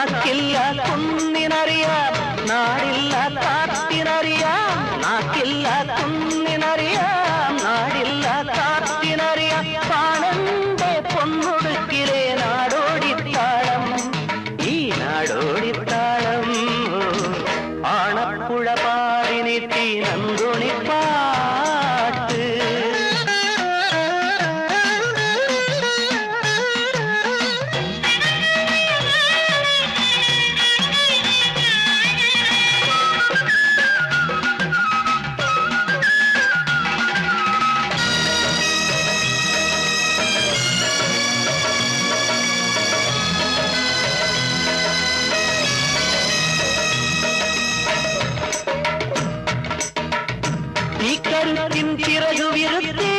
നാക്കില്ല കുന്നിനറിയാം നാടില്ല കാത്തിനറിയാം നാക്കില്ല കുന്നിനറിയാം നാടില്ല കാത്തിനറിയാം പാണന്റെ പൊന്നൊടുക്കിലെ നാടോടിത്താളം ഈ നാടോടിത്താളം ആണപ്പുഴ പാടി നീട്ടി നന്ദുണിപ്പാട്ട് ചിറകുവിരുത്തി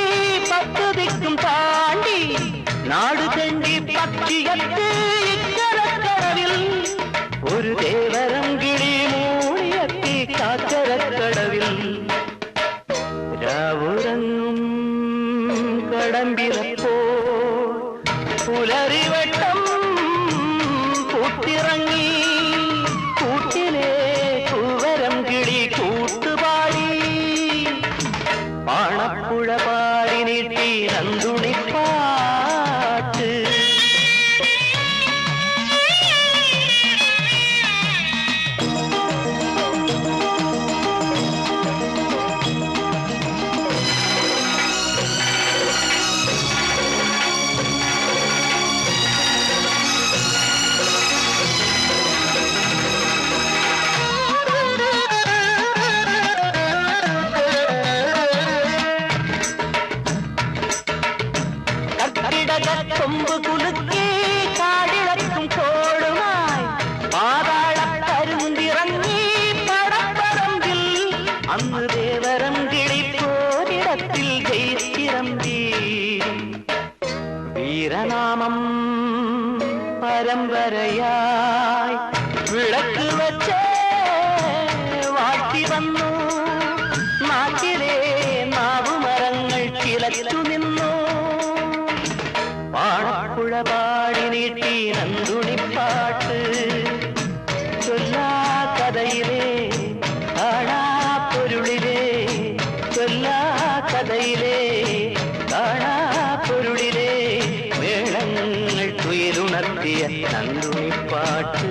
പത്തുതിക്കും താണ്ടി നാടു തെണ്ടി പക്ഷിയത്ത് ഇക്കരക്കടവിൽ ഒരു ദേവരം കിളി മൂളിയത്തി കാക്കരക്കടവിൽ രാവുറങ്ങും കടമ്പിറപ്പോ പുലരിവട്ടം കൂട്ടിറങ്ങി കൂട്ടിലെ പൂവരം കിളി കൂട്ടുപാടി പാണപ്പുഴ പാടി നീട്ടി നന്ദുണിപ്പാട്ട് കൊമ്പ് കുലുക്കി കാടിളക്കും കോളുമായി പാതാളത്തരുന്തിറങ്ങി പടപ്പറമ്പിൽ അന്ന് ദേവരം കിളിപ്പോരിടത്തിൽ ജയിച്ചിറമ്പി വീരനാമം പരമ്പരയായി വിളക്ക് വച്ച് വാഴ്ത്തി വന്നു നാട്ടിലെ നാവുമരങ്ങൾ കിളച്ചു നിന്നു പാണപ്പുഴ പാടി നീട്ടി നന്ദുണിപ്പാട്ട് ചൊല്ലാ കഥയിലെ കാണാ പൊരുളിലെ ചൊല്ലാ കഥയിലെ കാണാ പൊരുളിലെ മേളങ്ങൾ തുയിലുണർത്തിയ നന്ദുണിപ്പാട്ട്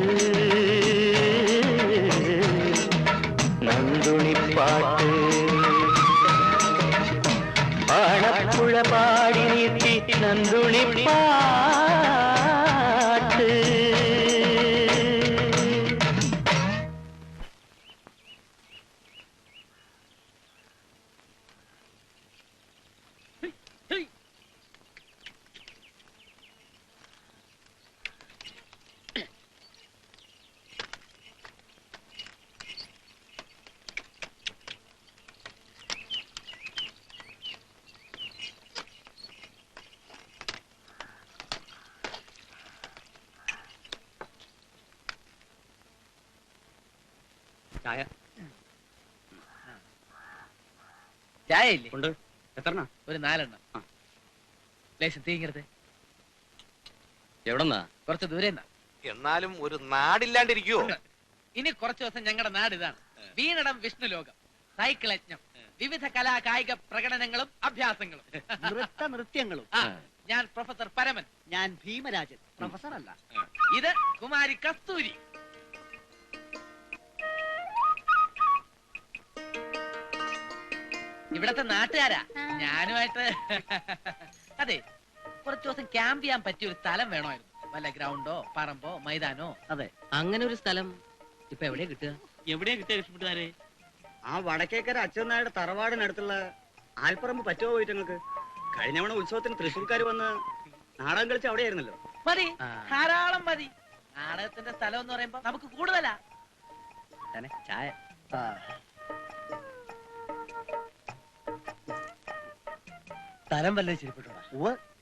നന്ദുണിപ്പാട്ട് പാണപ്പുഴ പാടി നീട്ടി നന്ദുണിപ്പാട്ട് ചായ ചായ ഇല്ലേ? ഉണ്ട്. എത്രണ്ണ? ഒരു 4 എണ്ണം. ലേശം തീങ്ങരുത്. എവിടെന്നാ? കുറച്ച് ദൂരെ. എന്നാലും ഒരു നാടില്ലാണ്ടിരിക്കുവോ? ഇനി കുറച്ചു ദിവസം ഞങ്ങളുടെ നാട് ഇതാണ്. വീണടം വിഷ്ണു ലോകം, സൈക്കിൾ യജ്ഞം, വിവിധ കലാ കായിക പ്രകടനങ്ങളും അഭ്യാസങ്ങളും, നൃത്യങ്ങളും. ഞാൻ പ്രൊഫസർ പരമൻ. ഞാൻ ഭീമരാജൻ, പ്രൊഫസർ അല്ല. ഇത് കുമാരി കസ്തൂരി. ഇവിടത്തെ നാട്ടുകാരാ. ഞാനുമായിട്ട് അതെ, കുറച്ചു ദിവസം ക്യാമ്പ് ചെയ്യാൻ പറ്റിയ ഒരു സ്ഥലം വേണമായിരുന്നു. വല്ല ഗ്രൗണ്ടോ പറമ്പോ മൈതാനോ. അതെ, അങ്ങനെ ഒരു സ്ഥലം ഇപ്പൊ എവിടെയാ കിട്ടുക? എവിടെയാ കിട്ടിയ കൃഷ്ണപിട്ടാരെ? ആ വടക്കേക്കര അച്ഛനായുടെ തറവാടിനടുത്തുള്ള ആൽപ്പറമ്പ് പറ്റുമോ പോയിട്ട് നിങ്ങൾക്ക്? കഴിഞ്ഞവണ ഉത്സവത്തിന് തൃശ്ശൂർക്കാർ വന്ന് നാടകം കളിച്ച് അവിടെയായിരുന്നല്ലോ. മതി, ധാരാളം മതി. നാടകത്തിന്റെ സ്ഥലം എന്ന് പറയുമ്പോ നമുക്ക് കൂടുതലാ. ചായ. സ്ഥലം വല്ല ചിരിപ്പിട്ടോ?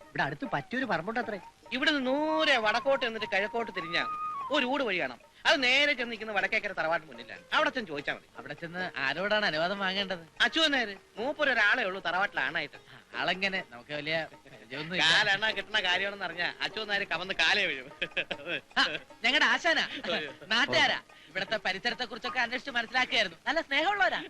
ഇവിടെ അടുത്ത് പറ്റിയൊരു പറമ്പുണ്ട് അത്രേ. ഇവിടുന്ന് 100 വടക്കോട്ട് എന്നിട്ട് കിഴക്കോട്ട് തിരിഞ്ഞാ ഒരു ഊട് വഴി കാണാം. അത് നേരെ ചെന്ന് നിൽക്കുന്ന വടക്കേക്കര തറവാട്ട് മുന്നിലാണ്. അവിടെ ചെന്ന് ചോദിച്ചാൽ മതി. അവിടെ ചെന്ന് ആരോടാണ് അനുവാദം വാങ്ങേണ്ടത്? അച്യുതൻ നേര്. മൂപ്പര് ഒരാളെ ഉള്ളൂ തറവാട്ടിലാണായിട്ട്. ആളെങ്ങനെ നമുക്ക് വലിയ പരിചയമൊന്നും ഇല്ല. കാലെണ്ണ കിട്ടുന്ന കാര്യമാണെന്ന് അറിഞ്ഞ അച്ഛനാര് കവന്ന് കാലേ വീഴും. ഞങ്ങളുടെ ആശാനാ, നാട്ടുകാരാ. ഇവിടത്തെ പരിസരത്തെ കുറിച്ചൊക്കെ അന്വേഷിച്ച് മനസ്സിലാക്കിയായിരുന്നു. നല്ല സ്നേഹമുള്ളവരാ.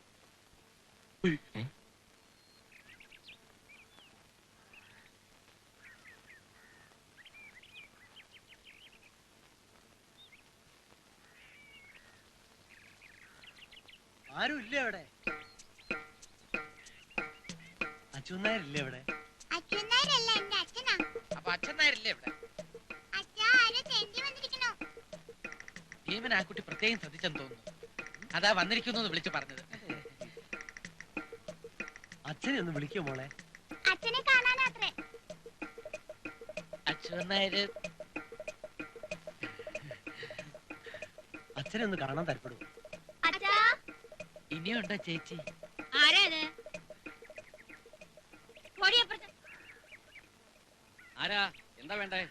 ആരും ഇല്ല അവിടെ. അച്ഛനാരില്ലേ അവിടെ? അച്ഛനാരല്ല എന്റെ അച്ഛനാ. അപ്പൊ അച്ഛൻ നായരില്ലേ ഇവിടെ? അച്ഛാ ആരോ തെണ്ടി വന്നിരിക്കണോ? ഭീമൻ ആ കുട്ടി പ്രത്യേകം ശ്രദ്ധിച്ചെന്ന് തോന്നുന്നു. അതാ വന്നിരിക്കുന്നു വിളിച്ചു പറഞ്ഞത്. അച്ഛനെ ഒന്ന് വിളിക്കോ മോളെ. അച്ഛനെ കാണാനാത്രേ. അച്ഛൻ നായര് അച്ഛനെ ഒന്ന് കാണാൻ താല്പര്യപ്പെടും. അച്ഛാ ഇനിയുണ്ടോ ചേച്ചി? ആരാ ഇത്? ഓടിയപ്പുറത്ത്. ആരാ? എന്താ വേണ്ടേ?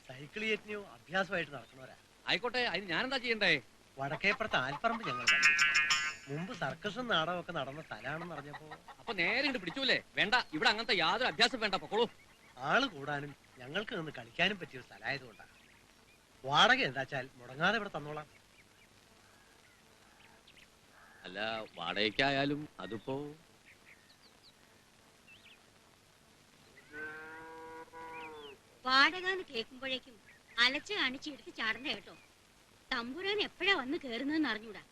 സൈക്കിൾ യജ്ഞോ അഭ്യാസമായിട്ട് നടക്കുന്നവരാ. ആയിക്കോട്ടെ, അതിന് ഞാനെന്താ ചെയ്യണ്ടേ? വടക്കേപ്പുറത്ത് ആൽപ്പറമ്പ് ഞങ്ങൾ കണ്ടു. മുമ്പ് സർക്കസും നാടകമൊക്കെ നടന്ന സ്ഥലമാണെന്ന് അറിഞ്ഞപ്പോ അപ്പൊ നേരെ ഇങ്ങോട്ട് പിടിച്ചൂലേ? വേണ്ട, ഇവിടെ അങ്ങനത്തെ യാതൊരു അഭ്യാസം വേണ്ട, പൊക്കോളൂ. ആള് കൂടാനും ഞങ്ങൾക്ക് നിന്ന് കളിക്കാനും പറ്റിയ ഒരു സ്ഥലമായതുകൊണ്ടാണ്. വാടക എന്താച്ചാൽ മുടങ്ങാതെ ഇവിടെ തന്നോളാം. അല്ല, വാടകയ്ക്കായാലും അതിപ്പോ വാടക എന്ന് കേൾക്കുമ്പോഴേക്കും അലച്ച് കാണിച്ച് എടുത്ത് ചാടണ്ട കേട്ടോ. തമ്പുരാൻ എപ്പോഴാ വന്ന് കേറുന്നതെന്ന് അറിഞ്ഞൂടാ.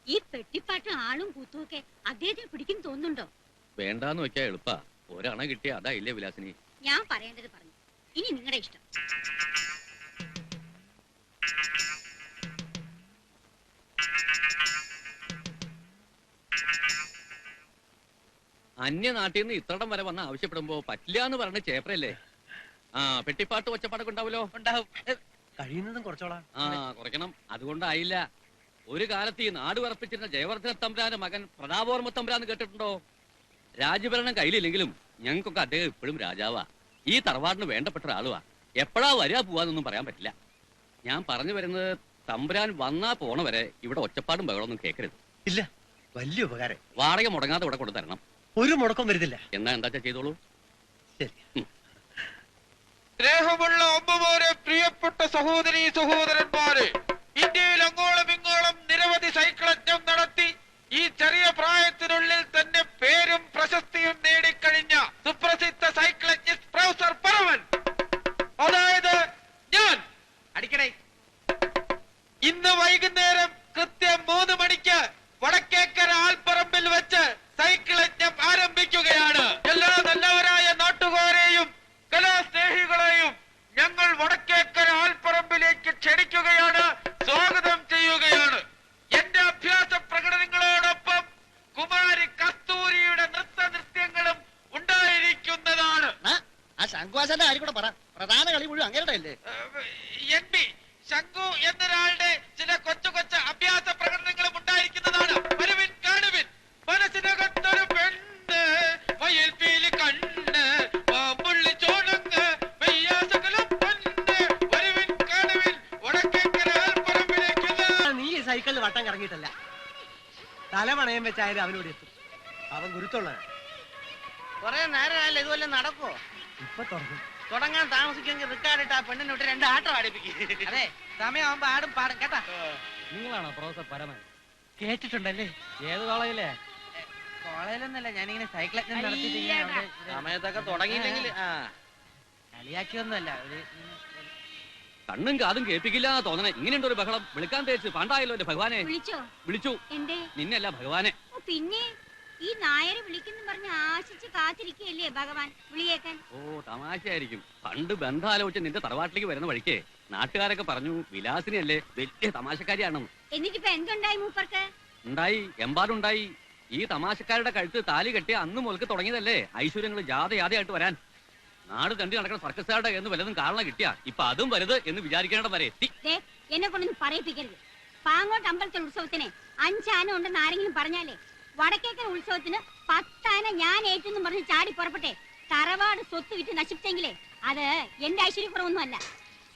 ഈ പെട്ടിപ്പാട്ടും ആളും കൂത്തുമൊക്കെ അദ്ദേഹത്തിന് പിടിക്കും തോന്നുന്നുണ്ടോ? വേണ്ടാന്ന് വെക്കാ എളുപ്പാ. ഒരണ കിട്ടിയ അതാ ഇല്ലേ വിലാസിനി? ഞാൻ പറയേണ്ടത് പറഞ്ഞു. ഇനി നിങ്ങളുടെ ഇഷ്ടം. അന്യനാട്ടിൽ നിന്ന് ഇത്രടം വരെ വന്ന് ആവശ്യപ്പെടുമ്പോ പറ്റില്ല എന്ന് പറഞ്ഞ ചേപ്രല്ലേ? ആ, പെട്ടിപ്പാട്ട് ഒച്ചപ്പാടൊക്കെ ഉണ്ടാവല്ലോ. ഉണ്ടാവും. കഴിയുന്നതും കുറച്ചോളാം. ആ, കുറയ്ക്കണം. അതുകൊണ്ടായില്ല. ഒരു കാലത്ത് ഈ നാട് വിറപ്പിച്ചിരുന്ന ജയവർദ്ധന തമ്പുരാന്റെ മകൻ പ്രതാപവർമ്മ തമ്പുരാന്ന് കേട്ടിട്ടുണ്ടോ? രാജ്യഭരണം കയ്യിലില്ലെങ്കിലും ഞങ്ങൾക്കൊക്കെ അദ്ദേഹം ഇപ്പോഴും രാജാവാ. ഈ തറവാടിന് വേണ്ടപ്പെട്ട ഒരാളുവാ. എപ്പോഴാ വരിക പോവാന്നൊന്നും പറയാൻ പറ്റില്ല. ഞാൻ പറഞ്ഞു വരുന്നത്, തമ്പുരാൻ വന്നാ പോണ വരെ ഇവിടെ ഒച്ചപ്പാടും ബഹളമൊന്നും കേൾക്കരുത്. ഇല്ല, വലിയ ഉപകാരം. വാടക മുടങ്ങാതെ ഇവിടെ കൊണ്ടു തരണം. ഒരു മുടക്കം വരുന്നില്ല. എന്നാ എന്താ ചെയ്തോളൂ. ശരി. സ്നേഹമുള്ള അമ്മമാരെ, പ്രിയപ്പെട്ട സഹോദരീ സഹോദരന്മാരെ, ഇന്ത്യയിൽ അങ്ങോളം ഇങ്ങോളം നിരവധി സൈക്കിൾ യജ്ഞം നടത്തി ഈ ചെറിയ പ്രായത്തിനുള്ളിൽ തന്നെ പേരും പ്രശസ്തിയും നേടിക്കഴിഞ്ഞ സുപ്രസിദ്ധ സൈക്കിൾ യജ്ഞിസ്റ്റ് പ്രൊഫസർ പരമൻ, അതായത് ഞാൻ, അടിക്കടേ. ഇന്ന് വൈകുന്നേരം കൃത്യം 3 മണിക്ക് വടക്കേക്കര ആൽപ്പറമ്പിൽ വെച്ച് സൈക്കിൾ യജ്ഞം ആരംഭിക്കുകയാണ്. എല്ലാ നല്ലവരായ നാട്ടുകാരെയും കലാസ്നേഹികളെയും ഞങ്ങൾ വടക്കേക്കര ആൽപ്പറമ്പിലേക്ക് ക്ഷണിക്കുകയാണ്, സ്വാഗതം ചെയ്യുകയാണ്. എന്റെ അഭ്യാസ പ്രകടനങ്ങളോടൊപ്പം കുമാരി കസ്തൂരിയുടെ നൃത്യങ്ങളും ഉണ്ടായിരിക്കുന്നതാണ്. ആ ശങ്കുവാസന്റെ കാര്യം കൂടെ പറ. പ്രധാന കളി മുഴുവൻ അങ്ങേരുടെ അല്ലേ? എൻ.പി. ശങ്കു എന്നൊരാളുടെ ചില കൊച്ചു കൊച്ചു അഭ്യാസ പ്രകടനങ്ങളും ഉണ്ടായിരിക്കുന്നതാണ്. വരുവിൻ, കാണുവിൻ. മനസ്സിനകത്തൊരു പെണ്ണ്, മയിൽപീലി കണ്ണ്, പാമ്പുള്ളി ചോണങ്ങ്, മെയ്യാസകലം പൊന്ന്. വരുവിൻ, കാണുവിൻ, വടക്കേക്കര ആൽപ്പറമ്പിലേക്ക്. നീ ഈ സൈക്കിളിൽ വട്ടം കറങ്ങിയിട്ടല്ല, തലമണയം വെച്ചായാലും അവനോട് എത്തും. അവൻ ഗുരുത്തുള്ള കൊറേ നേരമല്ല ഇതുവല്ല നടക്കോ? ഇപ്പൊ തുറക്കും. തുടങ്ങാൻ താമസിക്കുമെങ്കിൽ റിക്കാർഡിട്ട് ആ പെണ്ണിനെ വിട്ട് 2 ആട്ടം ആടിപ്പിക്കും. അതെ, സമയമാകുമ്പോ ആടും പാടും കേട്ടാ. നിങ്ങളാണോ പ്രൊഫസർ പരമൻ? കേട്ടിട്ടുണ്ടല്ലേ? ഏത് കോളേജിലെ? കോളേജിലൊന്നല്ല, ഞാനിങ്ങനെ സൈക്കിൾ യജ്ഞം നടത്തിയിട്ട് ഇങ്ങനെ അവിടെ സമയത്തൊക്കെ തുടങ്ങിയില്ലെങ്കിൽ കളിയാക്കിയൊന്നുമല്ല. കണ്ണും കാതും കേൾപ്പിക്കില്ല തോന്നണേ. ഇങ്ങനെയുണ്ട് ഒരു ബഹളം. വിളിക്കാൻ തേച്ച് പാണ്ടായല്ലോ എന്റെ ഭഗവാനെ. വിളിച്ചോ? വിളിച്ചു. എന്തേ? നിന്നല്ല ഭഗവാനെ. ഓ, പിന്നെ ഈ നായരെ വിളിക്കുന്നു പറഞ്ഞ് ആശിച്ച് കാത്തിരിക്കുകയല്ലേ ഭഗവാൻ വിളിയേക്കാൻ? ഓ, തമാശയായിരിക്കും. പണ്ട് ബന്ധാലോചിച്ച് നിന്റെ തറവാട്ടിലേക്ക് വരുന്ന വഴിക്ക് നാട്ടുകാരൊക്കെ പറഞ്ഞു വിലാസിനിയല്ലേ വലിയ തമാശക്കാരിയാണെന്ന്. എന്നിട്ടിപ്പോ എന്തുണ്ടായി മൂപ്പർക്ക്? ഉണ്ടായി, എമ്പാടുണ്ടായി. ഈ തമാശക്കാരുടെ കഴുത്ത് താലി കെട്ടിയ അന്ന് മുതൽക്ക് തുടങ്ങിയതല്ലേ ഐശ്വര്യങ്ങൾ ജാഥയായിട്ട് വരാൻ. നാട് തണ്ടി നടക്കുന്ന സർക്കസുകാരുടെ എന്ന് വല്ലതും കാരണം കിട്ടിയാ ഇപ്പൊ അതും വലുത് എന്ന് വിചാരിക്കേണ്ട വരെ എത്തി. എന്നെ കൊണ്ടൊന്നും പറയിപ്പിക്കരുത്. പാങ്ങോട്ട് അമ്പലത്തിൽ ഉത്സവത്തിന് 5 ആന ഉണ്ടെന്ന് ആരെങ്കിലും പറഞ്ഞാലേ വടക്കേക്കര ഉത്സവത്തിന് 10 ആന ഞാൻ ഏറ്റെന്ന് പറഞ്ഞ് ചാടി പുറപ്പെട്ടെ തറവാട് സ്വത്ത് വിറ്റ് നശിപ്പിച്ചെങ്കിലേ അത് എന്റെ ഐശ്വര്യക്കുറവൊന്നും അല്ല.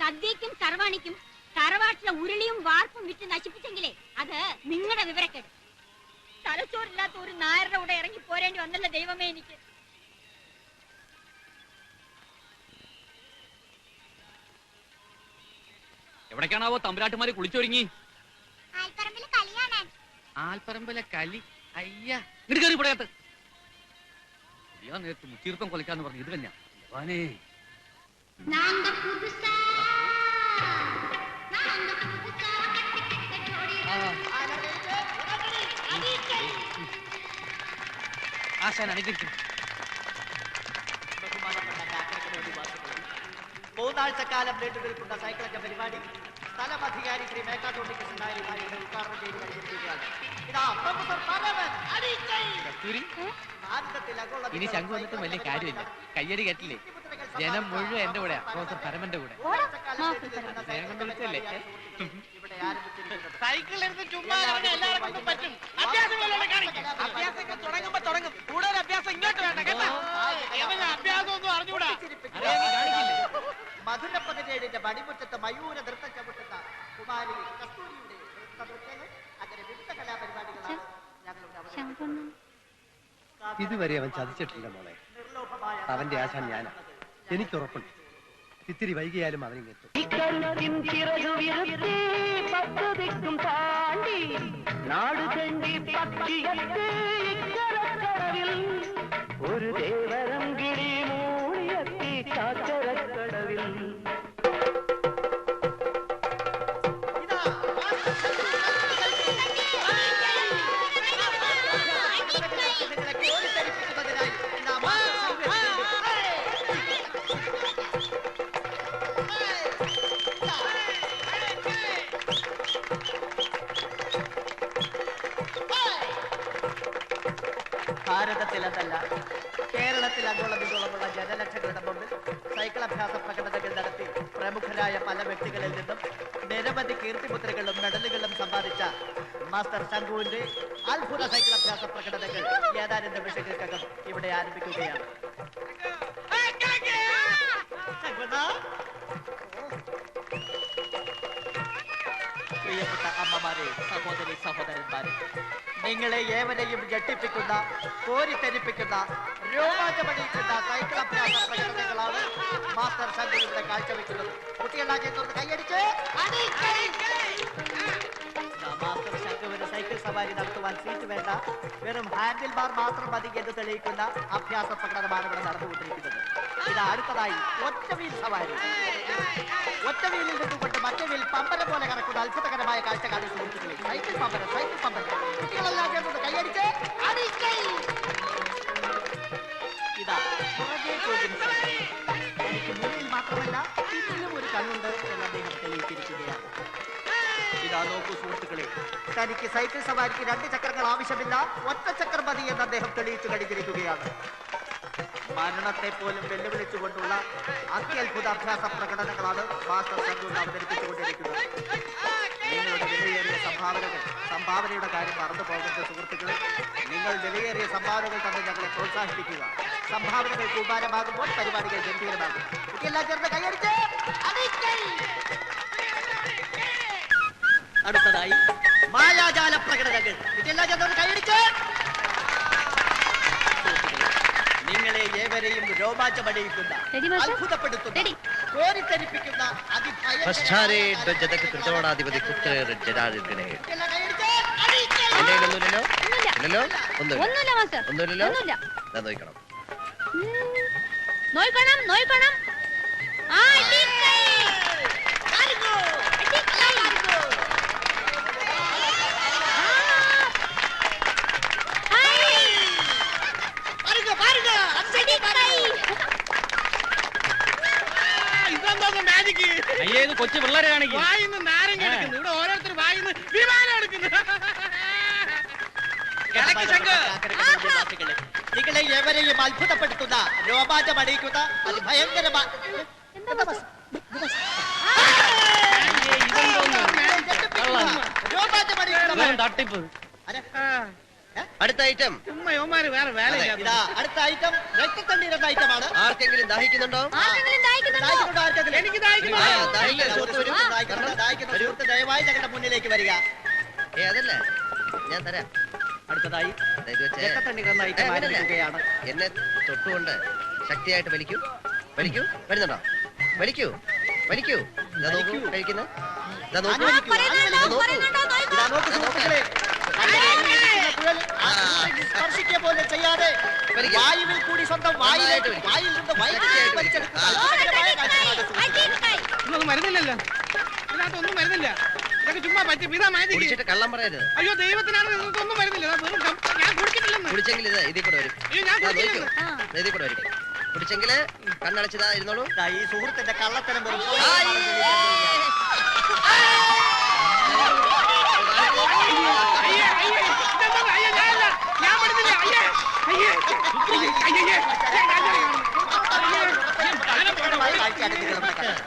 സദ്യക്കും സർവാണിക്കും തറവാട്ടിലെ ഉരുളിയും വാർപ്പും വിറ്റ് നശിപ്പിച്ചെങ്കിലേ അത് നിങ്ങളുടെ വിവരക്കേട്. തലച്ചോറില്ലാത്ത ഒരു നായരുടെ കൂടെ ഇറങ്ങി പോരേണ്ടി വന്നല്ല ദൈവമേ എനിക്ക്. എവിടേക്കാണാവോ തമ്പുരാട്ടുമാര് കുളിച്ചൊരുങ്ങി? ആൽപ്പറമ്പിൽ കളി കാണാൻ. ആൽപ്പറമ്പിലെ കലി. അയ്യ, ഇങ്ങോട്ട് കയറി പറയാത്ത നേരത്ത് മുച്ചീർപ്പം കൊലക്കാന്ന് പറഞ്ഞു. ഇത് തന്നെ ഭഗവാനേ. ആശാൻ അനുഗ്രഹിക്കും. മൂന്നാഴ്ചക്കാലം നീണ്ടുനിൽക്കുന്ന സൈക്കിളൊക്കെ പരിപാടി സ്ഥലം അധികാരി ശ്രീ മേക്കാട്ടോണ്ടി കൃഷ്ണനായരുമായി ഉദ്ഘാടനം ചെയ്ത് കഴിഞ്ഞിരിക്കുകയാണ്. ഇതാ പ്രൊഫസർ പരമൻ കസ്തൂരി, ഇനി ശംഖു വന്നിട്ട് വലിയ കാര്യമില്ല. കയ്യടി കെട്ടില്ലേ? ജനം മുഴുവൻ എന്റെ കൂടെയാ, പ്രൊഫസർ പരമന്റെ കൂടെ. സ്നേഹം കൊണ്ട് വിളിച്ചല്ലേ? സൈക്കിൾ എടുത്ത് ചുമ്മാ എല്ലാവർക്കും പറ്റും. അഭ്യാസം തുടങ്ങുമ്പോ തുടങ്ങും. കൂടുതൽ അഭ്യാസം ഇങ്ങോട്ട് വേണ്ട കേട്ടോ. അഭ്യാസം ഒന്നും അറിഞ്ഞൂടാ. മധുരപ്പതിനേഴിന്റെ മണിമുറ്റത്ത് മയൂര നൃത്തം ചവിട്ടുന്ന കുമാരി കസ്തൂരിയുടെ നൃത്തങ്ങൾ അങ്ങനെ വിവിധ കലാപരിപാടികളാണ് ഞങ്ങളുടെ ഇതുവരെ അവൻ ചതിച്ചിട്ടില്ല മോളെ. അവന്റെ ആശാൻ ഞാനാ. എനിക്കുറപ്പുണ്ട്. ഇത്തിരി വൈകിയാലും അവനിങ്ങെത്തും. ഒരു ദേവരം കിളി മൂടിയെത്തി ചാക്കരക്കടവിൽ. ഭാരതത്തിലെന്നല്ല കേരളത്തിൽ അങ്ങോളം ഇങ്ങോളമുള്ള ജനലക്ഷങ്ങളുടെ മുമ്പിൽ സൈക്കിൾ അഭ്യാസ പ്രകടനങ്ങൾ നടത്തി പ്രമുഖരായ പല വ്യക്തികളിൽ നിന്നും നിരവധി കീർത്തിമുദ്രകളും മെഡലുകളും സമ്പാദിച്ച മാസ്റ്റർ ശംഖുവിന്റെ അത്ഭുത സൈക്കിൾ അഭ്യാസ പ്രകടനങ്ങൾ ഏതാനും നിമിഷങ്ങൾക്കകം ഇവിടെ ആരംഭിക്കുകയാണ്. പ്രിയപ്പെട്ട അമ്മമാരെ, സഹോദരി സഹോദരന്മാരെ, നിങ്ങളെ ഏവരെയും ഞെട്ടിപ്പിക്കുന്ന, കോരിത്തെരിപ്പിക്കുന്ന, രോമാഞ്ചമണിയിക്കുന്ന സൈക്കിൾ അഭ്യാസ പ്രകടനങ്ങളാണ് മാസ്റ്റർ ശംഖു ഇവിടെ കാഴ്ചവെക്കുന്നത്. കുട്ടികളാ ചേർന്ന് കൈയടിച്ച് മാസ്റ്റർ ശംഖുവിന് സൈക്കിൾ സവാരി നടത്തുവാൻ സീറ്റ് വേണ്ട, വെറും ഹാൻഡിൽ ബാർ മാത്രം മതി എന്ന് തെളിയിക്കുന്ന അഭ്യാസ പ്രകടനമാണ് ഇവിടെ നടന്നുകൊണ്ടിരിക്കുന്നത്. ഇത് അടുത്തതായി ഒറ്റവീൽ സവാരി. ഒറ്റവീലിൽ നിന്നുകൊണ്ട് മറ്റേ വീൽ പമ്പര പോലെ കറക്കുന്ന അത്ഭുതകരമായ കാഴ്ച കാണുന്ന സുഹൃത്തുക്കളെ, സൈക്കിൾ പമ്പര, സൈക്കിൾ പമ്പര. കുട്ടികളെല്ലാം ചേർന്ന് കൈയടിച്ച് ഇതാ പുറകെ പോകുന്ന എനിക്ക് മുന്നിൽ മാത്രമല്ല പിന്നിലും ഒരു കണ്ണുണ്ട് എന്ന് അദ്ദേഹം തെളിയിച്ചിരിക്കുകയാണ്. ഇതാ നോക്കൂ സുഹൃത്തുക്കളെ, തനിക്ക് സൈക്കിൾ സവാരിക്ക് 2 ചക്രങ്ങൾ ആവശ്യമില്ല, ഒറ്റ ചക്രം മതി എന്ന് അദ്ദേഹം തെളിയിച്ചു കഴിഞ്ഞിരിക്കുകയാണ്. മരണത്തെ പോലും വെല്ലുവിളിച്ചുകൊണ്ടുള്ള അത്യത്ഭുത അഭ്യാസ പ്രകടനങ്ങളാണ് മാസ്റ്റർ ശംഖു അവതരിപ്പിച്ചുകൊണ്ടിരിക്കുന്നത്. നിങ്ങളുടെ വിലയേറിയ സംഭാവനയുടെ കാര്യം മറന്നു പോകരുത് സുഹൃത്തുക്കളെ. നിങ്ങൾ വിലയേറിയ സംഭാവനകൾ തന്നെ ഞങ്ങളെ പ്രോത്സാഹിപ്പിക്കുക. സംഭാവനകൾ കൂമ്പാരമാകുമ്പോൾ പരിപാടികൾ ഗംഭീരമാകും. കുട്ടിയെല്ലാം ചേർന്ന് കൈയടിച്ച് അടുത്തതായി മായാജാല പ്രകടനങ്ങൾ. കുട്ടിയെല്ലാം ചേർന്ന് കൈയടിച്ച് നിങ്ങളെ ഏവരെയും രോമാഞ്ചമണിയിക്കുന്ന, അത്ഭുതപ്പെടുത്തുന്ന, കോരിത്തരിപ്പിക്കുന്ന അയ്യേ, ഇത് കൊച്ചു പിള്ളേരെ കാണിക്കും. വായിന്ന് നാരങ്ങ എടുക്കുന്നു, ഇവിടെ ഓരോരുത്തർ വായിന്ന് വിമാനം എടുക്കുന്നു. നിങ്ങളെ ഏവരെയും അത്ഭുതപ്പെടുത്തുന്ന, രോമാഞ്ചമണിയിക്കുന്ന അതിഭയങ്കരമായ തട്ടിപ്പ്. അടുത്ത ഐറ്റം വേറെ വേല. അടുത്ത ഐറ്റം രക്തത്തണ്ണീർ എന്ന ഐറ്റമാണ്. ആർക്കെങ്കിലും ദാഹിക്കുന്നുണ്ടോ? എനിക്ക് ദയവായി ഞങ്ങളുടെ മുന്നിലേക്ക് വരിക. അതല്ല, ഞാൻ തരാം. അടുത്തതായി രക്തത്തണ്ണീർ എന്ന ഐറ്റം ആരംഭിക്കുകയാണ്. എന്നെ തൊട്ടുകൊണ്ട് ശക്തിയായിട്ട് വലിക്കൂ. വലിക്കൂ. വരുന്നുണ്ടോ? വലിക്കൂ. വലിക്കൂ. കഴിക്കുന്നു. ഇതാ നോക്കൂ. ഇതാ നോക്കൂ സുഹൃത്തുക്കളെ, കുഴൽ സ്പർശിക്കുക പോലെ ചെയ്യാതെ വായുവിൽ കൂടി സ്വന്തം വായിൽ നിന്ന് വൈദ്യുതി വലിച്ചെടുക്കുന്ന അത്ഭുതകരമായ കാഴ്ചകളാണ് സുഹൃത്തുക്കളെ. ഇതൊന്നും മരുന്നില്ലല്ലോ, ഇതിനകത്തൊന്നും മരുന്നില്ല. ഇതൊക്കെ ചുമ്മാ പറ്റി ഇതാ മാജിക്. കുടിച്ചിട്ട് കള്ളം പറയരുത്. അയ്യോ ദൈവത്തിനാണ് നിങ്ങൾക്കൊന്നും മരുന്നില്ല. ഞാൻ കുടിച്ചിട്ടില്ലെന്ന്. കുടിച്ചെങ്കിൽ ഇത് ഇതിൽ കൂടെ വരും. അയ്യോ ഞാൻ കുടിച്ചിട്ടില്ലെന്ന്. ഇതിൽ കൂടെ വരും. കുടിച്ചെങ്കില് കണ്ണടച്ചതാ ഇരുന്നോളൂ. ദാ ഈ സുഹൃത്തിന്റെ കള്ളത്തരം വെറും അയ്യേ അയ്യേ ഇതെന്താ അയ്യേ ഞാനല്ല, ഞാൻ മരുന്നില്ല. അയ്യേ അയ്യേ അയ്യേ കാഴ്ചയാണ് നിങ്ങൾ ഇവിടെ കണ്ടത്.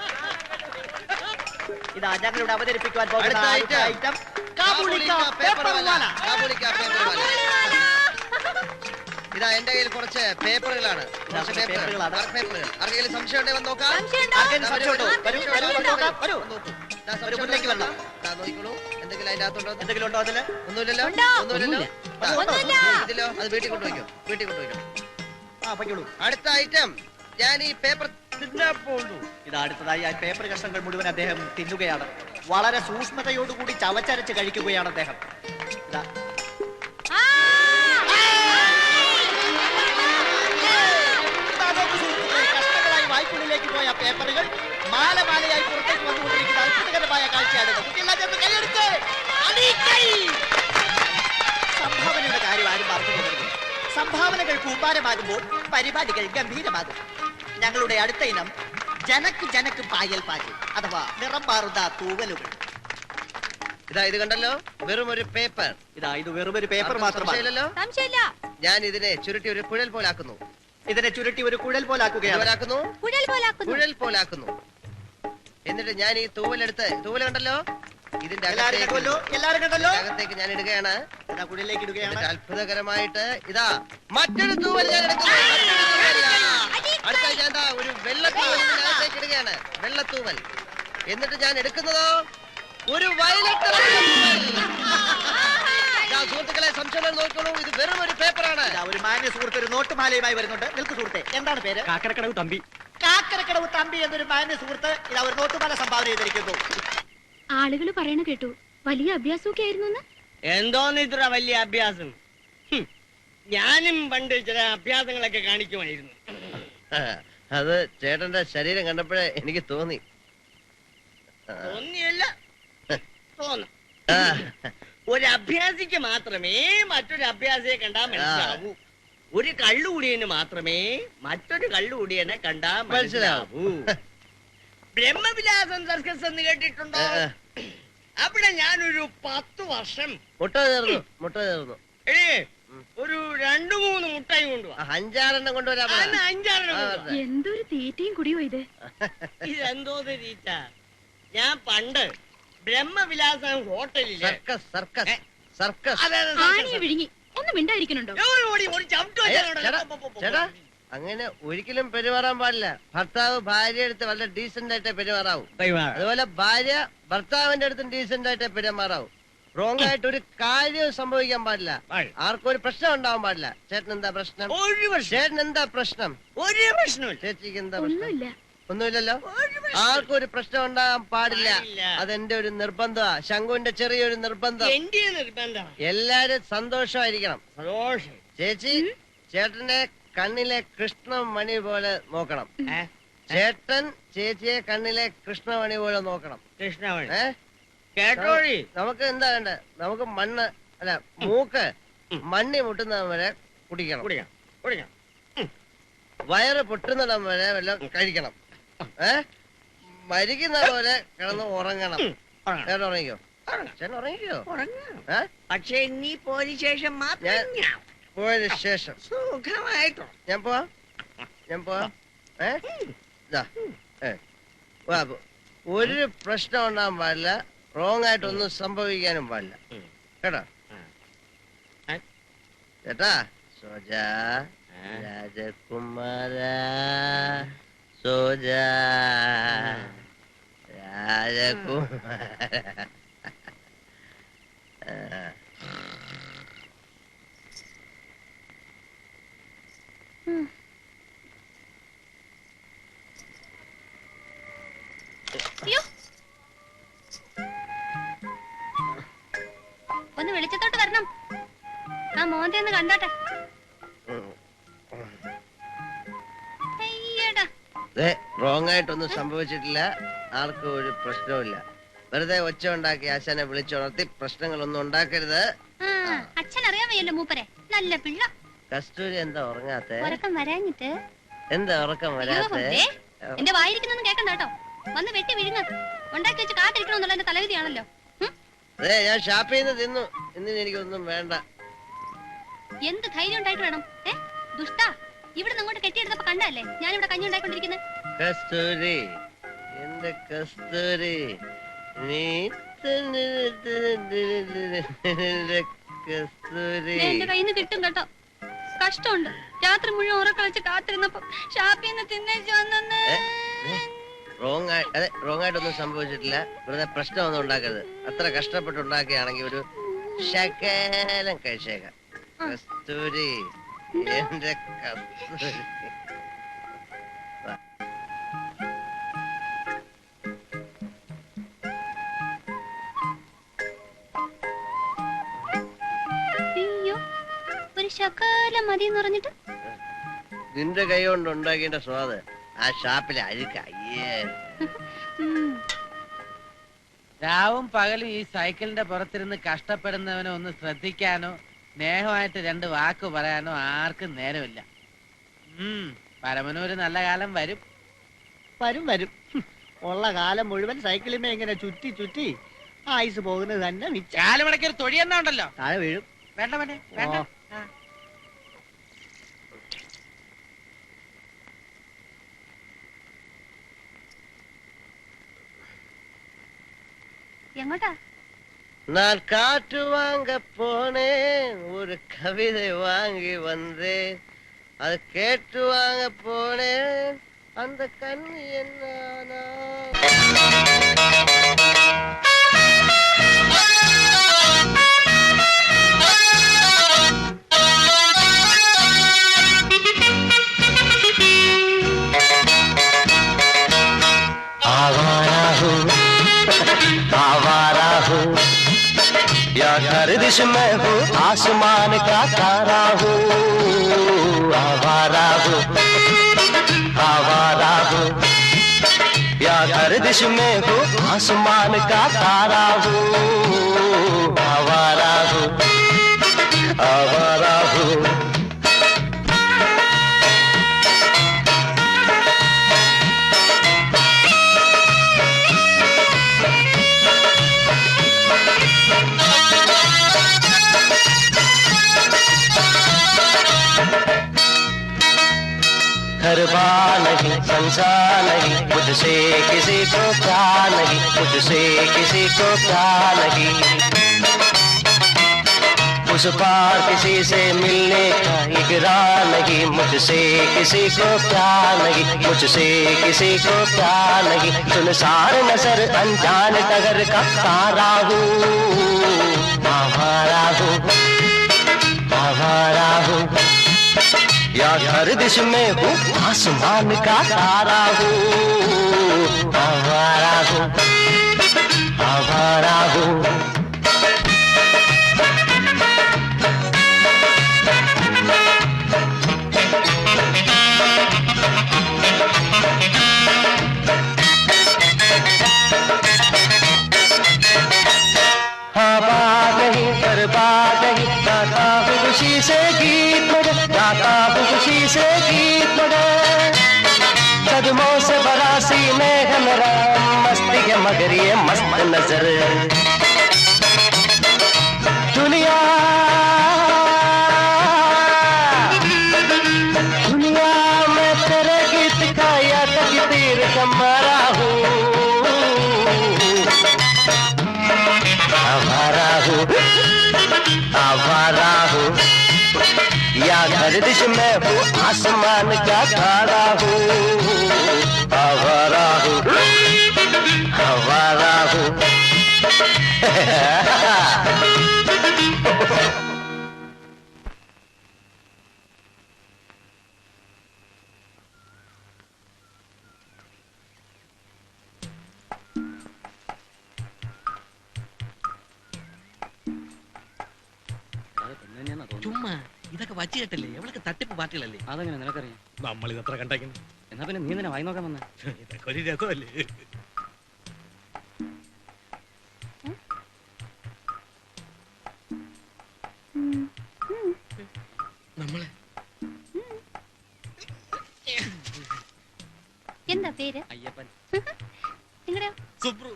ഇതാ ഞങ്ങളിവിടെ അവതരിപ്പിക്കുവാൻ പോകുന്ന അടുത്ത ആദ്യത്തെ item. item കാബൂളിക്ക പേപ്പർ വാല. കാബൂളിക്ക പേപ്പർ വാല. ഇതാ എന്റെ കയ്യിൽ കുറച്ച് പേപ്പറുകളാണ്. കുറച്ച് പേപ്പറുകളാണ്. പേപ്പറുകൾ. ആർക്കെങ്കിലും സംശയം ഉണ്ടെങ്കിൽ വന്ന് നോക്കാം. ആർക്കെങ്കിലും സംശയമുണ്ടോ? വരൂ, വരൂ, വന്ന് നോക്കാം. വരൂ. ദാ സംശയം മുന്നിലേക്ക് ഉണ്ടോ? വരണം. ദാ നോക്കിക്കോളൂ. എന്തെങ്കിലും അതിന്റെ അകത്തുണ്ടോ? എന്തെങ്കിലും ഉണ്ടോ അതില്? ഒന്നുമില്ലല്ലോ. ഒന്നുമില്ലല്ലോ. ദാ, ഒന്നുമില്ല. ഇതിലോ? അത് വീട്ടിൽ കൊണ്ടുപോയിക്കോ. വീട്ടിൽ കൊണ്ടുപോയിക്കോ. ആ പൊയ്ക്കോളൂ. അടുത്ത ഐറ്റം. ഞാൻ ഈ പേപ്പർ തിന്നാൻ പോകുന്നു. ഇത് അടുത്തതായി ആ പേപ്പർ കഷ്ണങ്ങൾ മുഴുവൻ അദ്ദേഹം തിന്നുകയാണ്. വളരെ സൂക്ഷ്മതയോടുകൂടി ചവച്ചരച്ച് കഴിക്കുകയാണ് അദ്ദേഹം. ഇതാ ഇതാ നോക്കൂ സുഹൃത്തുക്കളെ, കഷ്ണങ്ങളായി വായ്ക്കുള്ളിലേക്ക് പോയ പേപ്പറുകൾ മാല മാലയായി പുറത്തേക്ക് വന്നുകൊണ്ടിരിക്കുന്ന അത്ഭുതകരമായ കാഴ്ചയാണ്. കുട്ടികളെ ചേർന്ന് കൈയടിച്ച് അടിക്കൈ. സംഭാവനയുടെ കാര്യം ആരും മറന്നു പോകരുത്. സംഭാവനകൾ കൂമ്പാരമാകുമ്പോൾ പരിപാടികൾ ഗംഭീരമാകും. ഞങ്ങളുടെ അടുത്ത ഇനം ജനക്ക് ജനക്ക് പായൽ പായൽ അഥവാ നിറം മാറുന്ന തൂവലുകൾ. ഇതാ ഇത് കണ്ടല്ലോ, വെറും ഒരു പേപ്പർ. ഇതാ ഇത് വെറുമൊരു പേപ്പർ മാത്രമാണ്. സംശയമില്ലല്ലോ. സംശയമില്ല. ഞാൻ ഇതിനെ ചുരുട്ടി ഒരു കുഴൽ പോലാക്കുന്നു. ഇതിനെ ചുരുട്ടി ഒരു കുഴൽ പോലാക്കുകയാണ്. പോലാക്കുന്നു, കുഴൽ പോലാക്കുന്നു. കുഴൽ പോലാക്കുന്നു. എന്നിട്ട് ഞാൻ ഈ തൂവലെടുത്ത്, തൂവൽ കണ്ടല്ലോ, ഇതിന്റെ എല്ലാവരും കണ്ടല്ലോ, എല്ലാവരും കണ്ടല്ലോ. അകത്തേക്ക് ഞാൻ ഇടുകയാണ്. ഇതാ കുഴലിലേക്ക് ഇടുകയാണ്. എന്നിട്ട് അത്ഭുതകരമായിട്ട് ഇതാ മറ്റൊരു തൂവൽ ഞാൻ എടുക്കുന്നു. മറ്റൊരു തൂവൽ. അടുത്ത ഞാൻ ദാ ഒരു വെള്ളത്തൂവൽ ഇതിനകത്തേക്ക് ഇടുകയാണ്. വെള്ളത്തൂവൽ. എന്നിട്ട് ഞാൻ എടുക്കുന്നതോ ഒരു വയലറ്റ് സുഹൃത്തുക്കളെ, സംശയം നോക്കണു. ഇത് വെറും ഒരു പേപ്പറാണ്. ഇതാ ഒരു മാന്യ സുഹൃത്ത് ഒരു നോട്ടുമാലയുമായി വരുന്നുണ്ട്. നിൽക്കു സുഹൃത്തെ, എന്താണ് പേര്? കാക്കരക്കടവ് തമ്പി. കാക്കരക്കടവ് തമ്പി എന്നൊരു മാന്യ സുഹൃത്ത് ഇതാ ഒരു നോട്ടുമാല സംഭാവന ചെയ്തിരിക്കുന്നു. ആളുകൾ പറയണ കേട്ടു വലിയ അഭ്യാസമൊക്കെ ആയിരുന്നു. എന്തോന്ന് ഇത്ര വലിയ അഭ്യാസം? ഞാനും പണ്ട് ചില അഭ്യാസങ്ങളൊക്കെ കാണിക്കുമായിരുന്നു. അത് ചേട്ടന്റെ ശരീരം കണ്ടപ്പോഴേ എനിക്ക് തോന്നി. തോന്നിയല്ല, തോന്നും. ഒരു അഭ്യാസിക്ക് മാത്രമേ മറ്റൊരു അഭ്യാസിയെ കണ്ടാ മനസ്സിലാവൂ. ഒരു കള്ളുകൂടിയന് മാത്രമേ മറ്റൊരു കള്ളുകൂടിയനെ കണ്ടാ മനസ്സിലാവൂ. ബ്രഹ്മവിലാസം സർക്കസ് എന്ന് കേട്ടിട്ടുണ്ടോ? അവിടെ ഞാനൊരു 10 വർഷം മുട്ട ചേർന്നു. ഒരു 2-3 മുട്ടായി കൊണ്ടുപോവാ. 5-6 കൊണ്ടുവരാ. 5-6 എന്തൊരു തീറ്റയും കുടിയോ ഇത്. ഇതെന്തോ തീറ്റ. ഞാൻ പണ്ട് ബ്രഹ്മവിലാസം ഹോട്ടലില് ആണിയെ വിഴുങ്ങി ഒന്ന് മിണ്ടായിരിക്കണുണ്ടോ? ചേട്ടാ, അങ്ങനെ ഒരിക്കലും പെരുമാറാൻ പാടില്ല. ഭർത്താവ് ഭാര്യ അടുത്ത് വളരെ ഡീസന്റ് ആയിട്ടേ പെരുമാറാവൂ. അതുപോലെ ഭാര്യ ഭർത്താവിന്റെ അടുത്തും ഡീസന്റ് ആയിട്ടേ പെരുമാറാവൂ. റോങ് ആയിട്ട് ഒരു കാര്യവും സംഭവിക്കാൻ പാടില്ല. ആർക്കും ഒരു പ്രശ്നം ഉണ്ടാവാൻ പാടില്ല. ചേട്ടൻ എന്താ പ്രശ്നം? ചേട്ടൻ എന്താ പ്രശ്നം? ഒരു പ്രശ്നമില്ല. ചേച്ചിക്ക് എന്താ പ്രശ്നം? ഒന്നുമില്ല. ഒന്നുമില്ലല്ലോ. ആർക്കും ഒരു പ്രശ്നം ഉണ്ടാകാൻ പാടില്ല. അതെന്റെ ഒരു നിർബന്ധമാ. ശങ്കുവിന്റെ ചെറിയൊരു നിർബന്ധം. എന്റെ നിർബന്ധം എല്ലാരും സന്തോഷമായിരിക്കണം. സന്തോഷം. ചേച്ചി ചേട്ടന്റെ കണ്ണിലെ കൃഷ്ണമണി പോലെ നോക്കണം. ചേട്ടൻ ചേച്ചിയെ കണ്ണിലെ കൃഷ്ണമണി പോലെ നോക്കണം. കൃഷ്ണമണി കേട്ടോഴി. നമുക്ക് എന്താ വേണ്ടേ? നമുക്ക് മണ്ണ് അല്ല മൂക്ക് മണ്ണി മുട്ടുന്നിടം വരെ കുടിക്കണം. വയറ് പൊട്ടുന്നിടം വരെ വല്ലതും കഴിക്കണം. മരിക്കുന്ന പോലെ കിടന്ന് ഉറങ്ങണം. ചേട്ടൻ ഉറങ്ങിക്കോ? ചേട്ടൻ ഉറങ്ങിക്കോ? പക്ഷെ നീ പോയ ശേഷം ഞാൻ പോയതിനു ശേഷം സുഖമായിട്ടോ ഞാൻ പോവാ. ഒരു പ്രശ്നം ഉണ്ടാകാൻ പാടില്ല. റോങ് ആയിട്ടൊന്നും സംഭവിക്കാനും പാടില്ല. കേട്ടോ ചേട്ടാ? സോജാ രാജകുമാര സോജാ രാജകുമാര. അയ്യോ ഒന്ന് വെളിച്ചത്തോട്ട് വരണം. ആ മോന്തെ ഒന്ന് കണ്ടോട്ടെ. റോങ് ആയിട്ടൊന്നും സംഭവിച്ചിട്ടില്ല. ആർക്കും ഒരു പ്രശ്നവുമില്ല. വെറുതെ ഒച്ച ഉണ്ടാക്കി ആശാനെ വിളിച്ചുണർത്തി പ്രശ്നങ്ങളൊന്നും ഉണ്ടാക്കരുത്. അച്ഛൻ അറിയാൻ വയ്യല്ലോ മൂപ്പരെ. നല്ല പിള്ള. കസ്തൂരി എന്താ ഉറങ്ങാത്തെ? ഉറക്കം വരാഞ്ഞിട്ട്. എന്താ ഉറക്കം വരാത്തെ? എന്റെ വായിരിക്കുന്നൊന്നും കേക്കണ്ട കേട്ടോ. വന്ന് വെട്ടി വിഴുങ്ങ. ഉണ്ടാക്കി വെച്ച് കാത്തിരിക്കണമെന്നുള്ള എന്റെ തലവിധിയാണല്ലോ. അതെ, ഞാൻ ഷാപ്പിൽ നിന്ന് തിന്നു. ഇന്നിന് എനിക്കൊന്നും വേണ്ട. എന്ത് ധൈര്യം ഉണ്ടായിട്ട് വേണം? ദുഷ്ടാ, ഇവിടെ അങ്ങോട്ട് കെട്ടിയെടുത്തപ്പോ കണ്ടല്ലേ ഞാനിവിടെ കഞ്ഞി ഉണ്ടായിക്കൊണ്ടിരിക്കുന്നത്. കസ്തൂരി, എന്റെ കസ്തൂരി, നീ കസ്തൂരി എന്റെ കയ്യിൽ നിന്ന് കിട്ടും കേട്ടോ. കഷ്ടമുണ്ട്. രാത്രി മുഴുവൻ ഉറക്കളിച്ച് കാത്തിരുന്നപ്പോ ഷാപ്പിൽ നിന്ന് തിന്നേച്ച് വന്നെ. റോങ് ആയിട്ടൊന്നും സംഭവിച്ചിട്ടില്ല. വെറുതെ പ്രശ്നമൊന്നും ഉണ്ടാക്കരുത്. അത്ര കഷ്ടപ്പെട്ടുണ്ടാക്കിയാണെങ്കിൽ ഒരു ശകലം കഴിച്ചേക്കാം. കസ്തൂരി, എന്റെ കസ്തൂരി. അയ്യോ, ഒരു ശകലം മതി എന്ന് പറഞ്ഞിട്ട് നിന്റെ കൈ കൊണ്ട് ഉണ്ടാക്കിയ സ്വാദ് ആ ഷാപ്പിലെ അഴുക്ക. അയ്യേ, രാവും പകലും ഈ സൈക്കിളിന്റെ പുറത്തിരുന്ന് കഷ്ടപ്പെടുന്നവനെ ഒന്ന് ശ്രദ്ധിക്കാനോ സ്നേഹമായിട്ട് രണ്ട് വാക്ക് പറയാനോ ആർക്കും നേരമില്ല. പരമനൂര് നല്ല കാലം വരും. വരും വരും. ഉള്ള കാലം മുഴുവൻ സൈക്കിളിമേ ഇങ്ങനെ ചുറ്റി ചുറ്റി ആയുസ് പോകുന്നത് തന്നെ മിച്ചം. കാലുമടക്കി ഒരു തൊഴി എന്നാ ഉണ്ടല്ലോ, താഴെ വീഴും. വേണ്ട വേണ്ട വേണ്ട. എങ്ങോട്ടാ? நான் காற்று வாங்க போனேன், ஒரு கவிதை வாங்கி வந்தேன், அது கேட்டு வாங்க போனேன், அந்த கண்ணு என்ன या गर्दिश में हूँ आसमान का तारा हूँ, आवारा हूँ आवारा हूँ, या गर्दिश में हूँ आसमान का तारा हूँ, आवारा हूँ आवारा हूँ। घरबा नहीं संसार नहीं, मुझसे किसी को प्यार नहीं, मुझसे किसी को प्यार नहीं, उस पार किसी से मिलने का इकरार नहीं, मुझसे किसी को प्यार नहीं, मुझसे किसी को प्यार नहीं, सुनसान नजर अनजान डगर का तारा हूँ, आवारा हूँ आवारा हूँ, या गर्दिश में हूँ आसमान का तारा हूँ, आवारा हूँ आवारा हूँ। हाँ बात नहीं पर बात नहीं, गाता हूँ खुशी से गीत मगर, गाता हूँ खुशी से गीत मगर, कदमों से भरा सीने है मेरा, मस्ती है मगर ये मस्त नजर, दुनिया दुनिया में तेरे गीत का या तकदीर का मारा हूँ, आवारा हूँ आवारा हूँ, या गर्दिश में हूँ आसमान का तारा हूँ, आवारा हूँ आवारा हूँ। ചുമ്മാ ഇതൊക്കെ വച്ചു കേട്ടല്ലേ എവളൊക്കെ തട്ടിപ്പ് പാർട്ടികളല്ലേ. അതെങ്ങനെ നിനക്കറിയാം? നമ്മൾ ഇതത്ര കണ്ടേക്കുന്നു. എന്നാ പിന്നെ നീ തന്നെ വായി നോക്കാൻ വന്നേ. ഇതൊക്കെ ഒരു രസമല്ലേ? നമ്മളെ എന്താ പേര്? അയ്യപ്പൻ. നിങ്ങളുടെ സുബ്രു.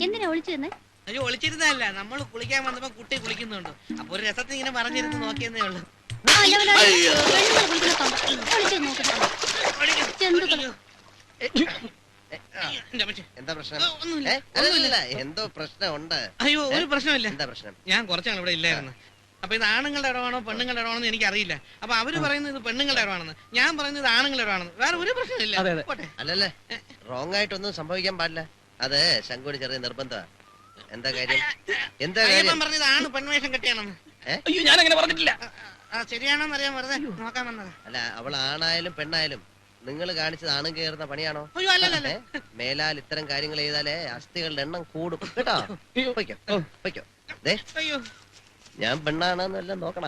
എന്തിനാ ഒളിച്ചു തന്നെ? അയ്യോ ഒളിച്ചിരുന്നല്ല, നമ്മൾ കുളിക്കാൻ വന്നപ്പോ കുട്ടി കുളിക്കുന്നുണ്ട്. അപ്പൊ ഒരു രസത്തിൽ ഇങ്ങനെ പറഞ്ഞിരുന്ന് നോക്കിയെന്നേ ഉള്ളു. എന്താ പ്രശ്നം? ഒന്നുമില്ല. അല്ലല്ല, എന്തോ പ്രശ്നമുണ്ട്. അയ്യോ ഒരു പ്രശ്നമില്ല. എന്താ പ്രശ്നം? ഞാൻ കുറച്ചാണ് ഇവിടെ ഇല്ലായിരുന്നു. അപ്പൊ ഇത് ആണുങ്ങളുടെ ഇടമാണോ പെണ്ണുങ്ങളുടെ ഇടമാണോ എന്ന് എനിക്കറിയില്ല. അപ്പൊ അവര് പറയുന്നത് ഇത് പെണ്ണുങ്ങളുടെ ഇടമാണെന്ന്, ഞാൻ പറയുന്നത് ഇത് ആണുങ്ങളുടെ ഇടമാണെന്ന്. വേറെ ഒരു പ്രശ്നമില്ല. പോട്ടെ. അല്ലല്ലേ, റോങ് ആയിട്ടൊന്നും സംഭവിക്കാൻ പാടില്ല. അത് ശങ്കുവിന് ചെറിയ നിർബന്ധമാണ്. എന്താ കാര്യം? എന്താ കാര്യം? പറഞ്ഞത് ആണ് പെൺവേഷം കെട്ടിയാണെന്ന്. അയ്യോ ഞാൻ അങ്ങനെ പറഞ്ഞിട്ടില്ല. ശരിയാണോന്ന് അറിയാൻ വെറുതെ നോക്കാൻ വന്നതാ. അല്ല, അവൾ ആണായാലും പെണ്ണായാലും നിങ്ങൾ കാണിച്ചത് ആണും കയറുന്ന പണിയാണോ? അയ്യോ അല്ലല്ല. മേലാൽ ഇത്തരം കാര്യങ്ങൾ ചെയ്താലേ അസ്ഥികളുടെ എണ്ണം കൂടും കേട്ടോ. പൊയ്ക്കോ പൊയ്ക്കോ. ദേ, അയ്യോ ഞാൻ പെണ്ണാണെന്നെല്ലാം നോക്കണ.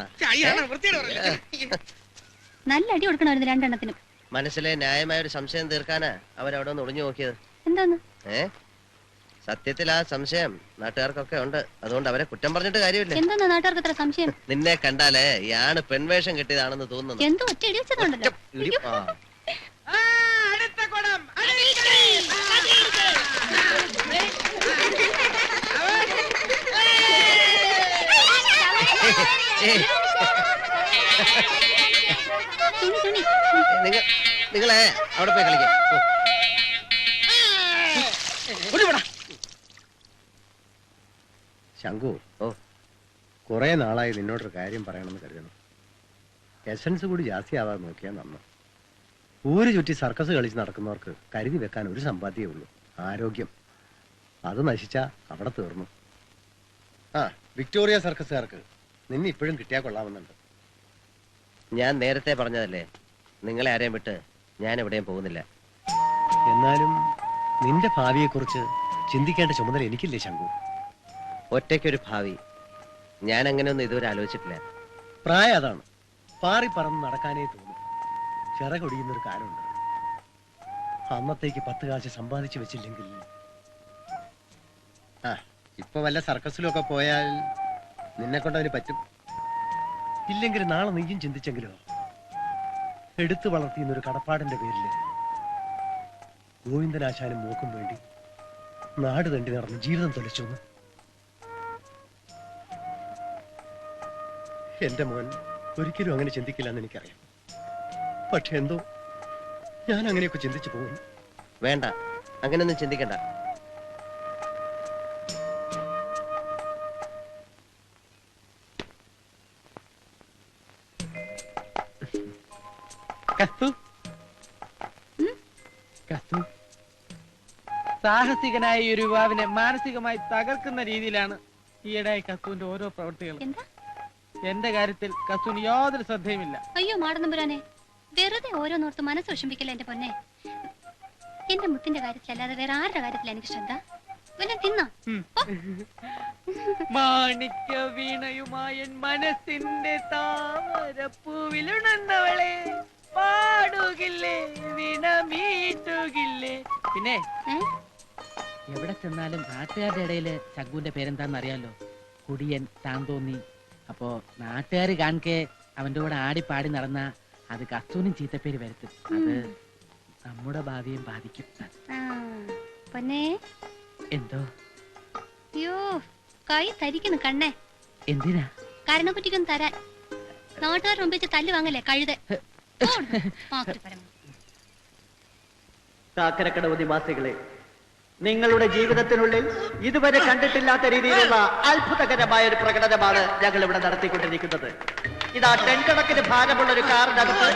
നല്ല അടി കൊടുക്കണമായിരുന്നു രണ്ടെണ്ണത്തിനും. മനസ്സിലെ ന്യായമായ ഒരു സംശയം തീർക്കാനാ അവരവിടെ ഒന്ന് ഒളിഞ്ഞു നോക്കിയത്. എന്താന്ന്? സത്യത്തിൽ ആ സംശയം നാട്ടുകാർക്കൊക്കെ ഉണ്ട്. അതുകൊണ്ട് അവരെ കുറ്റം പറഞ്ഞിട്ട് കാര്യമില്ല. എന്താ നാട്ടുകാർക്ക് അത്ര സംശയം? നിന്നെ കണ്ടാലേ ഇയാണ് പെൺവേഷം കെട്ടിയതാണെന്ന് തോന്നുന്നു. എന്തോ ഒറ്റ ഇടി വെച്ചതുണ്ടല്ലോ. അടുത്ത കുടം നിങ്ങളെ അവിടെ പോയി കളിക്കാം. ശങ്കു, കുറെ നാളായി നിന്നോടൊരു കാര്യം പറയണമെന്ന് കരുതണം. എസൻസ് കൂടി ജാസ്തിയാവാതെ നോക്കിയാൽ നന്ന്. ഊര് ചുറ്റി സർക്കസ് കളിച്ച് നടക്കുന്നവർക്ക് കരുതി വെക്കാൻ ഒരു സമ്പാദ്യമേ ഉള്ളൂ, ആരോഗ്യം. അത് നശിച്ചാ അവിടെ തീർന്നു. വിക്ടോറിയ സർക്കസുകാർക്ക് നിന്നെ ഇപ്പോഴും കിട്ടിയാൽ കൊള്ളാമെന്നുണ്ട്. ഞാൻ നേരത്തെ പറഞ്ഞതല്ലേ, നിങ്ങളെ ആരെയും വിട്ട് ഞാൻ എവിടെയും പോകുന്നില്ല. എന്നാലും നിന്റെ ഭാവിയെക്കുറിച്ച് ചിന്തിക്കേണ്ട ചുമതല എനിക്കില്ലേ ശങ്കു? ഒറ്റയ്ക്കൊരു ഭാവി ഞാൻ അങ്ങനെയൊന്നും ഇതുവരെ ആലോചിച്ചിട്ടില്ല. പ്രായം അതാണ്, പാറി പറന്ന് നടക്കാനേ തോന്നും. ചിറകൊടിയുന്നൊരു കാലമുണ്ട്. അന്നത്തേക്ക് 10 കാശ് സമ്പാദിച്ചു വെച്ചില്ലെങ്കിൽ ഇപ്പൊ വല്ല സർക്കസിലൊക്കെ പോയാൽ നിന്നെ കൊണ്ടതിന് പറ്റും. ഇല്ലെങ്കിൽ നാളെ നീയും ചിന്തിച്ചെങ്കിലോ, എടുത്തു വളർത്തിയെന്നൊരു കടപ്പാടിന്റെ പേരില് ഗോവിന്ദനാശാനും മോക്കും വേണ്ടി നാട് തണ്ടി നടന്ന് ജീവിതം തൊലച്ചു. എന്റെ മോൻ ഒരിക്കലും അങ്ങനെ ചിന്തിക്കില്ലെന്ന് എനിക്കറിയാം. പക്ഷെ എന്തോ ഞാൻ അങ്ങനെയൊക്കെ ചിന്തിച്ചു പോകുന്നു. വേണ്ട, അങ്ങനെയൊന്നും ചിന്തിക്കണ്ട. സാഹസികനായ ഒരു യുവാവിനെ മാനസികമായി തകർക്കുന്ന രീതിയിലാണ് ഈയിടെയായി കസ്തുവിന്റെ ഓരോ പ്രവൃത്തികളും. എന്റെ കാര്യത്തിൽ കസ്തുവിന് യാതൊരു ശ്രദ്ധയുമില്ല. അയ്യോ മാടനമ്പുരാനെ, വെറുതെ ഓരോന്നോർത്ത് മനസ്സ് വിഷമിക്കില്ല എന്റെ പൊന്നെ. എന്റെ മുത്തിന്റെ കാര്യത്തിലല്ലാതെ വേറെ ആരുടെ കാര്യത്തില എനിക്ക് ശ്രദ്ധ? തിന്ന മാണിക്യ വീണയുമായ മനസ്സിന്റെ താമരപ്പൂവിലുണർന്നവളെ പാടുകില്ലേ വീണമീട്ടുകില്ലേ. പിന്നെ എവിടെ ചെന്നാലും നാട്ടുകാരുടെ ഇടയില് ശങ്കുവിന്റെ പേരെന്താന്ന് അറിയാലോ, കുടിയൻ, താന്തോന്നി. അപ്പോ നാട്ടുകാര് കാണിക്കെ അവന്റെ കൂടെ ആടിപ്പാടി നടന്ന അത് കസ്തൂനും ചീത്തപ്പേര് വരുത്തും. അത് നമ്മുടെ ഭാവിയും ബാധിക്കും. പൊന്നേ എന്തോ അയ്യോ കൈ തരിക്കുന്നു കണ്ണേ. എന്തിനാ? കരണക്കുറ്റിക്കൊന്നും തരാൻ. നാട്ടുകാരുടെ മുമ്പിൽ തല്ലു വാങ്ങല്ലേ കഴുത. കാക്കരക്കടവ് നിവാസികളെ, നിങ്ങളുടെ ജീവിതത്തിനുള്ളിൽ ഇതുവരെ കണ്ടിട്ടില്ലാത്ത രീതിയിലുള്ള അത്ഭുതകരമായ ഒരു പ്രകടനമാണ് ഞങ്ങൾ ഇവിടെ നടത്തിക്കൊണ്ടിരിക്കുന്നത്. ഇതാ ടെൻകണക്കിന് ഭാരമുള്ള ഒരു കാറിനകത്ത്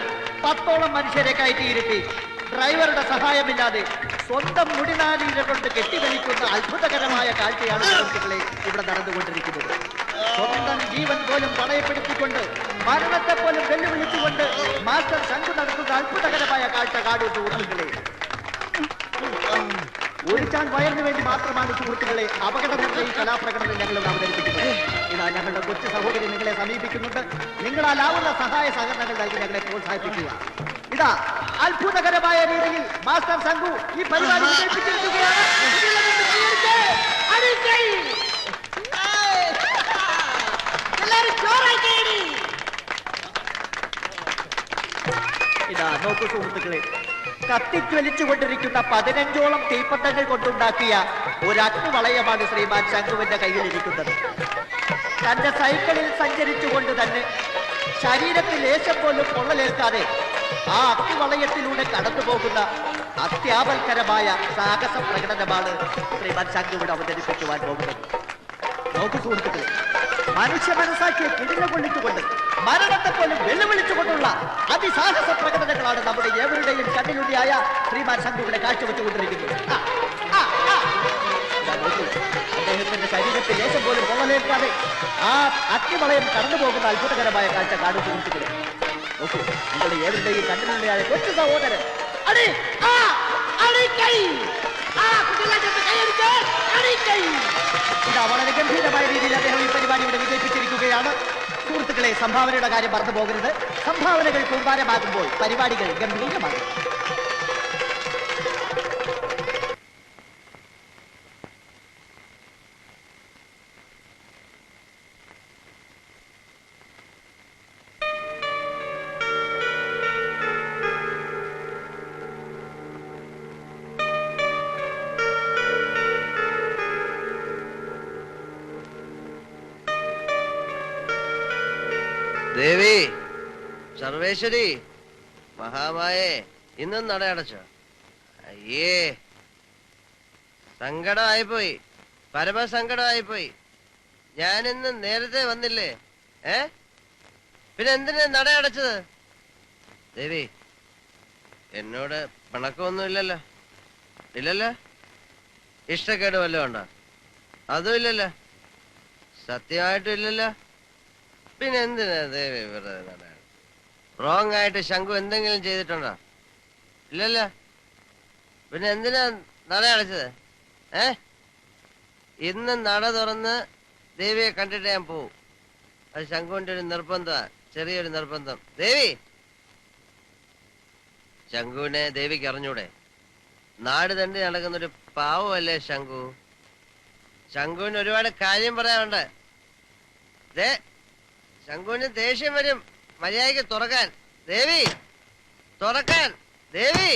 10ഓളം മനുഷ്യരെ കയറ്റിയിരുത്തി ഡ്രൈവറുടെ സഹായമില്ലാതെ സ്വന്തം മുടിനാലീര കൊണ്ട് കെട്ടിവലിക്കുന്ന അത്ഭുതകരമായ കാഴ്ചയാണ് സുഹൃത്തുക്കളെ ഇവിടെ നടന്നുകൊണ്ടിരിക്കുന്നത്. സ്വന്തം ജീവൻ പോലും പണയപ്പെടുത്തിക്കൊണ്ട് മരണത്തെ പോലും വെല്ലുവിളിച്ചുകൊണ്ട് മാസ്റ്റർ ശങ്കു നടത്തുന്ന അത്ഭുതകരമായ കാഴ്ച കാണൂ സുഹൃത്തുക്കളെ. ഒരു ചാൻ വയറിന് വേണ്ടി മാത്രമാണ് സുഹൃത്തുക്കളെ അപകടം നിറഞ്ഞ ഈ കലാപ്രകടനം ഞങ്ങൾ അവതരിപ്പിക്കുന്നത്. ഇതാ ഞങ്ങളുടെ കൊച്ചു സഹോദരി നിങ്ങളെ സമീപിക്കുന്നുണ്ട്. നിങ്ങളാലാവുന്ന സഹായ സഹകരണങ്ങൾ നൽകി ഞങ്ങളെ പ്രോത്സാഹിപ്പിക്കുക. ഇതാ അത്ഭുതകരമായ രീതിയിൽ മാസ്റ്റർ ശംഖു ഈ പരിപാടി വിജയിപ്പിച്ചിരിക്കുകയാണ്. ഇതാ നോക്കൂ സുഹൃത്തുക്കളെ, കത്തിജ്വലിച്ചുകൊണ്ടിരിക്കുന്ന 15ഓളം തീപ്പന്തങ്ങൾ കൊണ്ടുണ്ടാക്കിയ ഒരു അഗ്നിവളയമാണ് ശ്രീമാൻ ശംഖുവിന്റെ കയ്യിലിരിക്കുന്നത്. തന്റെ സൈക്കിളിൽ സഞ്ചരിച്ചുകൊണ്ട് തന്നെ ശരീരത്തിൽ ലേശം പോലും പൊള്ളലേൽക്കാതെ ആ അഗ്നിവളയത്തിലൂടെ കടന്നു പോകുന്ന അത്യാപൽക്കരമായ സാഹസ പ്രകടനമാണ് ശ്രീമാൻ ശംഖുവിന് അവതരിപ്പിക്കുവാൻ പോകുന്നത്. നോക്കൂ സുഹൃത്തുക്കളെ, മനുഷ്യ മനസാക്കിയെ കിടില കൊള്ളിച്ചുകൊണ്ട് മരണത്തെ പോലും വെല്ലുവിളിച്ചുകൊണ്ടുള്ള അതിസാഹസ പ്രകടനങ്ങളാണ് നമ്മുടെ ഏവരുടെയും കണ്ണിലുടിയായ ശ്രീമാൻ ശംഖുവിനെ കാഴ്ചവെച്ചുകൊണ്ടിരിക്കുന്നത്. അദ്ദേഹത്തിന്റെ ശരീരത്തിൽ ലേശം പോലും പൊള്ളലേൽക്കാതെ ആ അഗ്നിവളയം കടന്നു പോകുന്ന അത്ഭുതകരമായ കാഴ്ച കാണും സുഹൃത്തുക്കളെ. നോക്കൂ, നിങ്ങളുടെ ഏവരുടെയും കണ്ണിലുടിയായ കൊച്ചു സഹോദരൻ ഇതാ വളരെ ഗംഭീരമായ രീതിയിൽ അദ്ദേഹം ഈ പരിപാടി ഇവിടെ വിജയിപ്പിച്ചിരിക്കുകയാണ്. സുഹൃത്തുക്കളെ, സംഭാവനയുടെ കാര്യം മറന്നു പോകരുത്. സംഭാവനകൾ കൂമ്പാരമാകുമ്പോൾ പരിപാടികൾ ഗംഭീരമാകും. ദേവി, സർവേശ്വരി, മഹാമായേ, ഇന്നും നടയടച്ചോ? അയ്യേ, സങ്കടമായിപ്പോയി, പരമസങ്കടമായിപ്പോയി. ഞാനിന്ന് നേരത്തെ വന്നില്ലേ? പിന്നെ എന്തിനാ നടയടച്ചത്? ദേവി, എന്നോട് പിണക്കമൊന്നും ഇല്ലല്ലോ? ഇല്ലല്ലോ? ഇഷ്ടക്കേട് വല്ലതും ഉണ്ടോ? അതും ഇല്ലല്ലോ? സത്യമായിട്ടും ഇല്ലല്ലോ? പിന്നെ എന്തിനാ ദേവി വെറുതെ നട? റോങ് ആയിട്ട് ശംഖു എന്തെങ്കിലും ചെയ്തിട്ടുണ്ടോ? ഇല്ലല്ലോ? പിന്നെ എന്തിനാ നട അടച്ചത്? ഇന്ന് നട തുറന്ന് ദേവിയെ കണ്ടിട്ട് ഞാൻ പോവും. അത് ശംഖുവിന്റെ ഒരു നിർബന്ധ, ചെറിയൊരു നിർബന്ധം. ദേവി, ശംഖുവിനെ ദേവിക്ക് അറിഞ്ഞൂടെ? നാട് തണ്ടി നടക്കുന്നൊരു പാവമല്ലേ ശംഖു? ശംഖുവിന് ഒരുപാട് കാര്യം പറയാനുണ്ട്. ശംഖുവിന് ദേഷ്യം വരും. മര്യാദയ്ക്ക് തുറക്കാൻ. ദേവി, തുറക്കാൻ. ദേവി,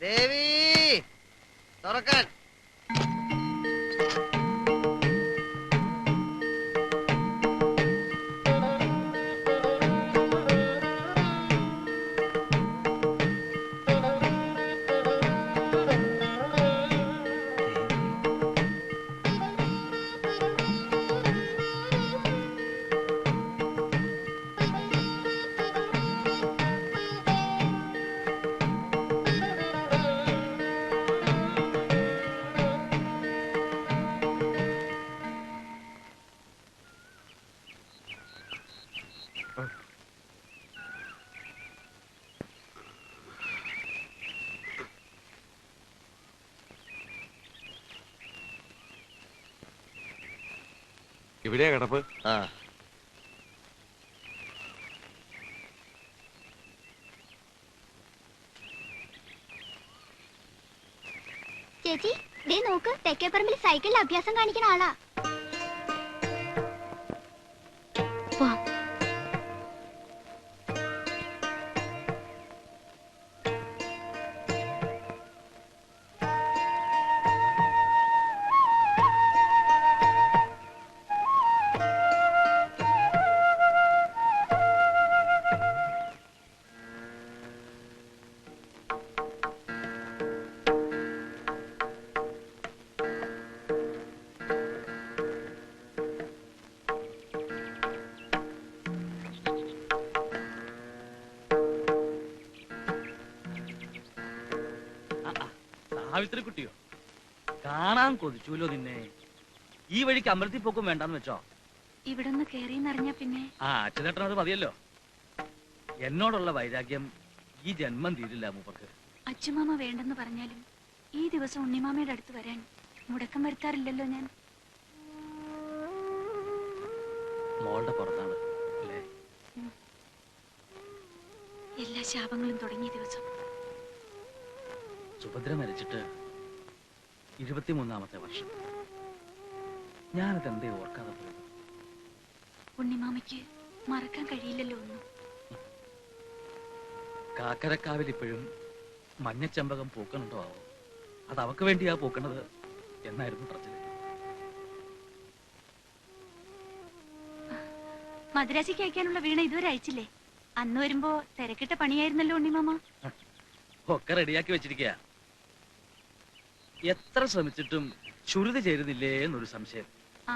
ദേവി, തുറക്കാൻ. ഇവിടെയാ കിടപ്പ്. ചേച്ചി, ദേ നോക്ക്, തെക്കേപ്പറമ്പിൽ സൈക്കിളിൽ അഭ്യാസം കാണിക്കുന്ന ആളാ. സാവിത്രി കുട്ടിയോ? കാണാൻ കൊതിച്ചൂലോ നിന്നെ. ഈ വഴിക്ക് അമ്പലത്തിൽ പോക്കും വേണ്ടെന്ന് വെച്ചോ? ഇവിടെ ഒന്ന് കേറിയെന്നറിഞ്ഞ പിന്നെ അച്ഛനേട്ടൻ അത് മതിയല്ലോ. എന്നോടുള്ള വൈരാഗ്യം ഈ ജന്മം തീരില്ല മൂപ്പർക്ക്. അച്ഛമാമ വേണ്ടെന്ന് പറഞ്ഞാലും ഈ ദിവസം ഉണ്ണിമാമയുടെ അടുത്ത് വരാൻ മുടക്കം വരുത്താറില്ലല്ലോ ഞാൻ. മോളുടെ പുറത്താണ് അല്ലേ? എല്ലാ ശാപങ്ങളും തുടങ്ങിയ ദിവസം. സുഭദ്ര മരിച്ചിട്ട് 23ാമത്തെ വർഷം. ഞാനത് എന്തേ ഓർക്കാതെ പോയത്? ഉണ്ണിമാമയ്ക്ക് മറക്കാൻ കഴിയില്ലല്ലോ ഒന്നും. കാക്കരക്കാവിൽ ഇപ്പോഴും മഞ്ഞച്ചമ്പകം പൂക്കണുണ്ടോ ആവോ? അത് അവക്ക് വേണ്ടിയാ പൂക്കണത് എന്നായിരുന്നു പറഞ്ഞത്. മദ്രാസിക്ക് അയക്കാനുള്ള വീണ ഇതുവരെ അയച്ചില്ലേ? അന്ന് വരുമ്പോ തിരക്കിട്ട പണിയായിരുന്നല്ലോ ഉണ്ണിമാമ. ഒക്കെ റെഡിയാക്കി വെച്ചിരിക്കുക. എത്ര ശ്രമിച്ചിട്ടും ശ്രുതി ചേരുന്നില്ലേ എന്നൊരു സംശയം. ആ,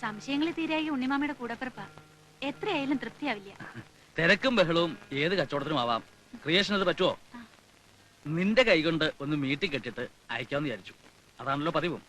സംശയങ്ങൾ തീരായി ഉണ്ണിമാമയുടെ കൂടപ്പിറപ്പാ. എത്രയായാലും തൃപ്തിയാവില്ല. തിരക്കും ബഹളവും ഏത് കച്ചവടത്തിനും ആവാം. ക്രിയേഷൻ അത് പറ്റുമോ? നിന്റെ കൈകൊണ്ട് ഒന്ന് മീട്ടി കെട്ടിട്ട് അയക്കാമെന്ന് വിചാരിച്ചു. അതാണല്ലോ പതിവും.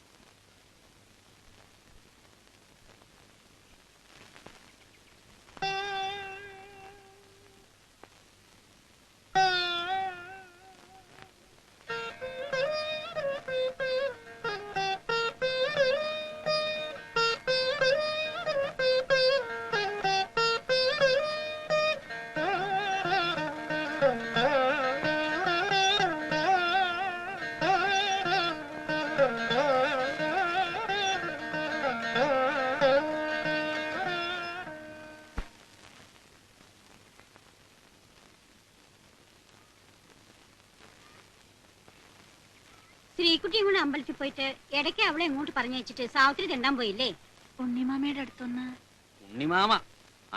ശ്രീകുട്ടിയും കൂടെ അമ്പലത്തിൽ പോയിട്ട് ഇടയ്ക്ക് അവളെ എങ്ങോട്ട് പറഞ്ഞയച്ചിട്ട് സാവിത്രി തെണ്ടാൻ പോയില്ലേ? ഉണ്ണിമാമയുടെ അടുത്തൊന്ന്. ഉണ്ണിമാമ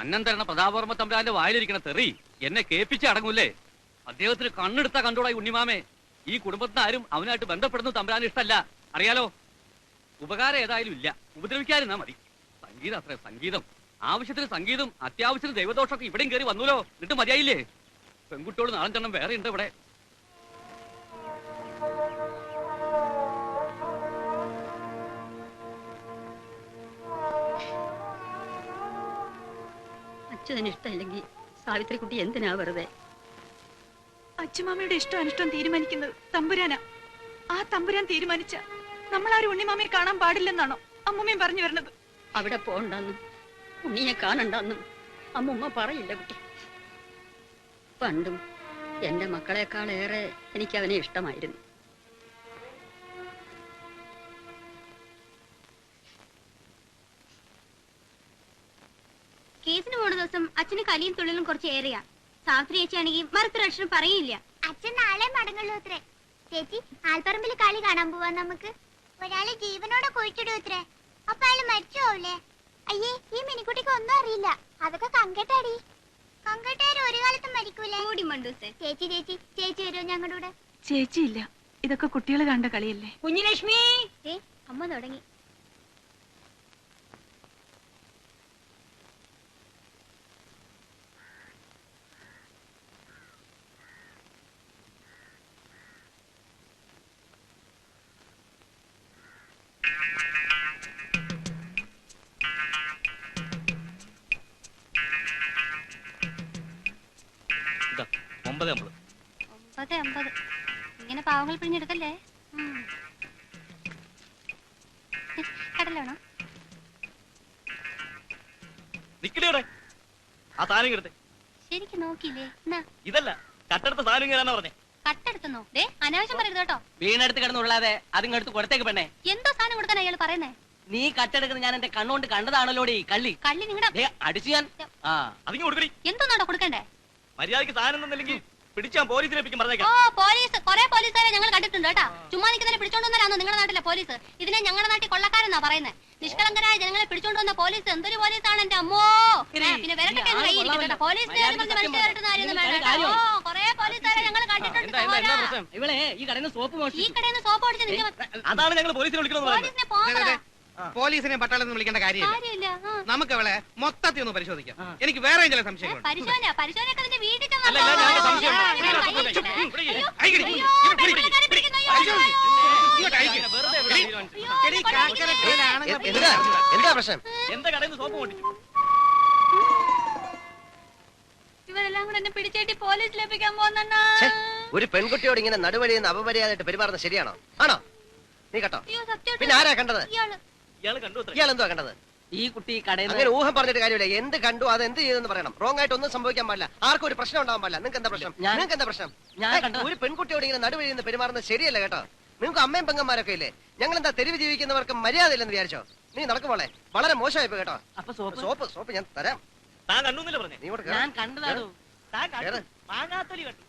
അന്നം തരണ പ്രതാപവർമ്മ തമ്പുരാന്റെ വായിലിരിക്കണ തെറി എന്നെ കേൾപ്പിച്ച് അടങ്ങൂല്ലേ? അദ്ദേഹത്തിന് കണ്ണെടുത്താ കണ്ടോളായി ഉണ്ണിമാമേ. ഈ കുടുംബത്തിന് ആരും അവനായിട്ട് ബന്ധപ്പെടുന്നത് തമ്പുരാന് ഇഷ്ടമല്ല, അറിയാലോ. ഉപകാരം ഏതായാലും ഇല്ല, ഉപദ്രവിക്കാതിരുന്നാ മതി. സംഗീതം അത്ര സംഗീതം, ആവശ്യത്തിന് സംഗീതം, അത്യാവശ്യത്തിന് ദൈവദോഷമൊക്കെ ഇവിടെയും കയറി വന്നൂലോ. എന്നിട്ട് മതിയായില്ലേ? പെൺകുട്ടിയോട് നാളെണ്ണം വേറെ ഉണ്ട് ഇവിടെ. അച്ഛന് ഇഷ്ടമില്ലെങ്കിൽ സാവിത്രി കുട്ടി എന്തിനാ വെറുതെ? അച്ഛമാമയുടെ ഇഷ്ടം അനിഷ്ടം തീരുമാനിക്കുന്നത് തമ്പുരാനാ. ആ തമ്പുരാൻ തീരുമാനിച്ച നമ്മളാരും ഉണ്ണിമാമയെ കാണാൻ പാടില്ലെന്നാണോ അമ്മൂമ്മയും പറഞ്ഞു വരുന്നത്? അവിടെ പോണ്ടെന്നും ഉണ്ണിയെ കാണണ്ടെന്നും അമ്മൂമ്മ പറയില്ല കുട്ടി. പണ്ടും എന്റെ മക്കളെക്കാളേറെ എനിക്ക് അവനെ ഇഷ്ടമായിരുന്നു. കേസിന് പോണ ദിവസം അച്ഛന് കലിയും തുള്ളിലും കുറച്ച് ഏറിയാ. സാവിത്രി ചേച്ചിയാണെങ്കിൽ മറുത്തൊരക്ഷരം പറയില്ല. അച്ഛൻ നാളെ മടങ്ങുള്ളൂ അത്രേ. ചേച്ചി, ആൽപ്പറമ്പിൽ കളി കാണാൻ പോവാ നമുക്ക്. ഒരാള് ജീവനോടെ കുഴിച്ചിടും അത്രേ. അപ്പൊ അയാള് മരിച്ചോല്ലേ? അയ്യേ, ഈ മിനിക്കുട്ടിക്ക് ഒന്നും അറിയില്ല. അതൊക്കെ കങ്കട്ടാടി. കങ്കട്ടാര് ഒരു കാലത്തും മരിക്കൂലേ? ചേച്ചി ചേച്ചി ചേച്ചി വരുമോ ഞങ്ങളുടെ കൂടെ? ചേച്ചിയില്ല, ഇതൊക്കെ കുട്ടികൾ കണ്ട കളിയല്ലേ. കുഞ്ഞിലക്ഷ്മി, അമ്മ തുടങ്ങി. ഇതാ 9:50. 9:50. ഇങ്ങനെ പാവങ്ങൾ പിഴിഞ്ഞെടുക്കല്ലേ. കടലാണോ? നിക്കടിയോടെ ആ സാധനം കിടത്തെ. ശരിക്കും നോക്കിയില്ലേ? ഇതല്ല, കട്ടെടുത്ത സാധനം ഇങ്ങനെയാ പറഞ്ഞേ. കട്ടെടുത്തുന്നോ? അനാവശ്യം പറയരുത് കേട്ടോ. വീണെടുത്ത് കിടന്നുള്ളാതെ അതിങ്ങടുത്ത് കൊടുത്തേക്ക് പെണ്ണേ. എന്തോ സാധനം കൊടുക്കാൻ അയാൾ പറയുന്നേ? നീ കട്ടെടുക്കുന്നത് ഞാൻ എന്റെ കണ്ണുകൊണ്ട് കണ്ടതാണല്ലോടി കള്ളി. കള്ളി നിങ്ങളുടെ അടിച്ചു ഞാൻ. അതിങ്ങ് കൊടുക്കടി. എന്തോന്നാടോ കൊടുക്കണ്ടേ? മര്യാദക്ക് സാധനം തന്നില്ലെങ്കിൽ പിടിച്ചാൻ പോലീസിലേപ്പിക്കും പറഞ്ഞേക്കാം. ഓ, പോലീസ്, കുറെ പോലീസുകാരെ ഞങ്ങൾ കണ്ടിട്ടുണ്ട് കേട്ടാ. ചുമ്മാ നിൽക്കുന്നതിനെ പിടിച്ചോണ്ടുവന്നാരാണോ നിങ്ങളുടെ നാട്ടിലെ പോലീസ്? ഇതിനെ ഞങ്ങളുടെ നാട്ടിൽ കൊള്ളക്കാരെന്നാ പറയുന്നത്. നിഷ്കളങ്കരായ ജനങ്ങളെ പിടിച്ചോണ്ടുവന്ന പോലീസ് എന്തൊരു പോലീസാണ് എന്റെ അമ്മോ. പിന്നെ വരട്ടെ കൈയിരിക്കട്ടെ. പോലീസ് കുറെ പോലീസുകാരെ ഞങ്ങൾ കണ്ടിട്ടുണ്ട്. ഇവളെ ഈ കടയിൽ നിന്ന് സോപ്പ് മോഷിച്ചു. ഈ കടയിൽ നിന്ന് സോപ്പ് ഓടിച്ച് അതാണ് ഞങ്ങൾ പോലീസിനെ വിളിക്കുന്നത്. പോലീസിനെ പോകാം. പോലീസിനെ പട്ടാളെന്ന് വിളിക്കേണ്ട കാര്യമില്ല. നമുക്ക് അവളെ മൊത്തത്തിൽ ഒന്ന് പരിശോധിക്കാം. എനിക്ക് വേറെ ചില സംശയങ്ങളുണ്ട്. പരിശോധനയൊക്കെ അതിന്റെ വീട്ടിൽ എന്താ പ്രശ്നം? എന്താ കടയിൽ നിന്ന് സോപ്പ് പൊട്ടിച്ചു? ഇവരെല്ലാം കൂടെ എന്നെ പിടിച്ചേട്ടി പോലീസിലേപ്പിക്കാൻ പോകുന്ന ഒരു പെൺകുട്ടിയോട് ഇങ്ങനെ നടുവഴിയിൽ നിന്ന് അപമര്യാദയായിട്ട് പെരുമാറുന്നത് ശരിയാണോ? ആണോ? നീ കേട്ടോ? പിന്നെ ആരാ കണ്ടത്? ഇയാള് കണ്ടു. ഇയാൾ എന്തോ കണ്ടത്? ഈ കുട്ടി കടയിൽ അങ്ങനെ ഊഹം പറഞ്ഞിട്ട് കാര്യമില്ല. എന്ത് കണ്ടു അത് എന്ത് ചെയ്തെന്ന് പറയണം. റോങ് ആയിട്ട് ഒന്നും സംഭവിക്കാൻ പാടില്ല. ആർക്കും ഒരു പ്രശ്നം ഉണ്ടാവാൻ പാടില്ല. നിങ്ങൾക്ക് എന്താ പ്രശ്നം? നിങ്ങൾക്ക് എന്താ പ്രശ്നം? ഒരു പെൺകുട്ടിയോട് ഇങ്ങനെ നടുവഴി നിന്ന് പെരുമാറുന്നത് ശരിയല്ല കേട്ടോ. നിങ്ങൾക്ക് അമ്മയും പെങ്ങന്മാരൊക്കെ ഇല്ലേ? ഞങ്ങൾ എന്താ തെരുവ് ജീവിക്കുന്നവർക്ക് മര്യാദ ഇല്ലെന്ന് വിചാരിച്ചോ? നീ നടക്കുമ്പോളെ വളരെ മോശമായി പോയി കേട്ടോ. അപ്പൊ സോപ്പ് സോപ്പ് സോപ്പ് ഞാൻ തരാം. താൻ കണ്ടൂന്നല്ലേ പറഞ്ഞേ? നീ ഇങ്ങോട്ട് ഞാൻ കണ്ടതാണോ? മാങ്ങാത്തൊലി കണ്ടു.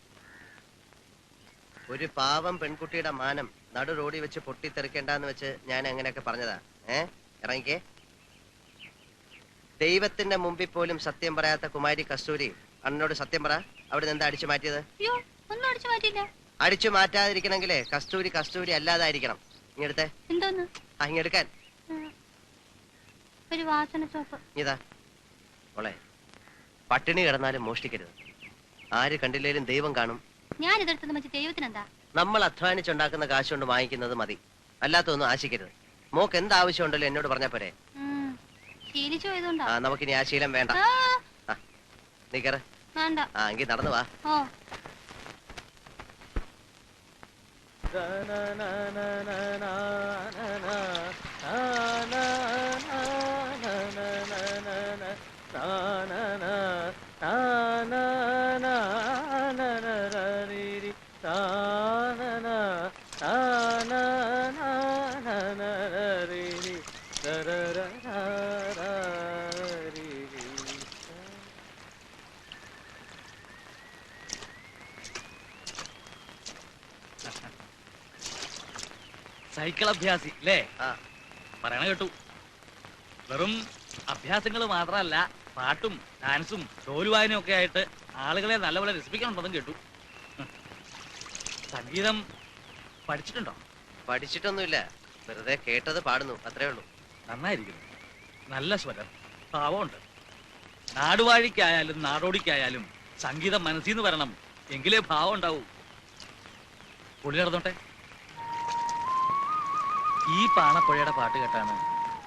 ഒരു പാവം പെൺകുട്ടിയുടെ മാനം നടു റോഡി വെച്ച് പൊട്ടിത്തെറിക്കണ്ടെന്ന് വെച്ച് ഞാൻ അങ്ങനെയൊക്കെ പറഞ്ഞതാ. ഇറങ്ങിക്കേ. ദൈവത്തിന്റെ മുമ്പിൽ പോലും സത്യം പറയാത്ത കുമാരി കസ്തൂരി അണ്ണനോട് സത്യം പറ. അവിടെ നിന്ന് അടിച്ചു മാറ്റിയത്? ഒന്നും അടിച്ചു മാറ്റിയില്ല. അടിച്ചു മാറ്റാതിരിക്കണമെങ്കിലേ കസ്തൂരി കസ്തൂരി അല്ലാതായിരിക്കണം. ഇങ്ങെടുത്തേ. എന്തോന്ന്? ഇങ്ങെടുക്കാൻ. ഒരു വാസന സോപ്പ്. ഇതാ മോളെ, പട്ടിണി കിടന്നാലും മോഷ്ടിക്കരുത്. ആര് കണ്ടില്ലേലും ദൈവം കാണും. ഞാൻ ഇതെടുത്തത് വെച്ച് ദൈവത്തിനെന്താ? നമ്മൾ അധ്വാനിച്ചുണ്ടാക്കുന്ന കാശ് കൊണ്ട് വാങ്ങിക്കുന്നത് മതി. അല്ലാത്തൊന്നും ആശിക്കരുത്. മോക്ക് എന്ത് ആവശ്യമുണ്ടല്ലോ എന്നോട് പറഞ്ഞാ പോരെ. ശീലിച്ചു പോയതുകൊണ്ടാ. നമുക്കിനി ആ ശീലം വേണ്ട. നീ കയറ. വേണ്ട. എങ്കിൽ നടന്നു വാ. സൈക്കിൾ അഭ്യാസി അല്ലേ? പറയണ കേട്ടു. വെറും അഭ്യാസങ്ങൾ മാത്രമല്ല, പാട്ടും ഡാൻസും ചോലുവായനും ഒക്കെ ആയിട്ട് ആളുകളെ നല്ലപോലെ രസിപ്പിക്കണമെന്നും കേട്ടു. സംഗീതം പഠിച്ചിട്ടുണ്ടോ? പഠിച്ചിട്ടൊന്നുമില്ല, വെറുതെ കേട്ടത് പാടുന്നു, അത്രേ ഉള്ളൂ. നന്നായിരിക്കുന്നു. നല്ല സ്വരം, ഭാവമുണ്ട്. നാടുവാഴിക്കായാലും നാടോടിക്കായാലും സംഗീതം മനസ്സിൽ നിന്ന് വരണം, എങ്കിലേ ഭാവം ഉണ്ടാവൂ. പുള്ളി നടന്നോട്ടെ. ഈ പാണപ്പുഴയുടെ പാട്ട് കേട്ടാണ്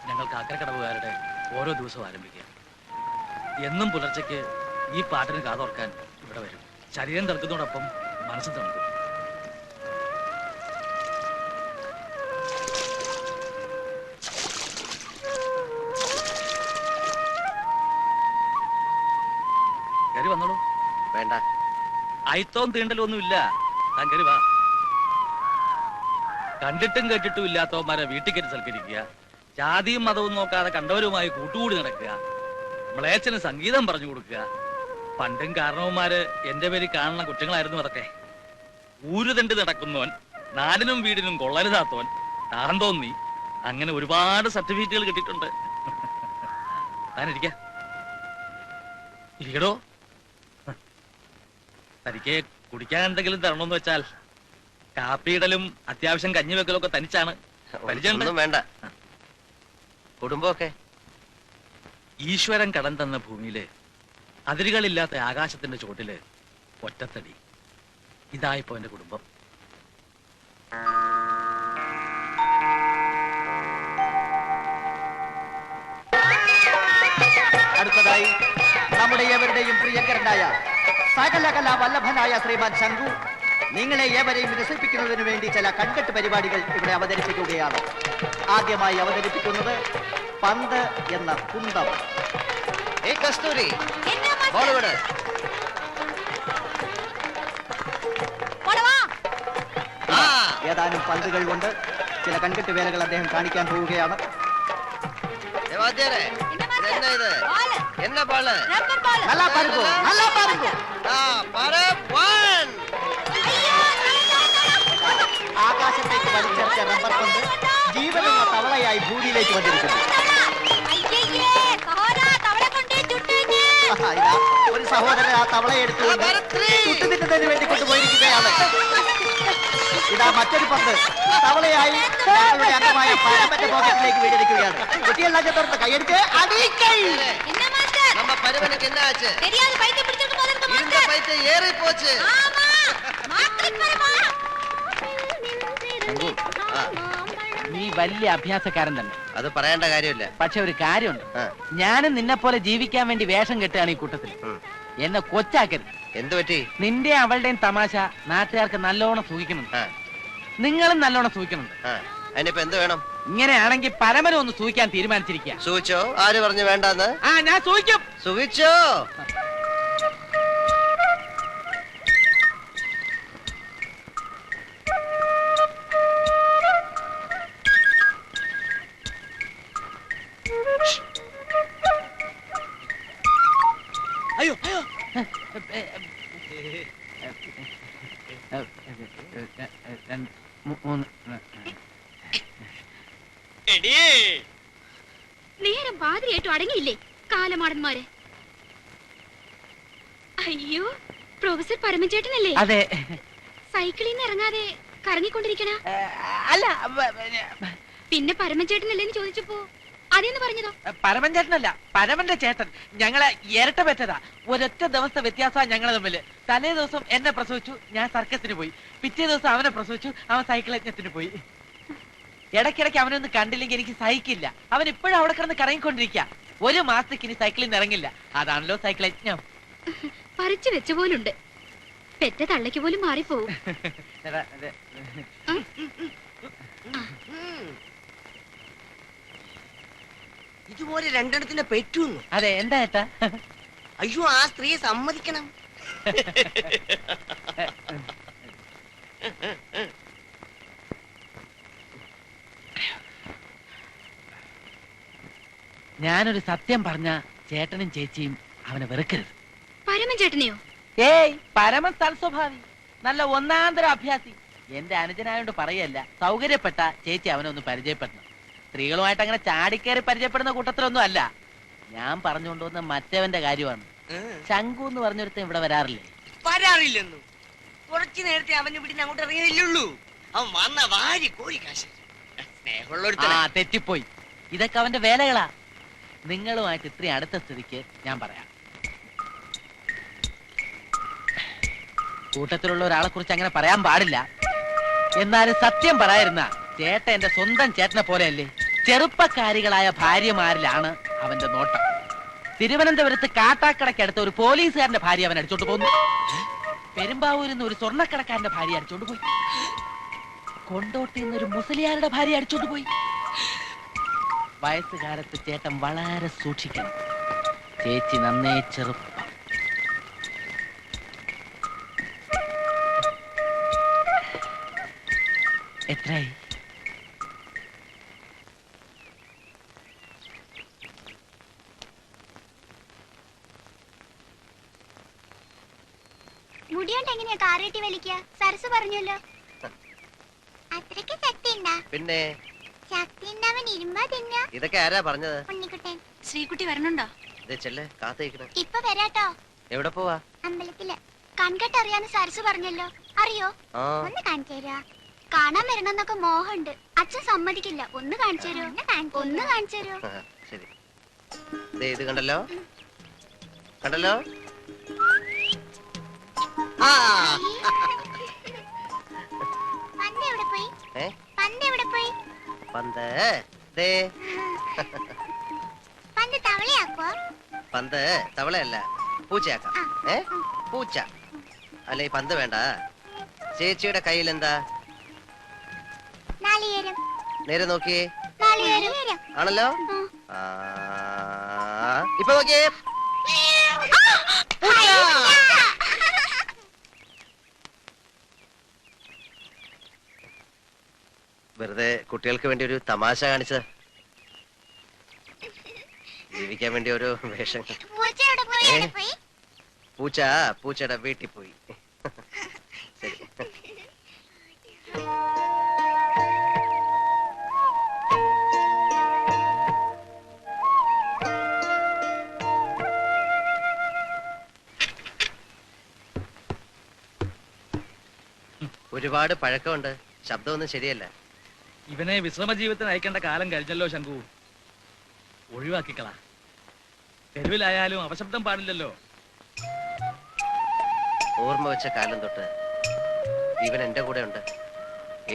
ഞങ്ങൾ കാക്കരക്കടവുകാരുടെ ഓരോ ദിവസവും ആരംഭിക്കുക. എന്നും പുലർച്ചയ്ക്ക് ഈ പാട്ടിന് കാതോർക്കാൻ ഇവിടെ വരും. ശരീരം തണുക്കുന്നതോടൊപ്പം മനസ്സും തണുക്കും. കയറി വന്നോളൂ. വേണ്ട, അയിത്തോം തീണ്ടലും ഒന്നുമില്ല. താൻ കയറി വാ. കണ്ടിട്ടും കേട്ടിട്ടും ഇല്ലാത്തവന്മാരെ വീട്ടിൽ കയറ്റി സൽക്കരിക്കുക, ജാതിയും മതവും നോക്കാതെ കണ്ടവരുമായി കൂട്ടുകൂടി നടക്കുക, മ്ലേച്ഛന് സംഗീതം പറഞ്ഞു കൊടുക്കുക. പണ്ടും കാരണവന്മാര് എന്റെ പേരിൽ കാണുന്ന കുറ്റങ്ങളായിരുന്നു അതൊക്കെ. ഊരുതണ്ട് നടക്കുന്നവൻ, നാടിനും വീടിനും കൊള്ളരുതാത്തവൻ, താൻ തോന്നി, അങ്ങനെ ഒരുപാട് സർട്ടിഫിക്കറ്റുകൾ കിട്ടിയിട്ടുണ്ട്. താനിരിക്ക. ഇരിക്കടോ. തനിക്ക് കുടിക്കാൻ എന്തെങ്കിലും തരണമെന്ന് വെച്ചാൽ കാപ്പിയിടലും അത്യാവശ്യം കഞ്ഞി വെക്കലും ഒക്കെ തനിച്ചാണ്. ഒന്നും വേണ്ട. കുടുംബമൊക്കെ ഈശ്വരൻ കടം തന്ന ഭൂമിയില് അതിരുകളില്ലാത്ത ആകാശത്തിന്റെ ചോട്ടില് ഒറ്റത്തടി. ഇതായിപ്പോ എന്റെ കുടുംബം. അടുത്തതായി നമ്മുടെ ഏവരുടെയും പ്രിയങ്കരനായ സകലകലാ വല്ലഭനായ ശ്രീമാൻ ശങ്കു നിങ്ങളെ ഏവരെയും രസിപ്പിക്കുന്നതിന് വേണ്ടി ചില കൺകെട്ട് പരിപാടികൾ ഇവിടെ അവതരിപ്പിക്കുകയാണ്. ആദ്യമായി അവതരിപ്പിക്കുന്നത് പന്ത് എന്ന കുന്തം. കസ്തൂരി, ഏതാനും പന്തുകൾ കൊണ്ട് ചില കൺകെട്ട് വേലകൾ അദ്ദേഹം കാണിക്കാൻ പോവുകയാണ്. ആകാശത്തേക്ക് വലിച്ചെറിച്ച റബ്ബർ പന്ത് ജീവനുള്ള തവളയായി ഭൂമിയിലേക്ക് വന്നിരിക്കുന്നു. ഒരു സഹോദരൻ ആ തവളയെ എടുത്തുകൊണ്ട് ചുട്ടുതിന്നതിന് വേണ്ടി കൊണ്ടുപോയിരിക്കുകയാണ്. ഇതാ മറ്റൊരു പന്ത് തവളയായി ഞങ്ങളുടെ അംഗമായ പാരമ്പര്യ പോക്കറ്റിലേക്ക് വീടിരിക്കുകയാണ്. കുട്ടിയെല്ലാം ചേർത്ത് കൈയെടുത്ത് അടിക്കൈ. நம்ம பருவனுக்கு என்ன ஆச்சு? தெரியாது, பைத்தியம் பிடிச்சிருக்கு போல இருக்கு. இந்த பைத்தியம் ஏறி போச்சு. ஆமா, மாத்திரை பரமா. നീ വലിയ അഭ്യാസക്കാരൻ തന്നെ. അത് പറയേണ്ട കാര്യമില്ല. പക്ഷെ ഒരു കാര്യമുണ്ട്, ഞാനും നിന്നെ പോലെ ജീവിക്കാൻ വേണ്ടി വേഷം കെട്ടുകയാണ് ഈ കൂട്ടത്തിൽ. എന്നെ കൊച്ചാക്കരുത്. എന്ത് പറ്റി? നിന്റെ അവളുടെയും തമാശ നാട്ടുകാർക്ക് നല്ലോണം സൂഹിക്കുന്നുണ്ട്, നിങ്ങളും നല്ലോണം സൂഹിക്കുന്നുണ്ട്. അതിനിപ്പോ എന്ത് വേണം? ഇങ്ങനെയാണെങ്കിൽ പരമനും ഒന്ന് സൂഹിക്കാൻ തീരുമാനിച്ചിരിക്കുക. സൂചിച്ചോ? ആര് പറഞ്ഞു വേണ്ടെന്ന്? ആ ഞാൻ സൂഹിക്കും. സുഖിച്ചോ? അയ്യോ നേരം പാതിരിയായിട്ടും അടങ്ങിയില്ലേ കാലമാടന്മാര്? അയ്യോ, പ്രൊഫസർ പരമചേട്ടനല്ലേ? അതെ. സൈക്കിളിൽ നിന്ന് ഇറങ്ങാതെ കറങ്ങിക്കൊണ്ടിരിക്കണ? അല്ല, പിന്നെ പരമചേട്ടനല്ലേന്ന് ചോദിച്ചപ്പോ അതേന്ന് പറഞ്ഞതോ? പരമൻ ചേട്ടനല്ല, പരമന്റെ ചേട്ടൻ. ഞങ്ങളെ ഇരട്ട പറ്റതാ. ഒരൊറ്റ ദിവസത്തെ വ്യത്യാസമാണ് ഞങ്ങളെ തമ്മില്. തലേ ദിവസം എന്നെ പ്രസവിച്ചു, ഞാൻ സർക്കസിന് പോയി. പിറ്റേ ദിവസം അവനെ പ്രസവിച്ചു, അവൻ സൈക്കിൾ യജ്ഞത്തിന് പോയി. ഇടയ്ക്കിടയ്ക്ക് അവനൊന്നും കണ്ടില്ലെങ്കിൽ എനിക്ക് സഹിക്കില്ല. അവൻ ഇപ്പോഴും അവിടെ കിടന്ന് കറങ്ങിക്കൊണ്ടിരിക്കുക. ഒരു മാസത്തേക്ക് ഇനി സൈക്കിളിൽ നിന്ന് ഇറങ്ങില്ല. അതാണല്ലോ സൈക്കിൾ യജ്ഞം. പറിച്ചു വെച്ച പോലുണ്ട്. പെറ്റ തള്ളയ്ക്ക് പോലും മാറിപ്പോവും. ഇതുപോലെ രണ്ടെണ്ണത്തിന്റെ പെറ്റുന്നു. അതെ, എന്താ ഏട്ടാ? അയ്യോ, ആ സ്ത്രീയെ സമ്മതിക്കണം. ഞാനൊരു സത്യം പറഞ്ഞ ചേട്ടനും ചേച്ചിയും അവനെ വെറുക്കരുത്. പരമൻ ചേട്ടനെയോ? ഏയ്, പരമൻ തൽസ്വഭാവി, നല്ല ഒന്നാന്തര അഭ്യാസി. എന്റെ അനുജനായോണ്ട് പറയല്ല, സൗകര്യപ്പെട്ട ചേച്ചി അവനെ ഒന്ന് പരിചയപ്പെടണം. സ്ത്രീകളുമായിട്ട് അങ്ങനെ ചാടിക്കേറി പരിചയപ്പെടുന്ന കൂട്ടത്തിലൊന്നും അല്ല. ഞാൻ പറഞ്ഞുകൊണ്ടുവന്ന മറ്റവന്റെ കാര്യമാണ്. ശംഖു എന്ന് പറഞ്ഞൊരുത്തൻ ഇവിടെ വരാറില്ലേ? വരാറില്ലെന്നു. കുറച്ചു നേരത്തെ അവൻ ഇവിടെ അങ്ങോട്ട് ഇറങ്ങിയില്ലുള്ളൂ. അവൻ വന്ന വാരി കോരി കാശ്. ആ, തെറ്റിപ്പോയി. ഇതൊക്കെ അവന്റെ വേലകളാ. നിങ്ങളുമായിട്ട് ഇത്രയും അടുത്ത സ്ഥിതിക്ക് ഞാൻ പറയാം. കൂട്ടത്തിലുള്ള ഒരാളെ കുറിച്ച് അങ്ങനെ പറയാൻ പാടില്ല. എന്നാലും സത്യം പറയായിരുന്ന ചേട്ടൻ എന്റെ സ്വന്തം ചേട്ടനെ പോലെയല്ലേ? ചെറുപ്പക്കാരികളായ ഭാര്യമാരിലാണ് അവന്റെ നോട്ടം. തിരുവനന്തപുരത്ത് കാട്ടാക്കടക്കടുത്ത ഒരു പോലീസുകാരന്റെ ഭാര്യ അവൻ അടിച്ചോണ്ട് പോന്നു. പെരുമ്പാവൂരിൽ നിന്ന് ഒരു സ്വർണ്ണക്കടക്കാരന്റെ ഭാര്യ അടിച്ചോണ്ട് പോയി. കൊണ്ടോട്ടിൽ നിന്ന് ഒരു മുസ്ലിയാരുടെ ഭാര്യ അടിച്ചോണ്ട് പോയി. വയസ്സുകാലത്ത് ചേട്ടൻ വളരെ സൂക്ഷിക്കണം. ചേച്ചി നന്നേ ചെറുപ്പം. എത്രയായി? മുടിയോണ്ട് എങ്ങനെയാ കാറേറ്റി വലിക്കുക? സരസ് പറഞ്ഞല്ലോ. അത്രയ്ക്ക് ശക്തി ഉണ്ടാ? പിന്നെ ശക്തി ഉണ്ടാവൻ ഇരുമ്പാ തിന്നാ. ഇതൊക്കെ ആരാ പറഞ്ഞത്? ഉണ്ണിക്കുട്ടൻ. ശ്രീകുട്ടി വരണുണ്ടോ? ചെല്ലേ, കാത്തേക്കണ. ഇപ്പൊ വരാട്ടോ. എവിടെ പോവാ? അമ്പലത്തില്. കൺകെട്ടറിയാന്ന് സരസ് പറഞ്ഞല്ലോ. അറിയോ? ഒന്ന് കാണിച്ചു തരാ. കാണാൻ വരണമെന്നൊക്കെ മോഹമുണ്ട്. അച്ഛൻ സമ്മതിക്കില്ല. ഒന്ന് കാണിച്ചു തരൂ. ഒന്ന് കാണിച്ചു തരൂ. ശരി. ഇത് കണ്ടല്ലോ, കണ്ടല്ലോ. പന്ത് എവിടെ പോയി? പന്ത് എവിടെ പോയി? പന്ത് പന്ത് തവളയാക്കോ? പന്ത് തവളയല്ല, പൂച്ചയാക്കാം. പൂച്ച അല്ല, ഈ പന്ത് വേണ്ട. ചേച്ചിയുടെ കയ്യിൽ എന്താ? നാളികേരം. നേരെ നോക്കിയേ. നാളികേരം ആണല്ലോ. ഇപ്പൊ നോക്കിയേ. വെറുതെ കുട്ടികൾക്ക് വേണ്ടി ഒരു തമാശ കാണിച്ചത്. ജീവിക്കാൻ വേണ്ടി ഒരു വേഷം. പൂച്ച പൂച്ചയുടെ വീട്ടിൽ പോയി. ശരി. ഒരുപാട് പഴക്കമുണ്ട്. ശബ്ദമൊന്നും ശരിയല്ല. ഇവനെ വിശ്രമ ജീവിതത്തിന് അയക്കേണ്ട കാലം കഴിഞ്ഞല്ലോ ശംഖു. ഒഴിവാക്കിക്കളാ. തെരുവിലായാലും അപശബ്ദം പാടില്ലല്ലോ. ഓർമ്മ വെച്ച കാലം തൊട്ട് ഇവൻ എന്റെ കൂടെ ഉണ്ട്.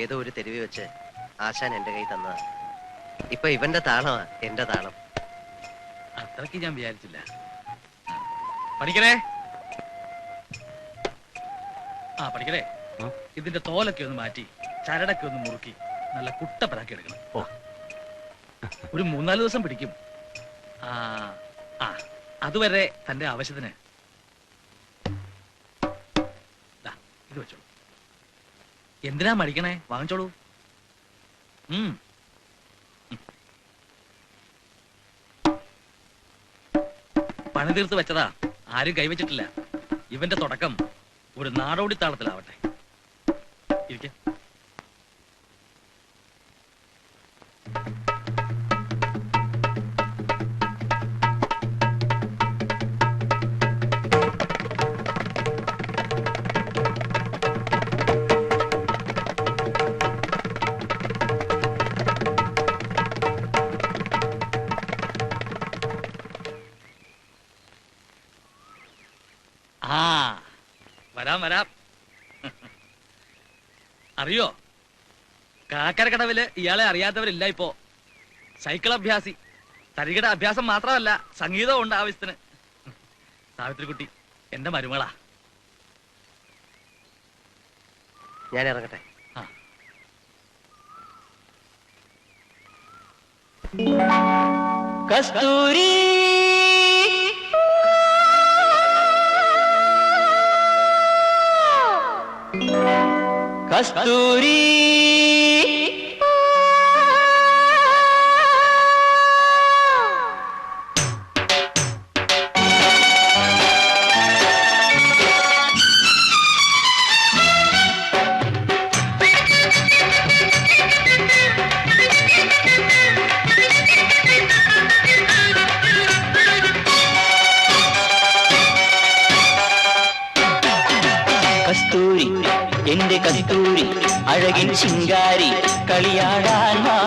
ഏതോ ഒരു തെരുവി വെച്ച് ആശാൻ എന്റെ കൈ തന്നതാ. ഇപ്പൊ ഇവന്റെ താളമാ എന്റെ താളം. അത്രയ്ക്ക് ഞാൻ വിചാരിച്ചില്ല. പഠിക്കണേ. പഠിക്കണേ. ഇതിന്റെ തോലൊക്കെ ഒന്ന് മാറ്റി ചരടൊക്കെ ഒന്ന് മുറുക്കി നല്ല കുട്ടപ്പനാക്കി എടുക്കണം. ഒരു 3-4 ദിവസം പിടിക്കും. അതുവരെ തന്റെ ആവശ്യത്തിന് ഇത് വെച്ചോളൂ. എന്തിനാ മടിക്കണേ? വാങ്ങിച്ചോളൂ. പണി തീർത്ത് വെച്ചതാ, ആരും കൈവച്ചിട്ടില്ല. ഇവന്റെ തുടക്കം ഒരു നാടോടി താളത്തിലാവട്ടെ. ഇരിക്ക. വരാം. അറിയോ, കാക്കരക്കടവില് ഇയാളെ അറിയാത്തവരില്ല ഇപ്പോ. സൈക്കിൾ അഭ്യാസി. തരികിട അഭ്യാസം മാത്രമല്ല, സംഗീതവും ഉണ്ട് ആവശ്യത്തിന്. സാവിത്രിക്കുട്ടി എന്റെ മരുമകളാ. ഞാൻ ഇറങ്ങട്ടെ. കസ്തൂരി കസ്തൂരി കസ്തൂരി എന്റെ കസ്തൂരി അഴകിൻ ശിങ്കാരി കളിയാടാൻ വാ.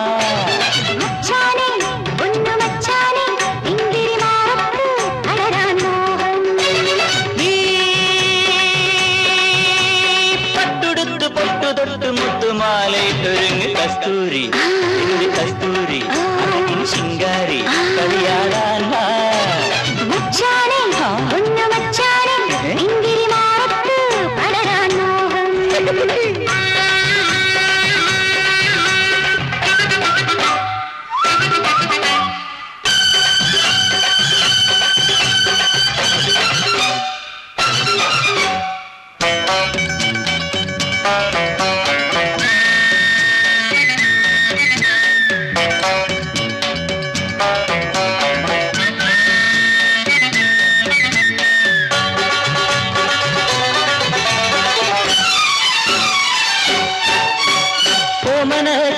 പട്ടുടുത്ത് പൊട്ടു തൊട്ട് മുത്തുമാലയിട്ടൊരുങ്ങ് കസ്തൂരി എന്റെ കസ്തൂരി അഴകിൻ ശിങ്കാരി കളിയാടാൻ വാ.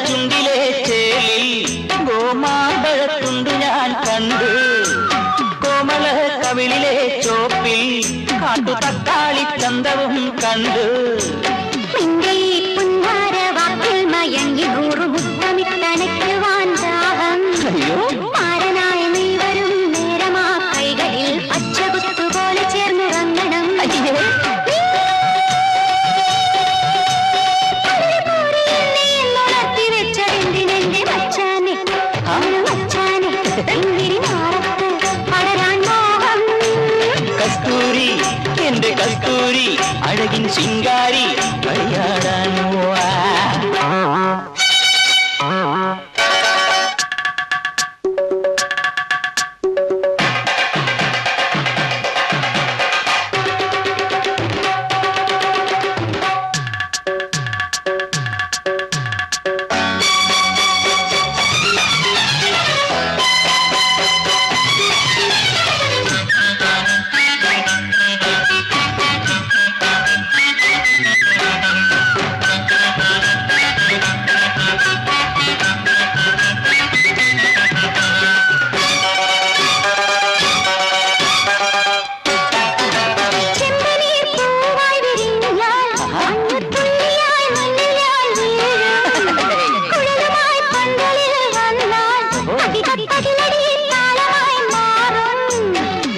ചുണ്ടിലെ ചേലിൽ ഗോമാമ്പഴത്തുണ്ടു ഞാൻ കണ്ടു. കോമള കവിളിലെ ചോപ്പിൽ കാട്ടു തക്കാളി ചന്തവും കണ്ടു. കസ്തൂരി എന്റെ കസ്തൂരി അഴകിൻ ശിങ്കാരി കളിയാടാൻ പോവാ.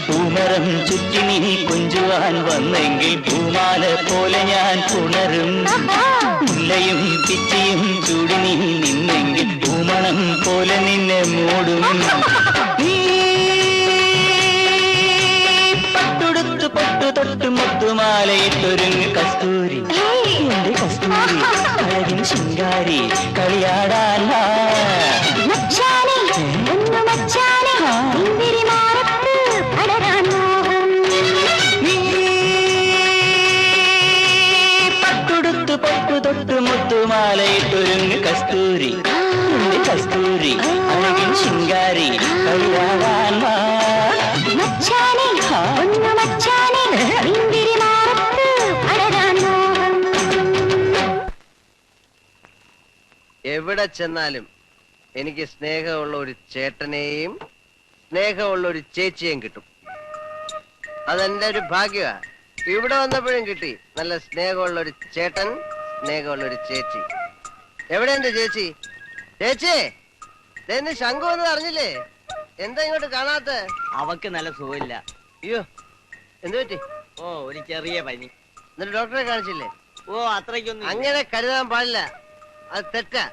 പൂമരം ചുറ്റി നീ കുഞ്ചുവാൻ വന്നെങ്കിൽ പൂമാല പോലെ ഞാൻ പുണരും. മുല്ലയും പിച്ചിയും ചൂടി നീ നിന്നെങ്കിൽ പൂമണം പോലെ നിന്നെ മൂടും. പട്ടുടുത്ത് പൊട്ടു തൊട്ട് മുത്തുമാലയിട്ടൊരുങ്ങ് കസ്തൂരി എന്റെ കസ്തൂരി അഴകിൻ ശിങ്കാരി കളിയാടാൻ എവിടെ ചെന്നാലും എനിക്ക് സ്നേഹമുള്ള ഒരു ചേട്ടനെയും സ്നേഹമുള്ള ഒരു ചേച്ചിയെയും കിട്ടും. അതെന്റെ ഒരു ഭാഗ്യമാ. ഇവിടെ വന്നപ്പോഴും കിട്ടി. നല്ല സ്നേഹമുള്ള ഒരു ചേട്ടൻ, സ്നേഹമുള്ള ഒരു ചേച്ചി. എവിടെ എന്റെ ചേച്ചി? ചേച്ചി എന്നെ ശംഖു എന്ന് അറിഞ്ഞില്ലേ? എന്താ ഇങ്ങോട്ട് കാണാത്ത? അവക്ക് നല്ല സുഖമില്ല. അയ്യോ, എന്ത് പറ്റി? ഓ, ഒരു ചെറിയ പനി. എന്നിട്ട് ഡോക്ടറെ കാണിച്ചില്ലേ? ഓ, അത്രയ്ക്കൊന്നും അങ്ങനെ കരുതാൻ പാടില്ല, അത് തെറ്റാ.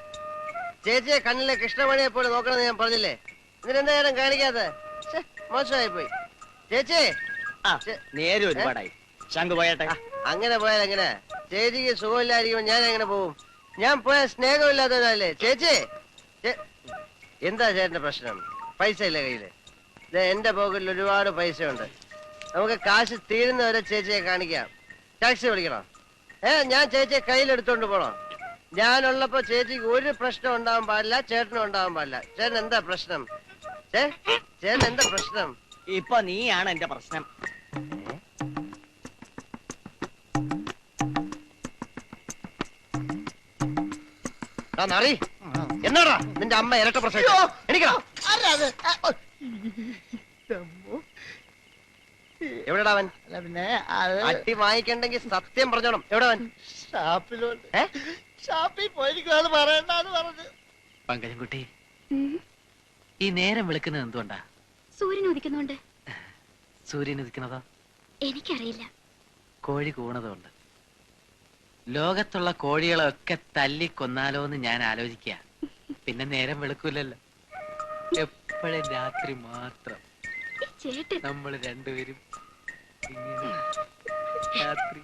ചേച്ചിയെ കണ്ണിലെ കൃഷ്ണമണിയെ പോലെ നോക്കണമെന്ന് ഞാൻ പറഞ്ഞില്ലേ? എന്നിട്ട് നേരം കാണിക്കാത്ത? മോശമായി പോയി. ചേച്ചി നേരെ ഒരുപാടായി. ശംഖു പോയട്ടെ. അങ്ങനെ പോയാൽ എങ്ങനെ? ചേച്ചിക്ക് സുഖമില്ലായിരിക്കുമ്പോ ഞാൻ എങ്ങനെ പോവും? ഞാൻ പോയാൽ സ്നേഹമില്ലാത്തവരല്ലേ? ചേച്ചി എന്താ ചേട്ടന്റെ പ്രശ്നം? പൈസ ഇല്ല കയ്യില്? എന്റെ പോക്കറ്റിൽ ഒരുപാട് പൈസ ഉണ്ട്. നമുക്ക് കാശ് തീരുന്നവരെ ചേച്ചിയെ കാണിക്കാം. ടാക്സി വിളിക്കണോ? ഞാൻ ചേച്ചിയെ കയ്യിലെടുത്തോണ്ട് പോണോ? ഞാനുള്ളപ്പോ ചേച്ചിക്ക് ഒരു പ്രശ്നം ഉണ്ടാവാൻ പാടില്ല, ചേട്ടനും ഉണ്ടാവാൻ പാടില്ല. ചേട്ടൻ എന്താ പ്രശ്നം? ചേട്ടൻ എന്താ പ്രശ്നം? ഇപ്പൊ നീയാണ് എന്റെ പ്രശ്നം. എന്നാടാ നിന്റെ അമ്മ ഇരട്ട പ്രസവിച്ചോ? എനിക്കോ എവിടെടാ അവൻ? പിന്നെ അട്ടി വാങ്ങിക്കണ്ടെങ്കിൽ സത്യം പറഞ്ഞോണം. എവിടെ അവൻ? ഷാപ്പിൽ പോയിരിക്കും പറയണ്ടെന്ന് പറഞ്ഞു. പങ്കജൻകുട്ടി, ഈ നേരം വിളിക്കുന്നത് എന്തുകൊണ്ടാ? സൂര്യൻ ഉദിക്കുന്നുണ്ട്. സൂര്യൻ ഉദിക്കുന്നതോ? എനിക്കറിയില്ല. കോഴി കൂണതുകൊണ്ട്. ലോകത്തുള്ള കോഴികളൊക്കെ തല്ലിക്കൊന്നാലോ എന്ന് ഞാൻ ആലോചിക്കുക. പിന്നെ നേരം വെളുക്കൂലല്ലോ, എപ്പോഴും രാത്രി മാത്രം. നമ്മൾ രണ്ടുപേരും ഇങ്ങനെ രാത്രി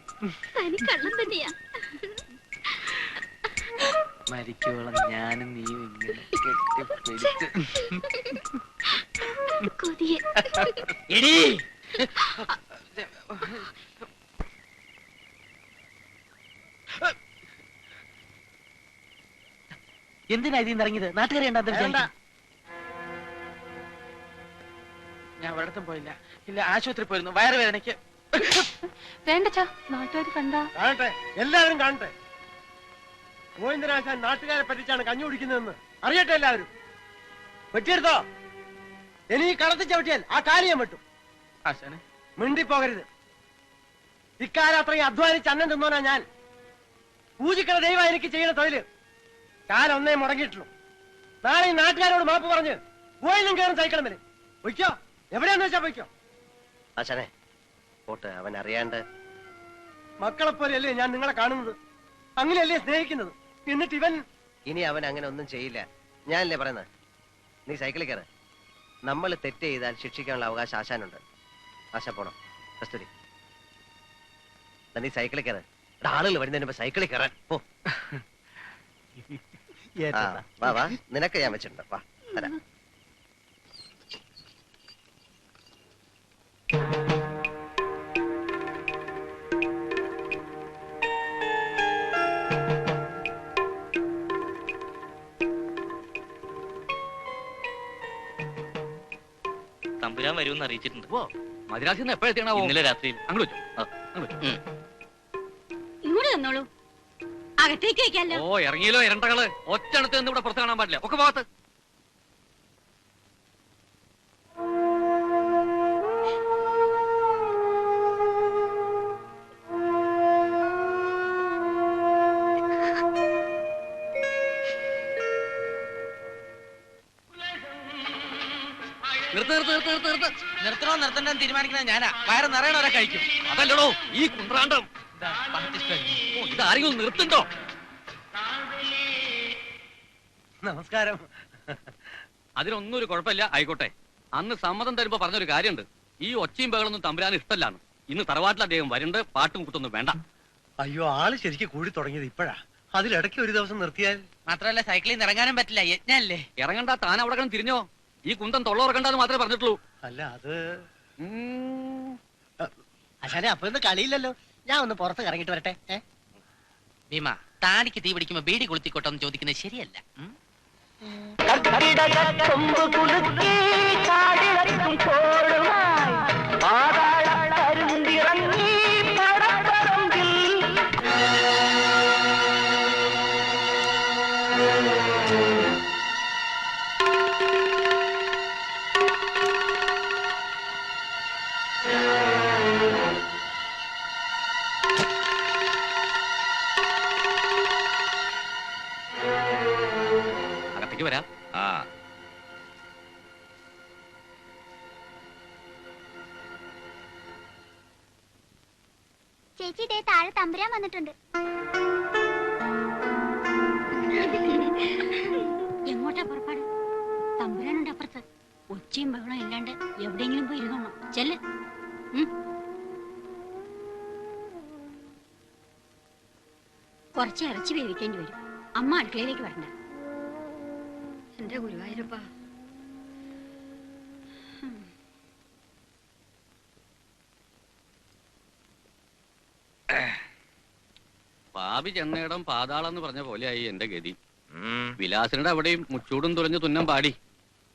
മരിക്കോളം ഞാനും നീയും ഇങ്ങനെ കെട്ടിപ്പിടിച്ച്. എന്തിനാ ഇതിൽ നിന്ന് ഇറങ്ങിയത്? നാട്ടുകാരെ ഞാൻ ഒരിടത്തും പോയില്ല. ഇല്ല, ആശുപത്രി പോയിരുന്നു, വയറുവേദനയ്ക്ക്. വേണ്ടച്ചാ, നാട്ടുകാർ കണ്ടാ കാണട്ടെ, എല്ലാവരും കാണട്ടെ. ഗോവിന്ദനാശാൻ നാട്ടുകാരെ പറ്റിച്ചാണ് കഞ്ഞി കുടിക്കുന്നതെന്ന് അറിയട്ടെ എല്ലാവരും. വെട്ടിയെടുത്തോ? ഇനി ഈ കളത്തിൽ ചവിട്ടിയാൽ ആ കാലിയം വെട്ടും. ആശാനെ മിണ്ടിപ്പോകരുത്. ഇക്കാലം അത്രയും അധ്വാനിച്ച് അന്നം തിന്നോനാ ഞാൻ. പൂജിക്കണ ദൈവം എനിക്ക് ചെയ്യുന്ന തൊഴില്. കാലം ഒന്നേ മുടങ്ങിയിട്ടുള്ളൂ. നാളെ ഈ നാട്ടുകാരോട് മാപ്പ് പറഞ്ഞ് ഗോയിലും കയറും സൈക്കിളും വരും. പൊയ്ക്കോ, എവിടെയാന്ന് വെച്ചാ പൊയ്ക്കോ. ആശാനെ പോട്ടെ, അവൻ അറിയാണ്ട്. മക്കളെ പോലെയല്ലേ ഞാൻ നിങ്ങളെ കാണുന്നത്, അങ്ങനെയല്ലേ സ്നേഹിക്കുന്നത്. എന്നിട്ട് ഇവൻ ഇനി അവൻ അങ്ങനെ ഒന്നും ചെയ്യില്ല. ഞാനല്ലേ പറയുന്നത്. നീ സൈക്കിളിൽ കയറ്. നമ്മൾ തെറ്റ് ചെയ്താൽ ശിക്ഷിക്കാനുള്ള അവകാശം ആശാനുണ്ട്. ആശാ പോണം. കസ്തൂരി നീ സൈക്കിളിൽ കയറ്. ആളുകൾ വരുന്നതിന് മുമ്പ് സൈക്കിളിൽ കയറാൻ പോ. വാ വാ, നിനക്ക് ഞാൻ വെച്ചിട്ടുണ്ട്. വാ തരാം. തമ്പുരാൻ വരുമെന്ന് അറിയിച്ചിട്ടുണ്ട്. മദ്രാസിൽ നിന്ന് എപ്പോഴെത്തിയാണോ? ഇന്നലെ രാത്രിയിൽ. അങ്ങോട്ട് ഇങ്ങോട്ട് തന്നോളൂ, അകത്തേക്ക് വയ്ക്കാലോ. ഓ, ഇറങ്ങിയല്ലോ ഇരണ്ടകള്. ഒറ്റണത്ത് നിന്ന് ഇവിടെ പുറത്ത് കാണാൻ പാടില്ല. ഒക്കെ ഭാഗത്ത്. നിർത്തണോ നിർത്തണ്ടോ തീരുമാനിക്കുന്നത് ഞാനാ. വയറ് നിറയണവരെ കഴിക്കും. അതല്ലടോ ഈ കുന്ത്രാണ്ടം. ഇതാരെങ്കിലും നിർത്തുണ്ടോ? നമസ്കാരം. അതിനൊന്നും ഒരു കുഴപ്പമില്ല, ആയിക്കോട്ടെ. അന്ന് സമ്മതം തരുമ്പോ പറഞ്ഞൊരു കാര്യമുണ്ട്. ഈ ഒച്ചയും ബഹളൊന്നും തമ്പുരാൻ ഇഷ്ടല്ലാണ്. ഇന്ന് തറവാട്ടിൽ അദ്ദേഹം വരുന്നുണ്ട്. പാട്ടും കുത്തൊന്നും വേണ്ട. അയ്യോ, ആള് ശരിക്കും കൂടി തുടങ്ങിയത് ഇപ്പോഴാ. അതിലിടയ്ക്ക് ഒരു ദിവസം നിർത്തിയാൽ. മാത്രമല്ല സൈക്കിളിൽ നിന്ന് ഇറങ്ങാനും പറ്റില്ല, യജ്ഞല്ലേ. ഇറങ്ങണ്ട, താൻ അവിടെ കിടന്ന് തിരിഞ്ഞോ. ഈ കുന്തം തൊള്ളോറക്കണ്ടെന്ന് മാത്രമേ പറഞ്ഞിട്ടുള്ളൂ. അല്ല അത് അച്ഛനെ അപ്പൊ ഇന്ന് കളിയില്ലല്ലോ. ഞാൻ ഒന്ന് പുറത്ത് കറങ്ങിട്ട് വരട്ടെ. ഭീമ, താടിക്ക് തീ പിടിക്കുമ്പോ ബീഡി കൊളുത്തിക്കോട്ടെന്ന് ചോദിക്കുന്നത് ശരിയല്ല. ചേച്ചി ദേ താഴെ തമ്പുരാൻ വന്നിട്ടുണ്ട്. എങ്ങോട്ടാ പുറപ്പാട്? തമ്പുരാനുണ്ട് അപ്പുറത്ത്. ഒച്ചയും ബഹളം ഇല്ലാണ്ട് എവിടെയെങ്കിലും പോയി ഇരുന്നോണം. ചെല്ല്. കുറച്ച് ഇറച്ചി വേവിക്കേണ്ടി വരും. അമ്മ അടുക്കളയിലേക്ക് വരണ്ട. എന്റെ ഗുരുവായൂരപ്പാ. പാപി ചെന്നയിടം പാതാളെന്ന് പറഞ്ഞ പോലെയായി എന്റെ ഗതി. വിലാസിനുടെ അവിടെയും മുച്ചൂടും തുറഞ്ഞു തുന്നം പാടി.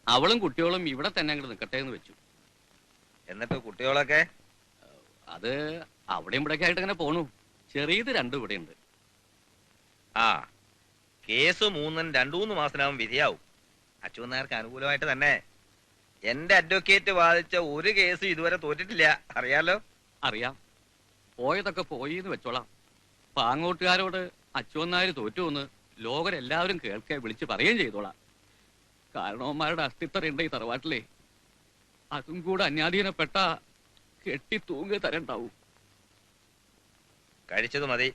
അവളും കുട്ടികളും ഇവിടെ തന്നെ അങ്ങോട്ട് നിൽക്കട്ടെ എന്ന് വെച്ചു. എന്നിട്ട് കുട്ടികളൊക്കെ അത് അവിടെയും ഇവിടെയൊക്കെ ആയിട്ട് ഇങ്ങനെ പോണു. ചെറിയത് രണ്ടും ഇവിടെ ഉണ്ട്. ആ കേസ് 2-3 മാസത്തിനാവും വിധിയാവും. അച്യുതനായർക്ക് അനുകൂലമായിട്ട് തന്നെ. എന്റെ അഡ്വക്കേറ്റ് വാദിച്ച ഒരു കേസ് ഇതുവരെ തോറ്റിട്ടില്ല. അറിയാലോ? അറിയാം. പോയതൊക്കെ പോയി എന്ന് വെച്ചോളാം. പാങ്ങോട്ടുകാരോട് അച്യുതനായർ തോറ്റുവെന്ന് ലോകരെല്ലാവരും കേൾക്കെ വിളിച്ച് പറയുകയും ചെയ്തോളാം. കാരണവന്മാരുടെ അസ്തിത്വമുണ്ട് ഈ തറവാട്ടിലെ. അതും കൂടെ അന്യാധീനപ്പെട്ട കെട്ടി തൂങ്ങി തരണ്ടാവും. കഴിച്ചത് മതി.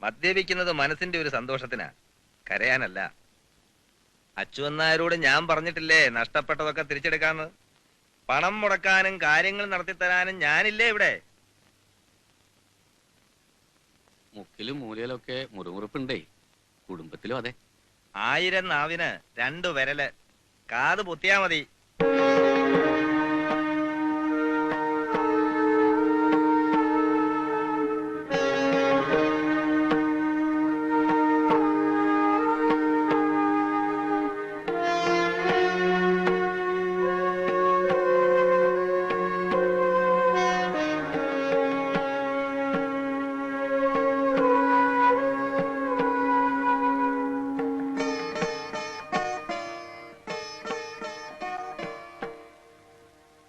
മദ്യപിക്കുന്നത് മനസ്സിന്റെ ഒരു സന്തോഷത്തിനാ, കരയാനല്ല. അച്യുതനായരോട് ഞാൻ പറഞ്ഞിട്ടില്ലേ നഷ്ടപ്പെട്ടതൊക്കെ തിരിച്ചെടുക്കാന്ന്. പണം മുടക്കാനും കാര്യങ്ങൾ നടത്തിത്തരാനും ഞാനില്ലേ ഇവിടെ. മുക്കിലും മൂലയിലൊക്കെ മുറുമുറുപ്പുണ്ടേ. കുടുംബത്തിലും അതെ. 1000 നാവിന് 2 വിരല്. കാത് പൊത്തിയാ മതി.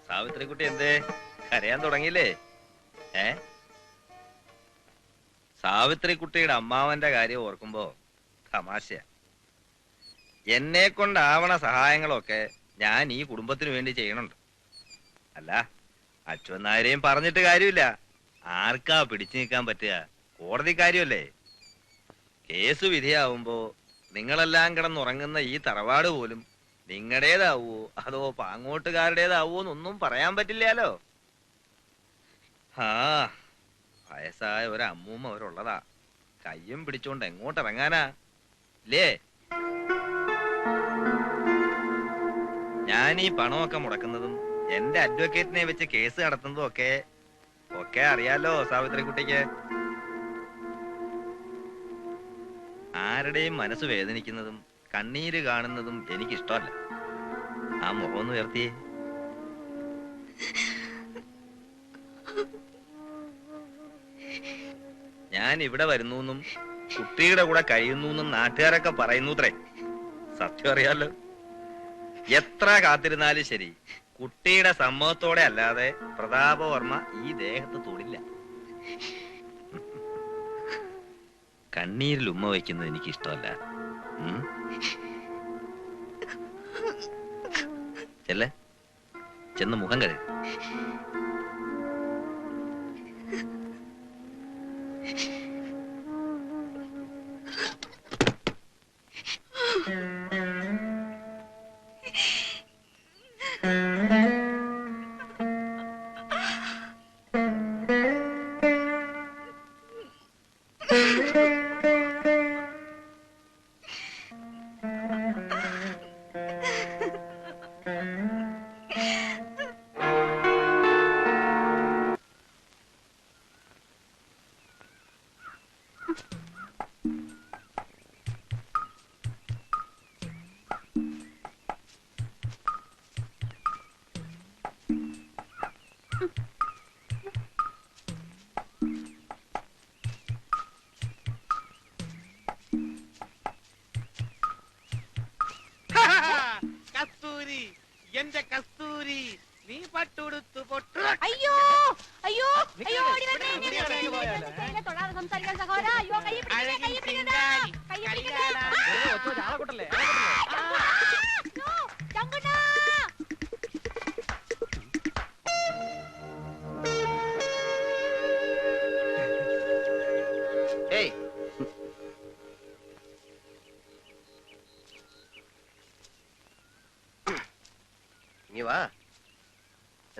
സാവിത്രിക്കുട്ടി എന്തേ കരയാൻ തുടങ്ങിയില്ലേ? സാവിത്രിക്കുട്ടിയുടെ അമ്മാവന്റെ കാര്യം ഓർക്കുമ്പോ തമാശയാ. എന്നെ കൊണ്ടാവണ സഹായങ്ങളൊക്കെ ഞാൻ ഈ കുടുംബത്തിന് വേണ്ടി ചെയ്യണുണ്ട്. അല്ല, അച്യുതനായരെയും പറഞ്ഞിട്ട് കാര്യമില്ല. ആർക്കാ പിടിച്ചു നിൽക്കാൻ പറ്റുക? കോടതി കാര്യമല്ലേ. കേസ് വിധിയാവുമ്പോ നിങ്ങളെല്ലാം കിടന്നുറങ്ങുന്ന ഈ തറവാട് പോലും നിങ്ങളുടേതാവോ അതോ പാങ്ങോട്ടുകാരുടേതാവോ എന്നൊന്നും പറയാൻ പറ്റില്ലല്ലോ. ആ വയസ്സായ ഒരമ്മൂമ്മ അവരുള്ളതാ. കയ്യും പിടിച്ചോണ്ട് എങ്ങോട്ടിറങ്ങാനാ ഇല്ലേ? ഞാൻ ഈ പണമൊക്കെ മുടക്കുന്നതും എന്റെ അഡ്വക്കേറ്റിനെ വെച്ച് കേസ് നടത്തുന്നതും ഒക്കെ അറിയാലോ സാവിത്രിക്കുട്ടിക്ക്. ആരുടെയും മനസ്സ് വേദനിക്കുന്നതും കണ്ണീര് കാണുന്നതും എനിക്കിഷ്ടമല്ല. ആ മുഖം ഒന്ന് ഉയർത്തിയേ. ഞാൻ ഇവിടെ വരുന്നു കുട്ടിയുടെ കൂടെ കഴിയുന്നു നാട്ടുകാരൊക്കെ പറയുന്നൂത്രേ. സത്യം അറിയാലോ. എത്ര കാത്തിരുന്നാലും ശരി, കുട്ടിയുടെ സമ്മതത്തോടെ അല്ലാതെ പ്രതാപവർമ്മ ഈ ദേഹത്ത് തൊടില്ല. കണ്ണീരിൽ ഉമ്മ വയ്ക്കുന്നത് എനിക്ക് ഇഷ്ടമല്ല. ചെല്ലേ, ചെന്ന് മുഖം കഴുക്. കസ്തൂരി, എന്റെ കസ്തൂരി, നീ പട്ടുടുത്തു പൊട്ടു. അയ്യോ അയ്യോ അയ്യോ, ഓടി വരണേ. തൊടാതെ സംസാരിക്കാൻ സഹോദരാ. അയ്യോ, കൈ പിടിക്കണ്ട.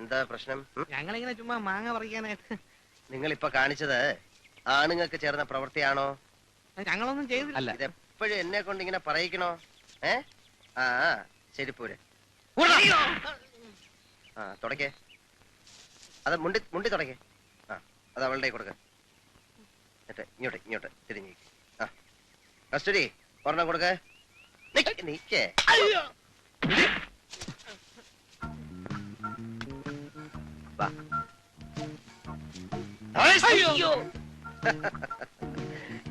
എന്താ പ്രശ്നം? ഞങ്ങളിങ്ങനെ ചുമ്മാ മാങ്ങ പറിക്കാനായിട്ട്. നിങ്ങൾ ഇപ്പൊ കാണിച്ചത് ആണുങ്ങൾക്ക് ചേർന്ന പ്രവൃത്തിയാണോ? ഞങ്ങളൊന്നും ചെയ്തില്ല. ഇതെപ്പോഴും എന്നെ കൊണ്ട് ഇങ്ങനെ പറയിക്കണോ? ആ ശരി പോരെ. ആ തുടക്കേ. അത് മുണ്ടി തുടക്കേ. ആ അത് അവളുടെ കൊടുക്ക. ഇങ്ങോട്ട് തിരിഞ്ഞു. ആ കസ്റ്റഡി ഒരെണ്ണം കൊടുക്ക. നീക്കേ.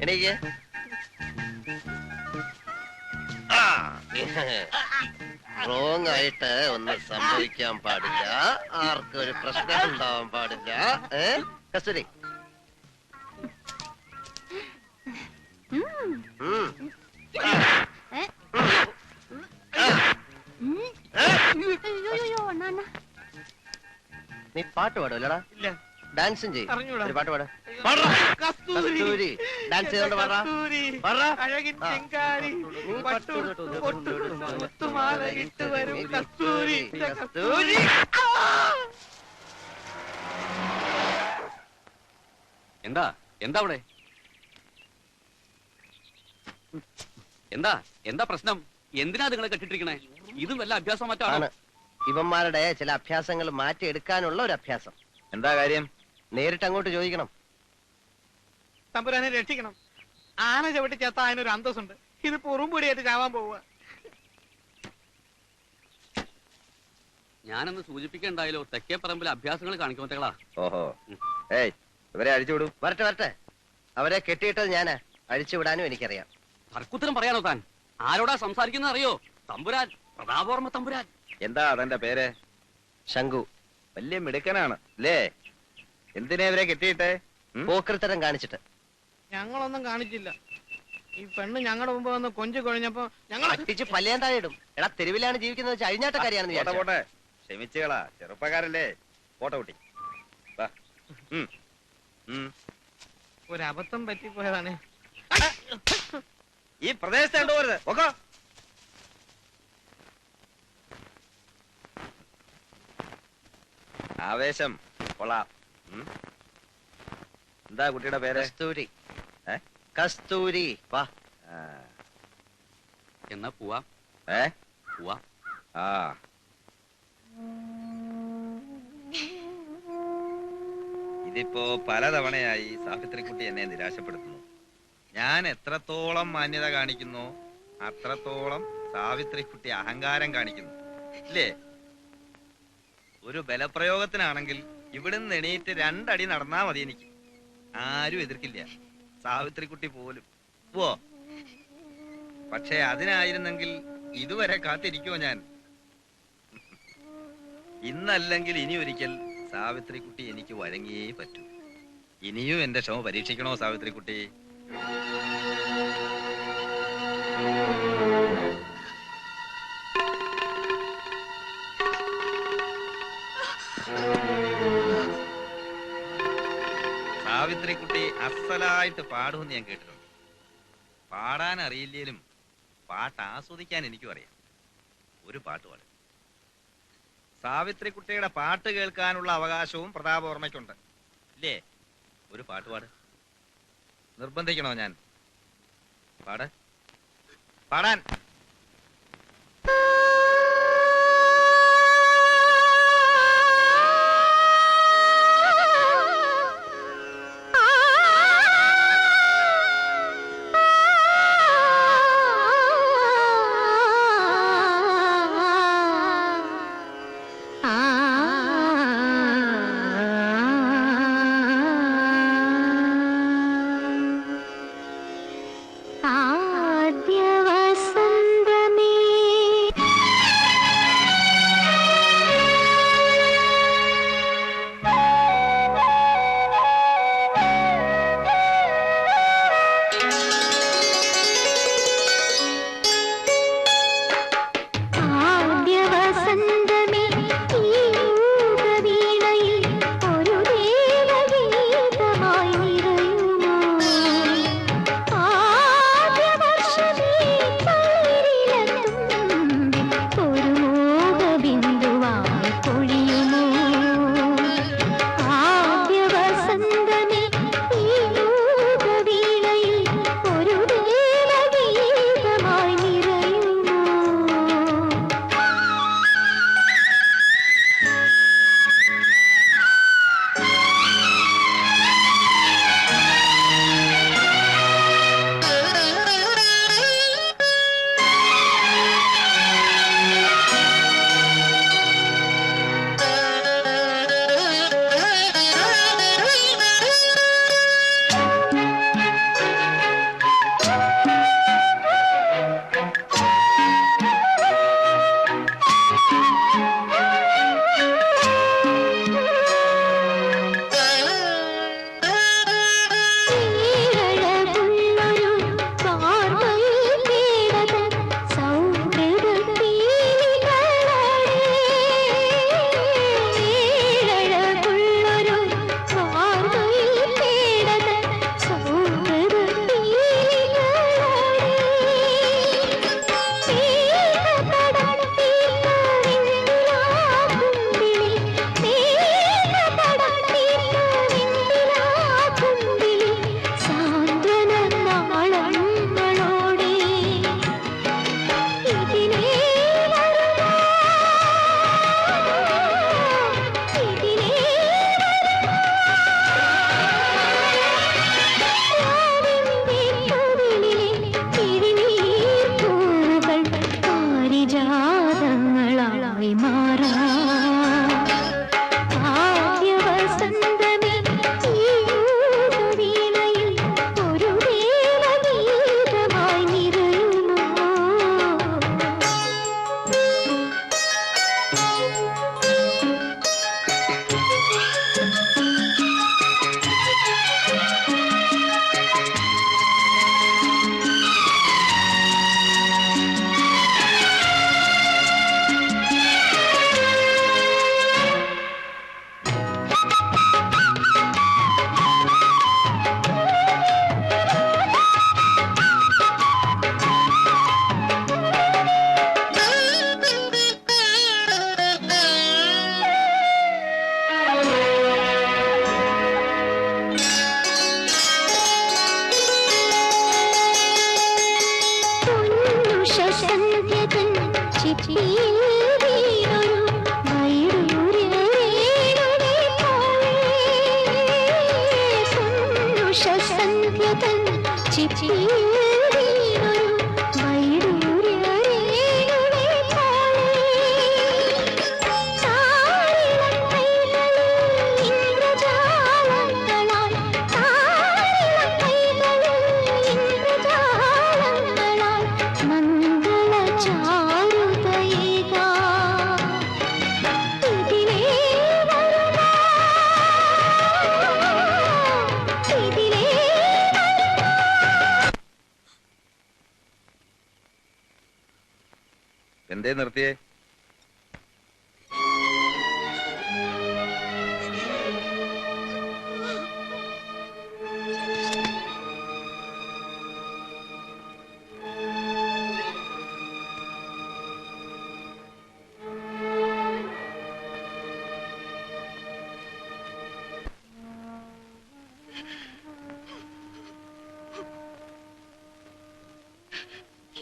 എനിക്ക് റോങ് ആയിട്ട് ഒന്നും സംഭവിക്കാൻ പാടില്ല. ആർക്കും ഒരു പ്രശ്നം ഉണ്ടാവാൻ പാടില്ല. കസ്തൂരി നീ പാട്ട് പാടുമല്ലടാ? ഇല്ല. ഡാൻസും ചെയ്യും. ഒരു പാട്ട് പാട്. കസ്തൂരി ഡാൻസ് ചെയ്തോണ്ട് പാടാ. അഴകിൻ ചെങ്കാരി മുത്തുമാല ഇട്ട് വരും കസ്തൂരി. എന്താ എന്താ അവിടെ എന്താ പ്രശ്നം? എന്തിനാ നിങ്ങളെ കെട്ടിട്ടിരിക്കണേ? ഇതും വല്ല അഭ്യാസം മറ്റാണ്. ഇവന്മാരുടെ ചില അഭ്യാസങ്ങൾ മാറ്റിയെടുക്കാനുള്ള ഒരു അഭ്യാസം. എന്താ കാര്യം? നേരിട്ട് അങ്ങോട്ട് ചോദിക്കണം. തമ്പുരാനെ രക്ഷിക്കണം. ആന ചവിട്ടി ചത്ത അതിനൊരു അന്തസ്സുണ്ട്. ഇത് പുറുംപൊടിയായിട്ട് ചാവാൻ പോവുക. ഞാനൊന്ന് സൂചിപ്പിക്കണ്ടായാലോ, തെക്കേ പറമ്പിൽ അഭ്യാസങ്ങൾ കാണിക്കുമ്പോഴത്തേകളാ. ഓഹോ, ഏയ് ഇവരെ അഴിച്ചുവിടും. വരട്ടെ. അവരെ കെട്ടിയിട്ടത് ഞാനാ. അഴിച്ചുവിടാനും എനിക്കറിയാം. തർക്കുത്തരം പറയാനോ താൻ? ആരോടാ സംസാരിക്കുന്ന അറിയോ? തമ്പുരാൻ, പ്രതാപവർമ്മ തമ്പുരാൻ. എന്താ തന്റെ പേര്? ശംഖു. വലിയ മിടുക്കനാണ് അല്ലേ? എന്തിനാ ഇവരെ കെട്ടിയിട്ടെ? പോക്കൃത്തരം കാണിച്ചിട്ട്. ഞങ്ങളൊന്നും കാണിച്ചില്ല. ഈ പെണ്ണ് ഞങ്ങളുടെ മുമ്പ് വന്ന് കൊഞ്ചു കൊഴിഞ്ഞപ്പോ ഞങ്ങൾ അടിച്ച് പല്ലേന്തായിടും. എടാ തെരുവിലാണ് ജീവിക്കുന്നത് വെച്ചാൽ അഴിഞ്ഞാട്ടക്കാരിയാണെന്ന് പോട്ടെ, ക്ഷമിച്ചുകളാ, ചെറുപ്പക്കാരല്ലേ. പോട്ടെ കുട്ടി. ഒരബദ്ധം പറ്റിപ്പോയതാണ്. ഈ പ്രദേശത്ത് കണ്ടുപോരുത്. ഓക്കോ ആവേശം കൊള്ളാം. എന്താ കുട്ടിയുടെ പേര്? കസ്തൂരി. കസ്തൂരി. വാ എന്നാ പോവാ. പോവാ. ആ ഇതിപ്പോ പലതവണയായി സാവിത്രിക്കുട്ടി എന്നെ നിരാശപ്പെടുത്തുന്നു. ഞാൻ എത്രത്തോളം മാന്യത കാണിക്കുന്നു അത്രത്തോളം സാവിത്രിക്കുട്ടി അഹങ്കാരം കാണിക്കുന്നു ഇല്ലേ? ഒരു ബലപ്രയോഗത്തിനാണെങ്കിൽ ഇവിടുന്ന് എണീറ്റ് 2 അടി നടന്നാ മതി. എനിക്ക് ആരും എതിർക്കില്ല, സാവിത്രിക്കുട്ടി പോലും. പോ. പക്ഷെ അതിനായിരുന്നെങ്കിൽ ഇതുവരെ കാത്തിരിക്കുമോ ഞാൻ? ഇന്നല്ലെങ്കിൽ ഇനി ഒരിക്കൽ സാവിത്രിക്കുട്ടി എനിക്ക് വഴങ്ങിയേ പറ്റൂ. ഇനിയും എന്റെ ക്ഷമ പരീക്ഷിക്കണോ സാവിത്രിക്കുട്ടി? സാവിത്രിക്കുട്ടി അസലായിട്ട് പാടുമെന്ന് ഞാൻ കേട്ടിട്ടുണ്ട്. പാടാൻ അറിയില്ലേലും പാട്ട് ആസ്വദിക്കാൻ എനിക്കും അറിയാം. ഒരു പാട്ട് പാടും. സാവിത്രിക്കുട്ടിയുടെ പാട്ട് കേൾക്കാനുള്ള അവകാശവും പ്രതാപവർമ്മയ്ക്കുണ്ട് ഇല്ലേ? ഒരു പാട്ട് പാട്. നിർബന്ധിക്കണോ ഞാൻ? പാടാൻ. എന്തേ നിർത്തിയേ?